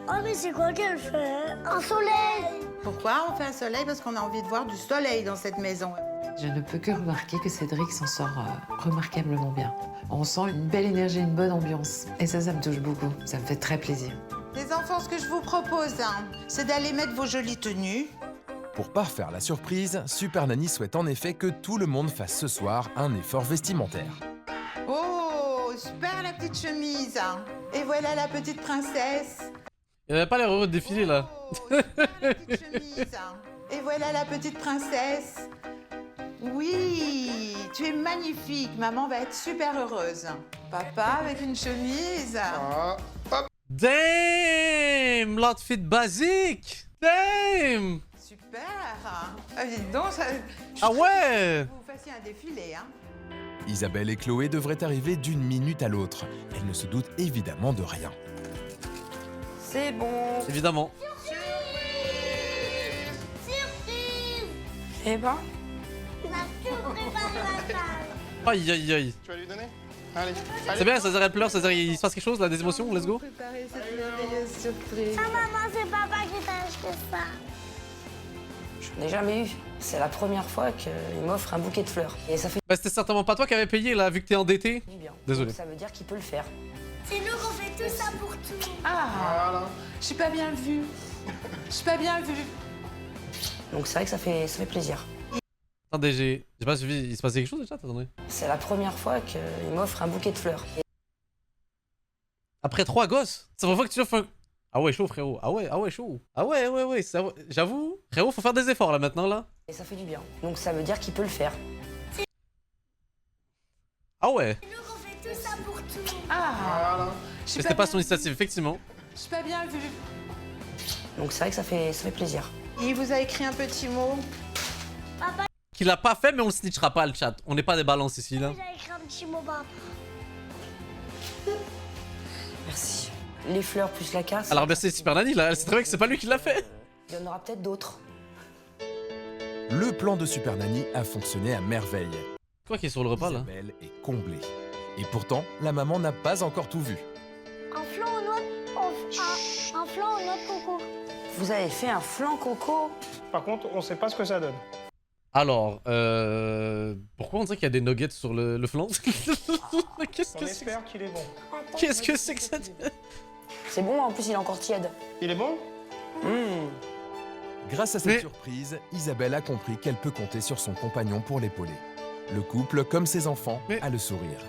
Oh, mais c'est quoi qu'elle fait? Un soleil! Pourquoi on fait un soleil? Parce qu'on a envie de voir du soleil dans cette maison. Je ne peux que remarquer que Cédric s'en sort remarquablement bien. On sent une belle énergie, une bonne ambiance. Et ça me touche beaucoup. Ça me fait très plaisir. Les enfants, ce que je vous propose, c'est d'aller mettre vos jolies tenues. Pour parfaire la surprise, Super Nanny souhaite en effet que tout le monde fasse ce soir un effort vestimentaire. Oh, super la petite chemise. Et voilà la petite princesse. Il n'avait pas l'air heureux de défiler là. Oh, super la petite chemise. Et voilà la petite princesse. Oui, tu es magnifique. Maman va être super heureuse. Papa avec une chemise. Damn, l'outfit basique. Damn. Super. Ah, dis donc, ça... Ah ouais. Vous fassiez un défilé, hein. Isabelle et Chloé devraient arriver d'une minute à l'autre. Elles ne se doutent évidemment de rien. C'est bon. Évidemment. Surprise! Eh ben, On a tout préparé la table. Aïe aïe aïe. Tu vas lui donner? Allez. C'est bien, César elle pleure, César il se passe quelque chose là, des émotions, let's go. Préparer cette merveilleuse surprise. Ah, maman, c'est papa qui t'a acheté ça. je n'ai jamais eu. C'est la première fois qu'il m'offre un bouquet de fleurs. Et ça fait Bah c'était certainement pas toi qui avais payé là, vu que t'es endetté. du bien. Désolé. Donc, ça veut dire qu'il peut le faire. C'est nous qu'on fait tout ça pour tout. Ah, Voilà. je suis pas bien vue. Je suis pas bien vue. Donc c'est vrai que ça fait plaisir. Attendez, j'ai pas suivi, il se passait quelque chose déjà, attendez. C'est la première fois qu'il m'offre un bouquet de fleurs. Après 3 gosses, c'est la première fois que tu offres un... Ah ouais, chaud frérot, ah ouais, chaud. Ah ouais, j'avoue, frérot, faut faire des efforts là maintenant là. Et ça fait du bien. Donc ça veut dire qu'il peut le faire. Ah ouais, C'est nous qu'on fait tout ça pour tout. Ah, Voilà. je suis mais c'était pas bien son initiative, effectivement. Je suis pas bien vue. Donc c'est vrai que ça fait plaisir. Il vous a écrit un petit mot. Qu'il a pas fait, mais on le snitchera pas le chat. On n'est pas des balances ici là. J'ai écrit un petit mot bas. Merci. Les fleurs plus la casse. Alors merci Super Nanny là, elle sait très bien que c'est pas lui qui l'a fait. Il y en aura peut-être d'autres. Le plan de Super Nanny a fonctionné à merveille. Quoi qui est sur le repas là? Isabelle est comblée. Et pourtant, la maman n'a pas encore tout vu. Un flan aux noix. Un flan aux noix de coco. Vous avez fait un flan coco. Par contre, on sait pas ce que ça donne. Alors, pourquoi on dirait qu'il y a des nuggets sur le flanc? Qu'est-ce On que c'est? espère qu'il est bon. Qu'est-ce que c'est que ça? C'est bon, en plus il est encore tiède. Il est bon? Grâce à cette surprise, Isabelle a compris qu'elle peut compter sur son compagnon pour l'épauler. Le couple, comme ses enfants, a le sourire.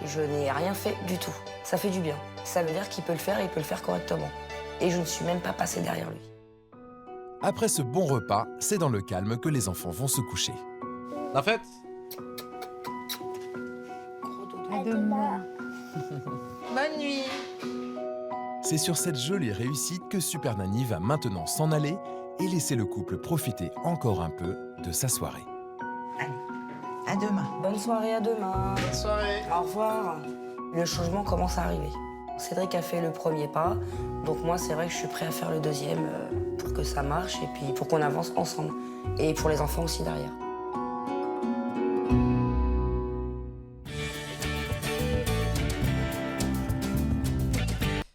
Je n'ai rien fait du tout. Ça fait du bien. Ça veut dire qu'il peut le faire et il peut le faire correctement. Et je ne suis même pas passée derrière lui. Après ce bon repas, c'est dans le calme que les enfants vont se coucher. La fête? À demain. Bonne nuit. C'est sur cette jolie réussite que Super Nanny va maintenant s'en aller et laisser le couple profiter encore un peu de sa soirée. À demain. Bonne soirée, à demain. Bonne soirée. Au revoir. Le changement commence à arriver. Cédric a fait le premier pas, donc moi c'est vrai que je suis prêt à faire le deuxième pour que ça marche et puis pour qu'on avance ensemble. Et pour les enfants aussi derrière.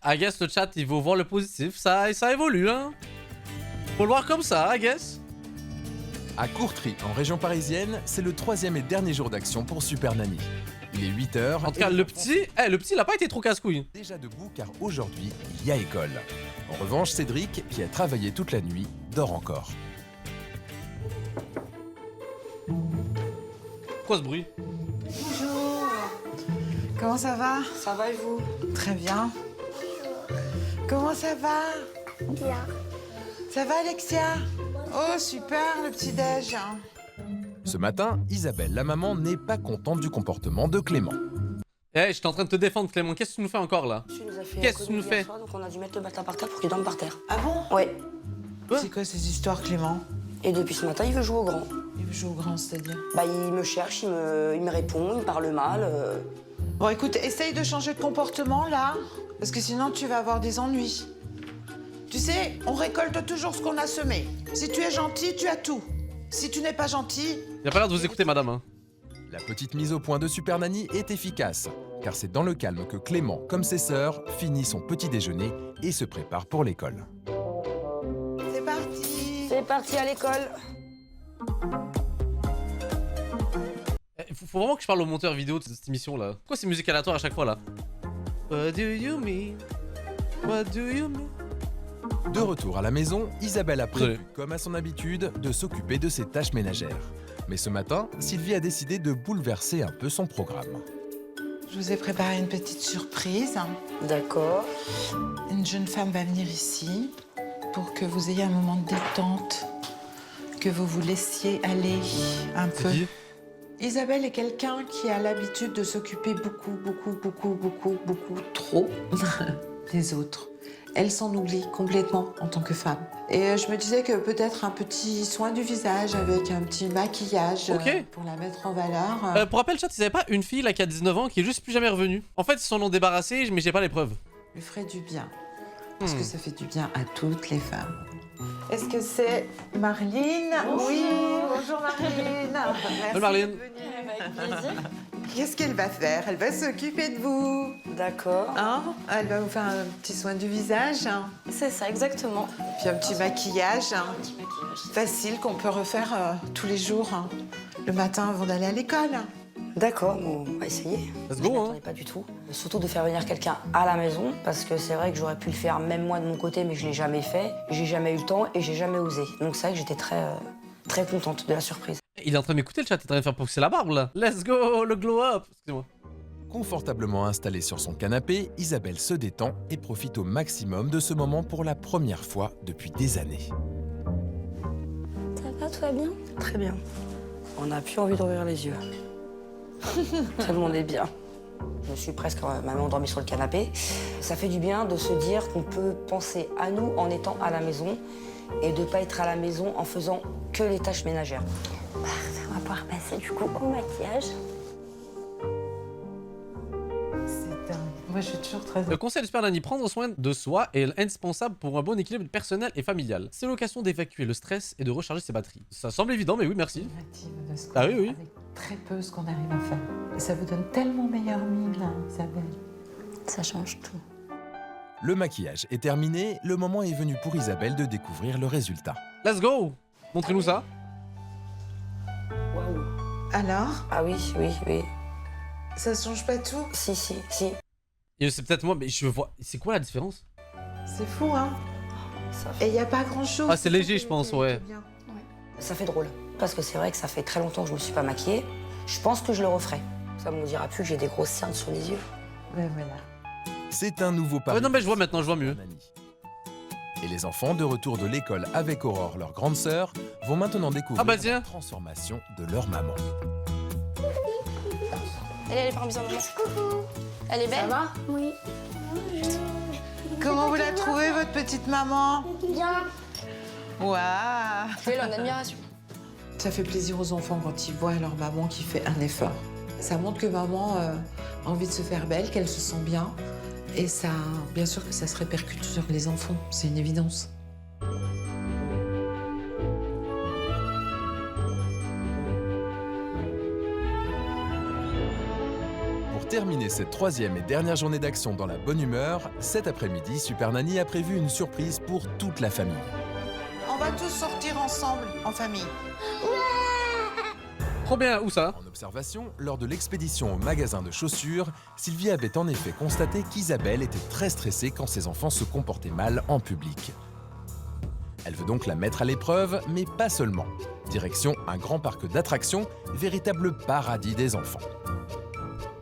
I guess le chat, il faut voir le positif, ça évolue, hein. Faut le voir comme ça, I guess. À Courtry, en région parisienne, c'est le 3e et dernier jour d'action pour Super Nanny. Il est 8h. En tout cas, le petit, il a pas été trop casse-couille. Déjà debout car aujourd'hui, il y a école. En revanche, Cédric, qui a travaillé toute la nuit, dort encore. Quoi ce bruit? Bonjour. Comment ça va? Ça va et vous? Très bien. Comment ça va? Bien. Ça va, Alexia? Oh, super, le petit-déj. Ce matin, Isabelle, la maman, n'est pas contente du comportement de Clément. Eh, j'étais en train de te défendre, Clément. Qu'est-ce que tu nous fais encore là? Qu'est-ce que tu nous fais? Donc on a dû mettre le matelas par terre pour qu'il dorme par terre. Ah bon? Ouais. C'est quoi ces histoires, Clément? Et depuis ce matin, il veut jouer au grand. Il veut jouer au grand, c'est-à-dire? Bah, il me cherche, il me répond, il me parle mal. Bon, écoute, essaye de changer de comportement, là, parce que sinon, tu vas avoir des ennuis. Tu sais, on récolte toujours ce qu'on a semé. Si tu es gentil, tu as tout. Si tu n'es pas gentil... Il a pas l'air de vous écouter, madame. Hein. La petite mise au point de Super Nanny est efficace, car c'est dans le calme que Clément, comme ses sœurs, finit son petit déjeuner et se prépare pour l'école. C'est parti. C'est parti à l'école. Faut vraiment que je parle au monteur vidéo de cette émission là. Pourquoi c'est musique aléatoire à chaque fois là? What do you mean? What do you mean? De retour à la maison, Isabelle a prévu, comme à son habitude, de s'occuper de ses tâches ménagères. Mais ce matin, Sylvie a décidé de bouleverser un peu son programme. Je vous ai préparé une petite surprise. D'accord. Une jeune femme va venir ici pour que vous ayez un moment de détente, que vous vous laissiez aller un peu. Isabelle est quelqu'un qui a l'habitude de s'occuper beaucoup trop des autres. Elle s'en oublie complètement en tant que femme. Et je me disais que peut-être un petit soin du visage avec un petit maquillage pour la mettre en valeur. Pour rappel, chat, ils avaient pas une fille là qui a 19 ans qui est juste plus jamais revenue. En fait, ils s'en ont débarrassé, mais j'ai pas les preuves. Lui ferait du bien. Parce que ça fait du bien à toutes les femmes. Est-ce que c'est Marline? Bonjour. Oui, bonjour Marline. Merci Marline. d'être venue. Qu'est-ce qu'elle va faire? Elle va s'occuper de vous. D'accord. Hein? Elle va vous faire un petit soin du visage. Hein? C'est ça, exactement. Puis un petit maquillage. Hein? Facile qu'on peut refaire tous les jours. Hein? Le matin avant d'aller à l'école. D'accord, bon, on va essayer. Let's go, hein. Pas du tout. Surtout de faire venir quelqu'un à la maison, parce que c'est vrai que j'aurais pu le faire même moi de mon côté, mais je l'ai jamais fait. J'ai jamais eu le temps et j'ai jamais osé. Donc c'est vrai que j'étais très contente de la surprise. Il est en train de m'écouter le chat, il est en train de faire pousser la barbe là. Let's go, le glow up. Excusez-moi. Confortablement installée sur son canapé, Isabelle se détend et profite au maximum de ce moment pour la première fois depuis des années. Ça va, tout va bien? Très bien. On n'a plus envie d'ouvrir les yeux. Tout le monde est bien. Je me suis presque même endormie sur le canapé. Ça fait du bien de se dire qu'on peut penser à nous en étant à la maison et de ne pas être à la maison en faisant que les tâches ménagères. On va pouvoir passer du coup au maquillage. C'est dingue. Moi, je suis toujours très... Le conseil de Super Nanny, prendre soin de soi est indispensable pour un bon équilibre personnel et familial. C'est l'occasion d'évacuer le stress et de recharger ses batteries. Ça semble évident, mais oui, merci. Ah oui, oui. Avec très peu ce qu'on arrive à faire. Et ça vous donne tellement meilleur mille, hein, Isabelle. Ça change tout. Le maquillage est terminé, le moment est venu pour Isabelle de découvrir le résultat. Let's go! Montrez-nous ça. Waouh. Alors? Ah oui, oui, oui. Ça change pas tout? Si, si, si. Et c'est peut-être moi, mais je vois... C'est quoi la différence? C'est fou, hein? Et il n'y a pas grand-chose. Ah, c'est léger, je pense, ouais. Ça fait drôle. Parce que c'est vrai que ça fait très longtemps que je me suis pas maquillée. Je pense que je le referai. Ça me dira plus que j'ai des grosses cernes sur les yeux. Ben voilà. C'est un nouveau pari. Ouais, non, mais je vois maintenant, je vois mieux. Et les enfants, de retour de l'école avec Aurore, leur grande sœur, vont maintenant découvrir la transformation de leur maman. Elle est par maison, maman. Coucou. Elle est belle? Ça va? Oui. Comment vous la trouvez, votre petite maman? Bien. Waouh! Elle est en admiration. Ça fait plaisir aux enfants quand ils voient leur maman qui fait un effort. Ça montre que maman a envie de se faire belle, qu'elle se sent bien. Et ça, bien sûr que ça se répercute sur les enfants, c'est une évidence. Pour terminer cette troisième et dernière journée d'action dans la bonne humeur, cet après-midi, Super Nanny a prévu une surprise pour toute la famille. On va tous sortir ensemble, en famille. Trop bien, où ça? En observation, lors de l'expédition au magasin de chaussures, Sylvie avait en effet constaté qu'Isabelle était très stressée quand ses enfants se comportaient mal en public. Elle veut donc la mettre à l'épreuve, mais pas seulement. Direction un grand parc d'attractions, véritable paradis des enfants.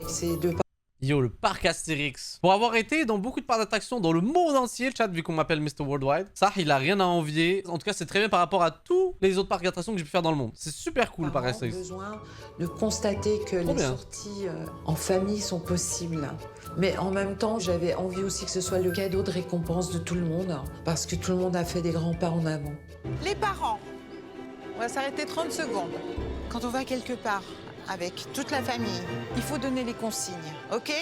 C'est deux Yo, le parc Astérix. Pour avoir été dans beaucoup de parcs d'attractions dans le monde entier, le chat, vu qu'on m'appelle Mr. Worldwide, ça, il a rien à envier. En tout cas, c'est très bien par rapport à tous les autres parcs d'attractions que j'ai pu faire dans le monde. C'est super cool le parc Astérix. J'ai besoin de constater que les sorties en famille sont possibles. Mais en même temps, j'avais envie aussi que ce soit le cadeau de récompense de tout le monde, parce que tout le monde a fait des grands pas en avant. Les parents, on va s'arrêter 30 secondes. Quand on va quelque part avec toute la famille, il faut donner les consignes, ok?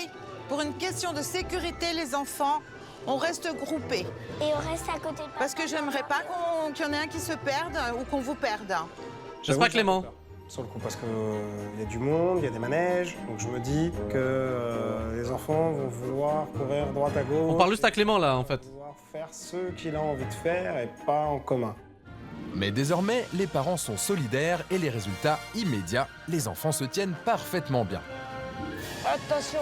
Pour une question de sécurité, les enfants, on reste groupés. Et on reste à côté de papa. Parce que j'aimerais pas qu'il y en ait un qui se perde ou qu'on vous perde. J'espère pas Clément. Sur le coup, parce qu'il y a du monde, il y a des manèges, donc je me dis que les enfants vont vouloir courir droite à gauche. On parle juste à Clément là en fait. Vouloir faire ce qu'il a envie de faire et pas en commun. Mais désormais, les parents sont solidaires et les résultats immédiats. Les enfants se tiennent parfaitement bien. Attention,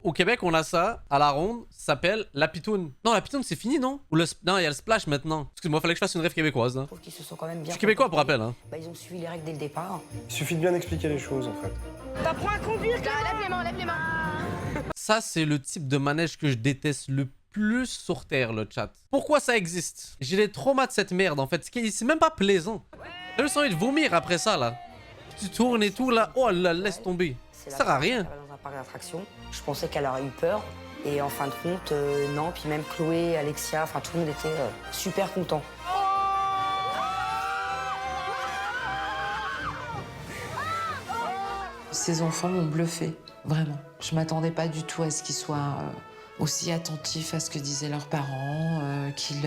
Au Québec, on a ça, à la ronde, ça s'appelle la pitoune. Non, la pitoune, c'est fini, non? Ou non, il y a le splash maintenant. Excuse-moi, fallait que je fasse une rêve québécoise. Hein. Je trouve qu'ils se sont quand même bien. Je suis québécois pour rappel. Hein. Bah, ils ont suivi les règles dès le départ. Il suffit de bien expliquer les choses en fait. T'apprends à conduire, lève les mains. Ça, c'est le type de manège que je déteste le plus sur Terre, le chat. Pourquoi ça existe? J'ai des traumas de cette merde, en fait. C'est même pas plaisant. J'ai juste envie de vomir après ça, là. Tu tournes et tout, là. Oh là, laisse tomber. Ça sert à rien. Dans un parc d'attractions, je pensais qu'elle aurait eu peur. Et en fin de compte, non. Puis même Chloé, Alexia, enfin tout le monde était super content. Ces enfants m'ont bluffé, vraiment. Je m'attendais pas du tout à ce qu'ils soient aussi attentifs à ce que disaient leurs parents, qu'ils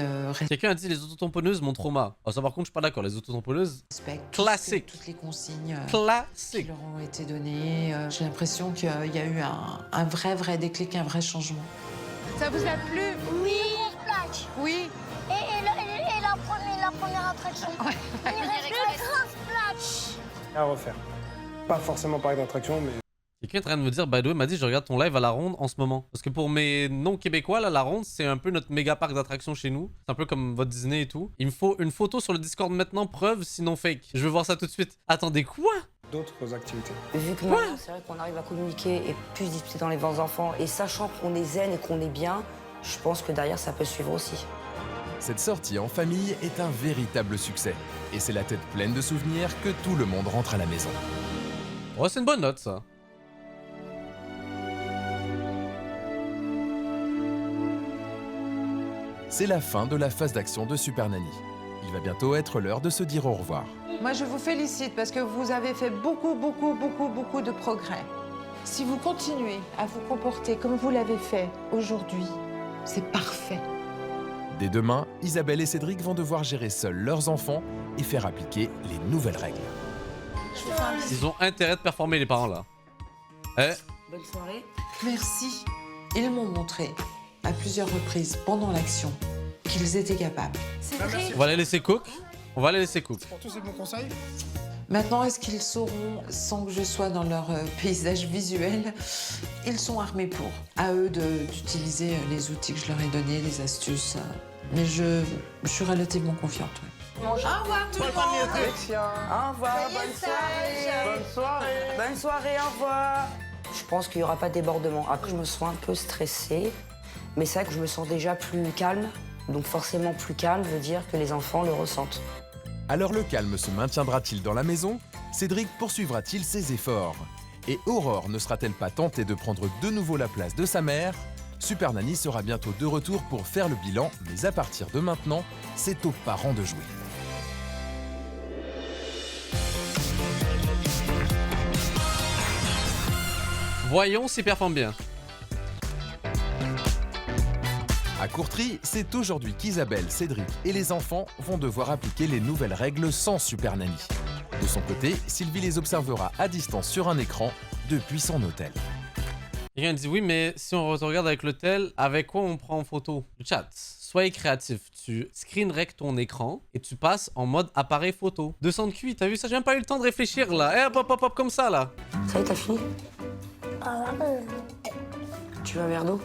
Quelqu'un a dit les autotamponneuses, mon trauma. Ah, ça par contre, je suis pas d'accord. Les autotamponneuses, respectent classique. toutes les consignes Classique. qui leur ont été données. J'ai l'impression qu'il y a eu un vrai déclic, un vrai changement. Ça vous a plu? Oui. Splash. Oui. Et la première attraction. Ouais. Il reste le grand splash. À refaire. Pas forcément parc d'attraction, mais... Quelqu'un est en train de me dire, by the way, m'a dit, je regarde ton live à la ronde en ce moment. Parce que pour mes non-québécois, là, la ronde, c'est un peu notre méga parc d'attractions chez nous. C'est un peu comme votre Disney et tout. Il me faut une photo sur le Discord maintenant, preuve, sinon fake. Je veux voir ça tout de suite. Attendez, quoi? D'autres activités. Vu que maintenant, c'est vrai qu'on arrive à communiquer et plus discuter dans les enfants, et sachant qu'on est zen et qu'on est bien, je pense que derrière, ça peut suivre aussi. Cette sortie en famille est un véritable succès. Et c'est la tête pleine de souvenirs que tout le monde rentre à la maison. Ouais, c'est une bonne note, ça. C'est la fin de la phase d'action de Super Nanny. Il va bientôt être l'heure de se dire au revoir. Moi, je vous félicite parce que vous avez fait beaucoup de progrès. Si vous continuez à vous comporter comme vous l'avez fait aujourd'hui, c'est parfait. Dès demain, Isabelle et Cédric vont devoir gérer seuls leurs enfants et faire appliquer les nouvelles règles. Ils ont intérêt de performer, les parents, là. Bonne soirée. Merci. Ils m'ont montré à plusieurs reprises pendant l'action qu'ils étaient capables. C'est vrai. On va les laisser cook. On va les laisser cook. Pour tous ces bons conseils. Maintenant, est-ce qu'ils sauront, sans que je sois dans leur paysage visuel, ils sont armés pour. À eux d'utiliser les outils que je leur ai donnés, les astuces. Mais je suis relativement confiante. Ouais. Au revoir tout le monde. Au revoir, bonne soirée. Bonne soirée. Bonne soirée, au revoir. Je pense qu'il n'y aura pas de débordement. Après, je me sens un peu stressée, mais c'est vrai que je me sens déjà plus calme. Donc forcément, plus calme veut dire que les enfants le ressentent. Alors le calme se maintiendra-t-il dans la maison? Cédric poursuivra-t-il ses efforts? Et Aurore ne sera-t-elle pas tentée de prendre de nouveau la place de sa mère? Super Nanny sera bientôt de retour pour faire le bilan, mais à partir de maintenant, c'est aux parents de jouer. Voyons s'il performe bien. À Courtry, c'est aujourd'hui qu'Isabelle, Cédric et les enfants vont devoir appliquer les nouvelles règles sans Super Nanny. De son côté, Sylvie les observera à distance sur un écran depuis son hôtel. Quelqu'un dit oui, mais si on regarde avec l'hôtel, avec quoi on prend en photo? Le chat, soyez créatif. Tu screen rec ton écran et tu passes en mode appareil photo. 200 de QI, t'as vu ça? J'ai même pas eu le temps de réfléchir là. Eh, hop, hop, hop, comme ça là. Ça y est, t'as fini? Tu veux un verre d'eau?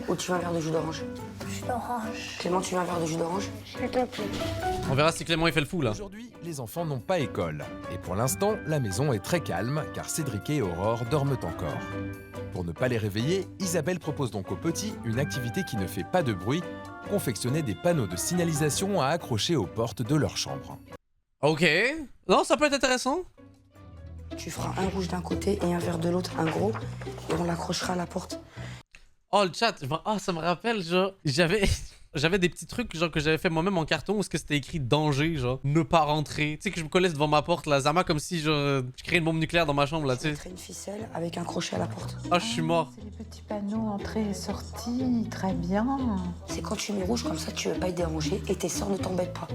Ou tu veux un verre de jus d'orange? Jus d'orange. Clément, tu veux un verre de jus d'orange? S'il te plaît. On verra si Clément il fait le fou là. Aujourd'hui, les enfants n'ont pas école. Et pour l'instant, la maison est très calme car Cédric et Aurore dorment encore. Pour ne pas les réveiller, Isabelle propose donc aux petits une activité qui ne fait pas de bruit, confectionner des panneaux de signalisation à accrocher aux portes de leur chambre. Ok. Non, ça peut être intéressant. Tu feras un rouge d'un côté et un vert de l'autre, un gros, et on l'accrochera à la porte. Oh, le chat, oh, ça me rappelle, genre, j'avais des petits trucs genre que j'avais fait moi-même en carton où c'était écrit danger, genre, ne pas rentrer. Tu sais, que je me collais devant ma porte, là, Zama, comme si je créais une bombe nucléaire dans ma chambre, là, tu sais. Je mettrai une ficelle avec un crochet à la porte. Ah, je suis mort. C'est les petits panneaux entrée et sortie, très bien. C'est quand tu mets rouge, comme ça, tu veux pas être dérangé et tes sœurs ne t'embêtent pas.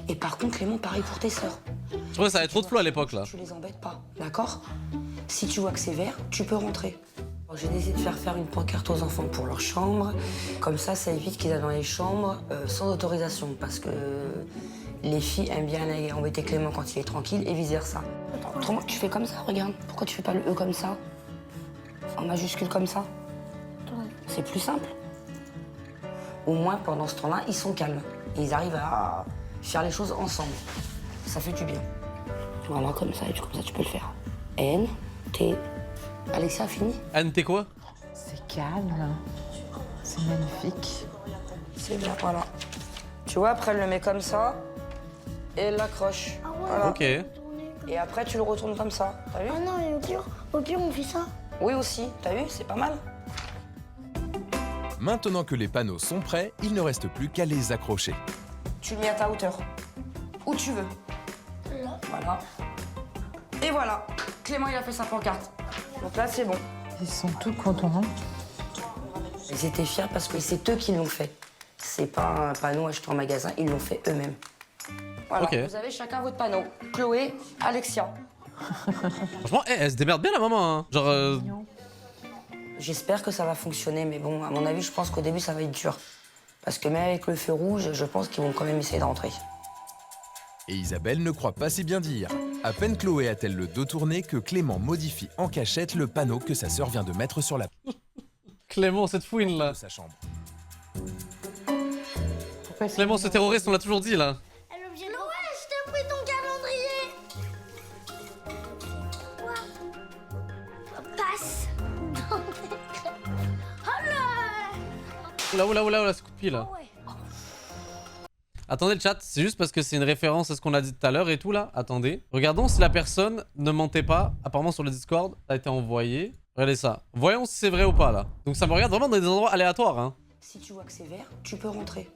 Et par contre, Clément, pareil pour tes sœurs. Je trouvais que ça avait trop de flow à l'époque, là. Tu les embêtes pas, d'accord? Si tu vois que c'est vert, tu peux rentrer. J'ai décidé de faire une pancarte aux enfants pour leur chambre. Comme ça évite qu'ils aillent dans les chambres sans autorisation. Parce que les filles aiment bien aller embêter Clément quand il est tranquille et vice-versa. Autrement, tu fais comme ça, regarde. Pourquoi tu fais pas le E comme ça? En majuscule comme ça? C'est plus simple. Au moins, pendant ce temps-là, ils sont calmes. Et ils arrivent à faire les choses ensemble. Ça fait du bien. Voilà, comme ça, et puis comme ça, tu peux le faire. N, T... Alexia a fini? Anne, t'es quoi? C'est calme. C'est magnifique. C'est bien, voilà. Tu vois, après, elle le met comme ça et elle l'accroche. Ah ouais, voilà. Ok. Et après, tu le retournes comme ça. T'as vu? Ah non, mais au pire, on fait ça. Oui, aussi. T'as vu? C'est pas mal. Maintenant que les panneaux sont prêts, il ne reste plus qu'à les accrocher. Tu le mets à ta hauteur. Où tu veux. Là. Voilà. Et voilà. Clément, il a fait sa pancarte. Donc là, c'est bon. Ils sont tout contents. Ils étaient fiers parce que c'est eux qui l'ont fait. C'est pas un panneau acheté en magasin, ils l'ont fait eux-mêmes. Voilà, Ok. Vous avez chacun votre panneau. Chloé, Alexia. Franchement, elle se démerde bien la maman, hein. Genre, J'espère que ça va fonctionner, mais bon, à mon avis, je pense qu'au début, ça va être dur. Parce que même avec le feu rouge, je pense qu'ils vont quand même essayer de rentrer. Et Isabelle ne croit pas si bien dire. À peine Chloé a-t-elle le dos tourné que Clément modifie en cachette le panneau que sa sœur vient de mettre sur la Clément, cette fouine là. de sa chambre. Clément, ce terroriste, on l'a toujours dit là. Elle est obligée de... Ouais, je t'ai pris ton calendrier. Quoi? Passe. Oh là. Oula, ce coup de pied là. Attendez le chat, c'est juste parce que c'est une référence à ce qu'on a dit tout à l'heure et tout là. Attendez. Regardons si la personne ne mentait pas. Apparemment sur le Discord, ça a été envoyé. Regardez ça. Voyons si c'est vrai ou pas là. Donc ça me regarde vraiment dans des endroits aléatoires, hein. Si tu vois que c'est vert, tu peux rentrer.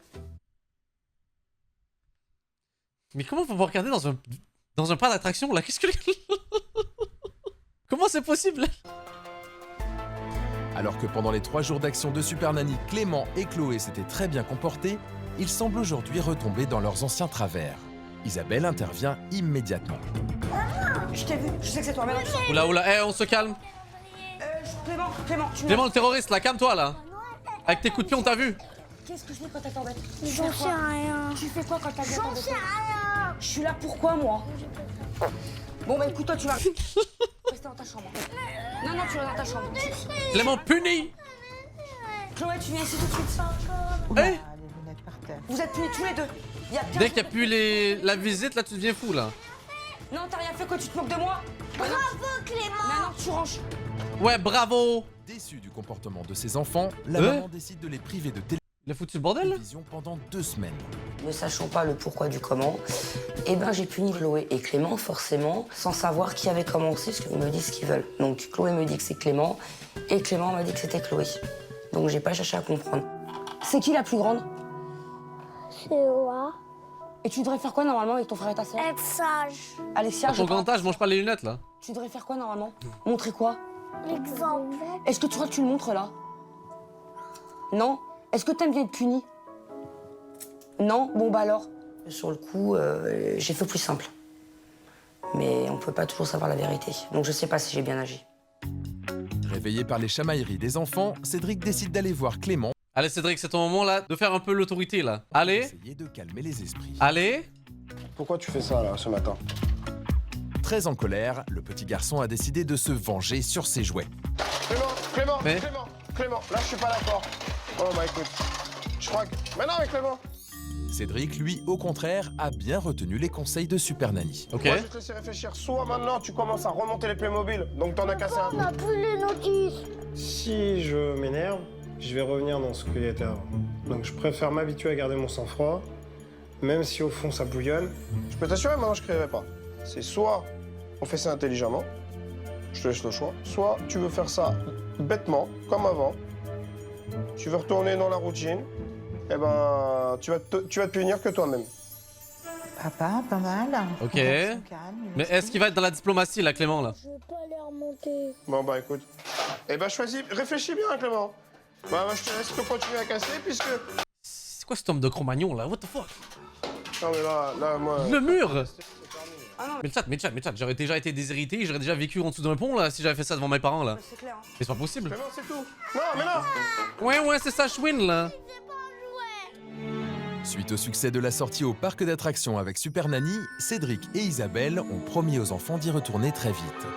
Mais comment on peut regarder dans un parc d'attraction là? Qu'est-ce que... Comment c'est possible? Alors que pendant les 3 jours d'action de Super Nanny, Clément et Chloé s'étaient très bien comportés, ils semblent aujourd'hui retomber dans leurs anciens travers. Isabelle intervient immédiatement. Je t'ai vu, je sais que c'est toi, mais non. Oula, on se calme. Clément, Clément le terroriste là, calme-toi là. Avec tes coups de pied, on t'a vu. Qu'est-ce que je fais quand elle t'embête? J'en sais rien. Tu fais quoi quand t'as J'en sais rien. Je suis là pourquoi, moi? Bon, bah écoute, toi, tu vas rester dans ta chambre. Non, tu vas dans ta chambre. Clément puni. Chloé, tu viens ici tout de suite. Eh, Les lunettes par terre. Vous êtes punis tous les deux. dès qu'il n'y a plus la visite, là, tu deviens fou là. Non, t'as rien fait, que tu te moques de moi. Bravo, Clément. Maintenant, tu ranges. Ouais, bravo. Déçu du comportement de ses enfants, la maman décide de les priver de Il a foutu le bordel? télévision pendant 2 semaines. Ne sachant pas le pourquoi du comment, eh ben j'ai puni Chloé et Clément forcément, sans savoir qui avait commencé, parce qu'ils me disent ce qu'ils veulent. Donc Chloé me dit que c'est Clément, et Clément m'a dit que c'était Chloé. Donc j'ai pas cherché à comprendre. C'est qui la plus grande? C'est moi. Et tu devrais faire quoi normalement avec ton frère et ta sœur? Être sage. Alexia, À ton grand âge, mange pas les lunettes là. tu devrais faire quoi normalement? Montrer quoi? L'exemple. Est-ce que tu crois que tu le montres là? Non? Est-ce que t'aimes bien être puni? Non? Bon bah alors. Sur le coup, j'ai fait plus simple. Mais on peut pas toujours savoir la vérité. Donc je sais pas si j'ai bien agi. Réveillé par les chamailleries des enfants, Cédric décide d'aller voir Clément. Allez Cédric, c'est ton moment là de faire un peu l'autorité là. Allez. Essayer de calmer les esprits. Allez. Pourquoi tu fais ça là ce matin? Très en colère, le petit garçon a décidé de se venger sur ses jouets. Clément, là je suis pas d'accord. Oh bah écoute, je crois que... Mais non mais Clément! Cédric, lui, au contraire, a bien retenu les conseils de Super Nanny. Ok. Moi je vais te laisser réfléchir. Soit maintenant tu commences à remonter les Playmobil, donc t'en as cassé un. On n'a plus les notices. Si je m'énerve, je vais revenir dans ce qu'il était avant. Donc je préfère m'habituer à garder mon sang-froid, même si au fond ça bouillonne. Je peux t'assurer, maintenant je crierai pas. C'est soit on fait ça intelligemment, je te laisse le choix, soit tu veux faire ça bêtement, comme avant, tu veux retourner dans la routine, et ben tu vas te punir que toi-même. Papa, pas mal. Ok. Mais est-ce qu'il va être dans la diplomatie là, Clément là? Je veux pas les remonter. Bon bah écoute, et ben choisis, réfléchis bien Clément. Bah je te laisse continuer à casser puisque... C'est quoi cet homme de Cro-Magnon là? What the fuck? Non mais là moi... Le mur! Mais le chat, j'aurais déjà été déshérité, j'aurais déjà vécu en dessous d'un pont là si j'avais fait ça devant mes parents là. C'est clair. Hein. Mais c'est pas possible. Clément c'est tout. Non mais non. Ouais, c'est ça, Chouine là. Suite au succès de la sortie au parc d'attractions avec Super Nanny, Cédric et Isabelle ont promis aux enfants d'y retourner très vite.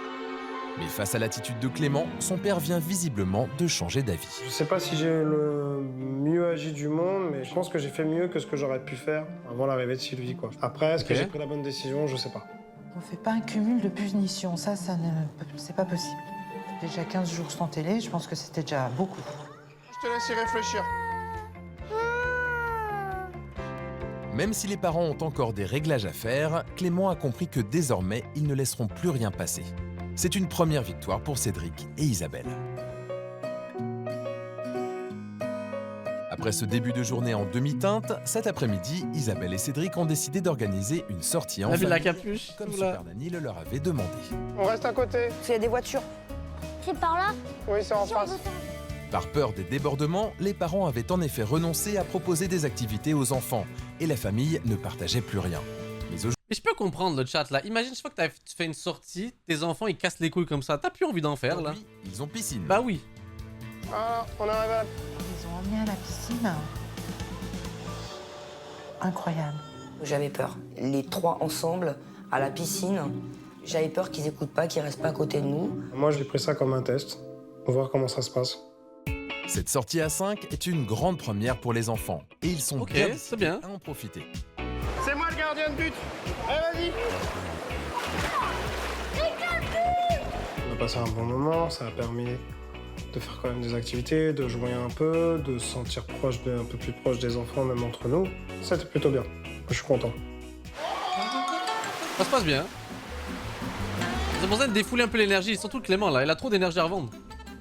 Mais face à l'attitude de Clément, son père vient visiblement de changer d'avis. Je sais pas si j'ai le mieux agi du monde, mais je pense que j'ai fait mieux que ce que j'aurais pu faire avant l'arrivée de Sylvie, quoi. Après, est-ce que j'ai pris la bonne décision? Je sais pas. On fait pas un cumul de punitions, ça c'est pas possible. Déjà 15 jours sans télé, je pense que c'était déjà beaucoup. Je te laisse y réfléchir. Même si les parents ont encore des réglages à faire, Clément a compris que désormais, ils ne laisseront plus rien passer. C'est une première victoire pour Cédric et Isabelle. Après ce début de journée en demi-teinte, cet après-midi, Isabelle et Cédric ont décidé d'organiser une sortie en famille, la capuche, comme Super Nanny le leur avait demandé. On reste à côté. Il y a des voitures. C'est par là? Oui, c'est en Si on face. veut faire- Par peur des débordements, les parents avaient en effet renoncé à proposer des activités aux enfants, et la famille ne partageait plus rien. Mais Mais je peux comprendre le chat là. Imagine chaque fois que tu fais une sortie, tes enfants ils cassent les couilles comme ça. T'as plus envie d'en faire là. ils ont piscine. Bah oui. Ah, on arrive à la... Ils ont emmené à la piscine. Incroyable. J'avais peur. Les trois ensemble, à la piscine, j'avais peur qu'ils écoutent pas, qu'ils restent pas à côté de nous. Moi, j'ai pris ça comme un test. On va voir comment ça se passe. Cette sortie à 5 est une grande première pour les enfants, et ils sont bien c'est bien à en profiter. C'est moi le gardien de but. Allez, vas-y. On a passé un bon moment, ça a permis de faire quand même des activités, de jouer un peu, de se sentir un peu plus proche des enfants, même entre nous. C'était plutôt bien. Je suis content. Ça se passe bien. C'est pour ça de défouler un peu l'énergie, surtout Clément là, il a trop d'énergie à revendre.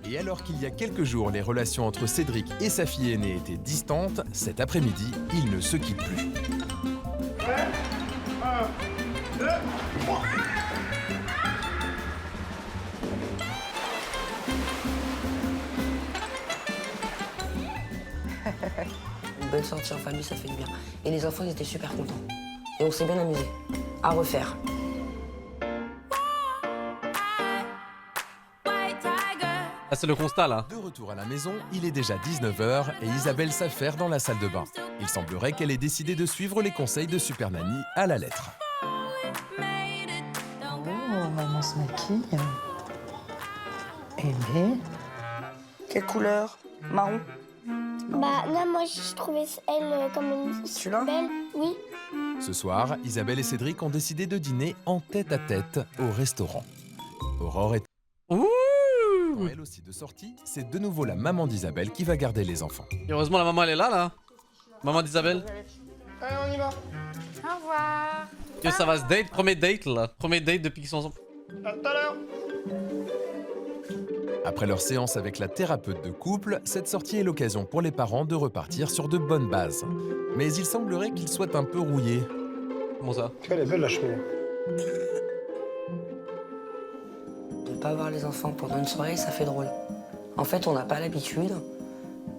Et alors qu'il y a quelques jours, les relations entre Cédric et sa fille aînée étaient distantes, cet après-midi, ils ne se quittent plus. Une bonne sortie en famille, ça fait du bien. Et les enfants, ils étaient super contents. Et on s'est bien amusé. À refaire. Ah, c'est le constat là. De retour à la maison, il est déjà 19h et Isabelle s'affaire dans la salle de bain. Il semblerait qu'elle ait décidé de suivre les conseils de Super Nanny à la lettre. Oh, maman se maquille. Aimée. Quelle couleur? Marron? Bah non, moi je trouvais elle comme une belle. Oui. Ce soir, Isabelle et Cédric ont décidé de dîner en tête-à-tête au restaurant. Aurore est... Elle aussi de sortie, c'est de nouveau la maman d'Isabelle qui va garder les enfants. Et heureusement la maman elle est là. Maman d'Isabelle. Allez, on y va. Au revoir. Que ça va se date, premier date là. Premier date depuis qu'ils sont ensemble. À tout à l'heure. Après leur séance avec la thérapeute de couple, cette sortie est l'occasion pour les parents de repartir sur de bonnes bases. Mais il semblerait qu'ils soient un peu rouillés. Comment ça? Elle est belle la cheminée. De ne pas voir les enfants pendant une soirée, ça fait drôle. En fait, on n'a pas l'habitude.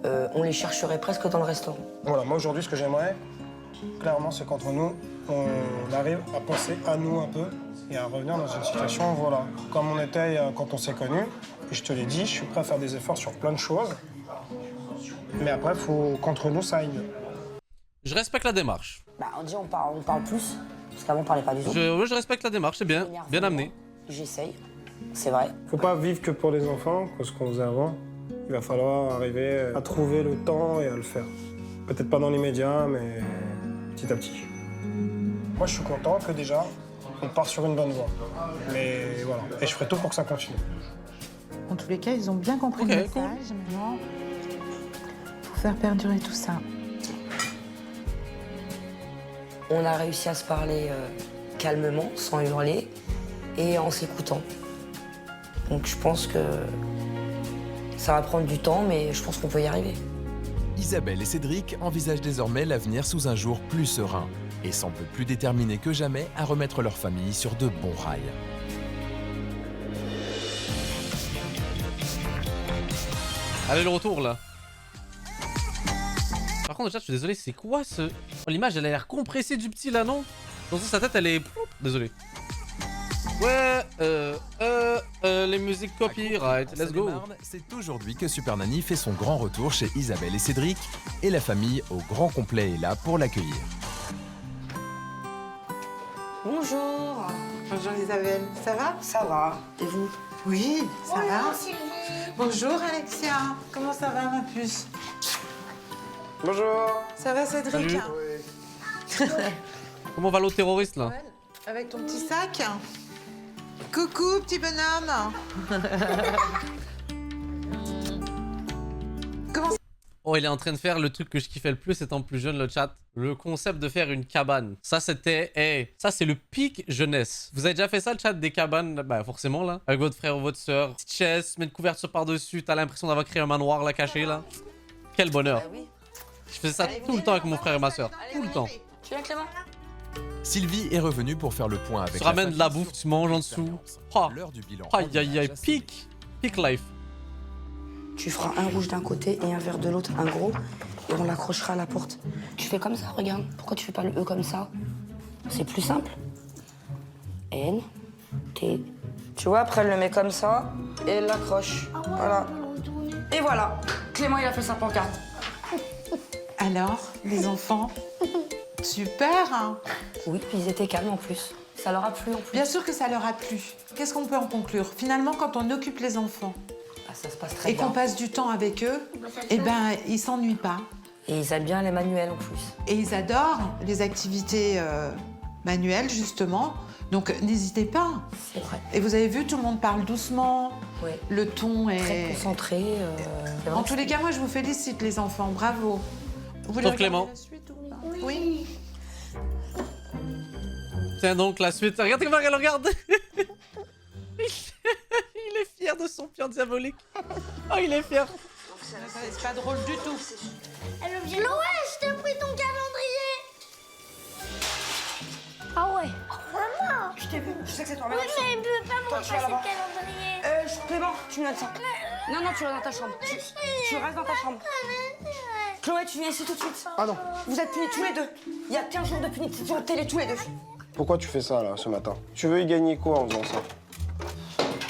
On les chercherait presque dans le restaurant. Voilà, moi aujourd'hui, ce que j'aimerais, clairement, c'est qu'entre nous, on arrive à penser à nous un peu et à revenir dans une situation, voilà, comme on était quand on s'est connus. Et je te l'ai dit, je suis prêt à faire des efforts sur plein de choses. Mais après, il faut qu'entre nous, ça aille mieux. Je respecte la démarche. Bah, on dit on parle plus, parce qu'avant on parlait pas du tout. Je respecte la démarche, c'est bien amené. J'essaye, c'est vrai. Faut pas vivre que pour les enfants, comme ce qu'on faisait avant. Il va falloir arriver à trouver le temps et à le faire. Peut-être pas dans l'immédiat, mais petit à petit. Moi, je suis content que déjà, on part sur une bonne voie. Mais voilà, et je ferai tout pour que ça continue. En tous les cas, ils ont bien compris le message. Maintenant, faut faire perdurer tout ça. On a réussi à se parler calmement, sans hurler, et en s'écoutant. Donc je pense que ça va prendre du temps, mais je pense qu'on peut y arriver. Isabelle et Cédric envisagent désormais l'avenir sous un jour plus serein et semblent plus déterminés que jamais à remettre leur famille sur de bons rails. Allez, le retour là. Par contre, déjà, je suis désolé, c'est quoi ce... Oh, l'image, elle a l'air compressée du petit là, non? Dans sa tête, elle est... Désolé. Ouais, les musiques copyright, let's go. C'est aujourd'hui que Super Nanny fait son grand retour chez Isabelle et Cédric, et la famille au grand complet est là pour l'accueillir. Bonjour. Bonjour Isabelle, ça va? Ça va, et vous? Oui, ça va. Sylvie. Bonjour Alexia, comment ça va ma puce? Bonjour. Ça va Cédric? Salut. Comment va l'autre terroriste là? Avec ton petit sac? Coucou petit bonhomme. Comment ça... Oh, il est en train de faire le truc que je kiffais le plus étant plus jeune, le chat. Le concept de faire une cabane. Ça, c'était... Hey, ça, c'est le pic jeunesse. Vous avez déjà fait ça, le chat, des cabanes? Bah, forcément, là. Avec votre frère ou votre soeur. Petite chaise, mettre une couverture par-dessus. T'as l'impression d'avoir créé un manoir, là, caché, là. Quel bonheur. Bah oui. Je faisais ça tout le temps avec mon frère et ma soeur. Tout le temps. Tu viens, Clément? Sylvie est revenue pour faire le point avec Tu la ramènes de la famille bouffe, tu manges en dessous. Oh. L'heure du bilan. Aïe, aïe, aïe, pic life. Tu feras un rouge d'un côté et un vert de l'autre, un gros, et on l'accrochera à la porte. Tu fais comme ça, regarde. Pourquoi tu fais pas le E comme ça? C'est plus simple. N, T. Tu vois, après, elle le met comme ça et elle l'accroche. Voilà. Et voilà. Clément, il a fait sa pancarte. Alors, les enfants? Super hein? Oui, puis ils étaient calmes en plus. Ça leur a plu en plus. Bien sûr que ça leur a plu. Qu'est-ce qu'on peut en conclure? Finalement, quand on occupe les enfants bah, ça se passe très bien. Et qu'on passe du temps avec eux, eh ben, ils s'ennuient pas. Et ils aiment bien les manuels en plus. Et ils adorent les activités manuelles, justement. Donc, n'hésitez pas. C'est vrai. Et vous avez vu, tout le monde parle doucement. Oui. Le ton est... Très concentré. En tous les cas, moi, je vous félicite, les enfants. Bravo. Vous voulez Sauf Clément. la suite ou pas? Oui. Tiens donc la suite. Regardez comment elle regarde. Il est fier de son pion diabolique. Oh, il est fier. C'est pas drôle du tout. Chloé, je t'ai pris ton calendrier. Ah ouais. Vraiment? Je t'ai vu, je sais que c'est toi. Oui, mais il peut pas me Toi, tu vas repasser là-bas. le calendrier. Clément, tu me donnes ça. Non, non, tu restes dans ta chambre. Tu restes dans ta chambre. Chloé, tu viens ici tout de suite. Ah non. Vous êtes punis tous les deux. Il y a 15 jours de punition télé tous les deux. Pourquoi tu fais ça, là, ce matin? Tu veux y gagner quoi en faisant ça?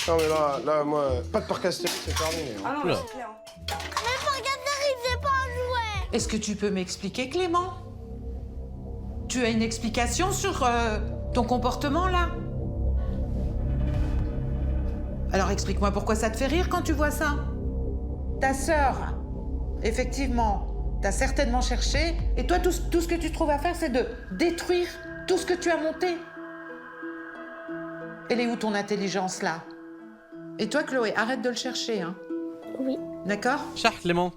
Non, mais là, moi, pas de parc Astérix, c'est terminé. Ah non, c'est clair. Mais Parc-Astérix, c'est pas un jouet. Est-ce que tu peux m'expliquer, Clément? Tu as une explication sur ton comportement, là? Alors, explique-moi pourquoi ça te fait rire quand tu vois ça? Ta sœur, effectivement, t'as certainement cherché. Et toi, tout ce que tu trouves à faire, c'est de détruire tout ce que tu as monté. Elle est où ton intelligence, là? Et toi, Chloé, arrête de le chercher, hein? Oui. D'accord? Cher Clément.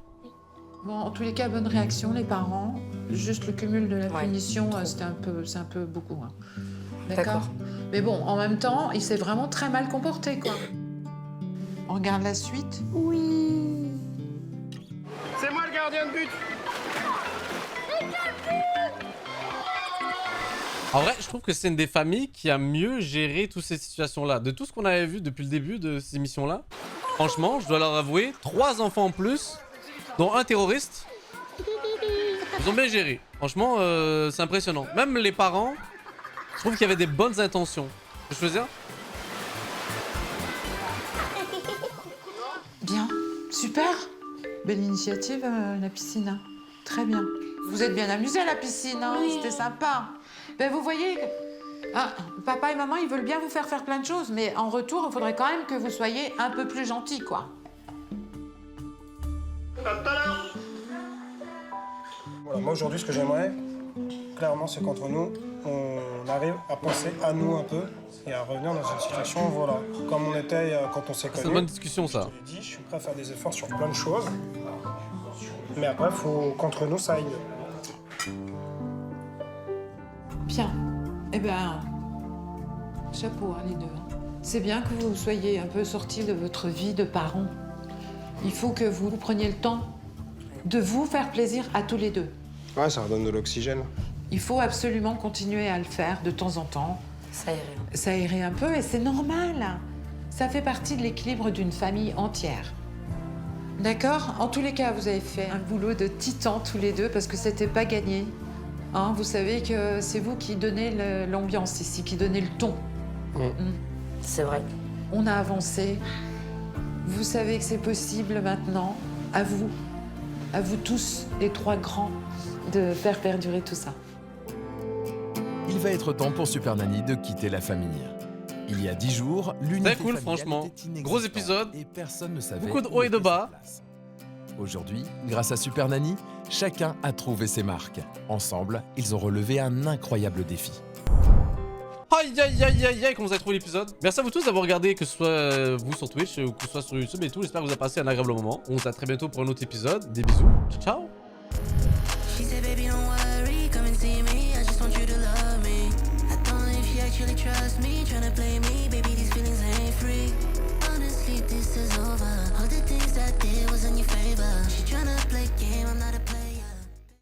Bon, en tous les cas, bonne réaction, les parents. Juste le cumul de la punition, c'est un peu beaucoup. Hein. D'accord. Mais bon, en même temps, il s'est vraiment très mal comporté, quoi. On regarde la suite? Oui. C'est moi le gardien de but. En vrai, je trouve que c'est une des familles qui a mieux géré toutes ces situations-là. De tout ce qu'on avait vu depuis le début de ces émissions-là, franchement, je dois leur avouer, 3 enfants en plus, dont un terroriste. Ils ont bien géré. Franchement, c'est impressionnant. Même les parents, je trouve qu'il y avait des bonnes intentions. Tu veux dire? Bien, super. Belle initiative, la piscine. Hein. Très bien. Vous êtes bien amusés à la piscine, hein? Oui. C'était sympa. Ben, vous voyez, hein, papa et maman, ils veulent bien vous faire plein de choses, mais en retour, il faudrait quand même que vous soyez un peu plus gentils, quoi. Voilà, moi aujourd'hui, ce que j'aimerais, clairement, c'est qu'entre nous, on arrive à penser à nous un peu et à revenir dans une situation, voilà, comme on était quand on s'est connus. C'est une bonne discussion, ça. Je suis prêt à faire des efforts sur plein de choses, mais après, il faut qu'entre nous, ça aille mieux. Bien. Eh ben, chapeau, hein, les deux. C'est bien que vous soyez un peu sortis de votre vie de parents. Il faut que vous preniez le temps de vous faire plaisir à tous les deux. Ouais, ça redonne de l'oxygène. Il faut absolument continuer à le faire de temps en temps. S'aérer un peu, et c'est normal. Ça fait partie de l'équilibre d'une famille entière. D'accord? En tous les cas, vous avez fait un boulot de titan tous les deux parce que c'était pas gagné. Hein, vous savez que c'est vous qui donnez l'ambiance ici, qui donnez le ton. C'est vrai. On a avancé. Vous savez que c'est possible maintenant. À vous tous, les 3 grands, de faire perdurer tout ça. Il va être temps pour Super Nanny de quitter la famille. Il y a 10 jours, l'unité Très cool, familiale franchement. était inexistante Gros épisode. Et personne ne savait Beaucoup de où hauts et de était bas. sa place. Aujourd'hui, grâce à Super Nanny, chacun a trouvé ses marques. Ensemble, ils ont relevé un incroyable défi. Aïe aïe aïe aïe aïe, comment vous avez trouvé l'épisode? Merci à vous tous d'avoir regardé, que ce soit vous sur Twitch ou que ce soit sur YouTube et tout. J'espère que vous avez passé un agréable moment. On se dit à très bientôt pour un autre épisode. Des bisous. Ciao. She said, baby, don't worry, come and see me. I just want you to love me. I don't know if she actually trusts me. Tryna play me, baby, these feelings ain't free. Honestly, this is over. All the things I did was in your favor. She tryna play game, I'm not a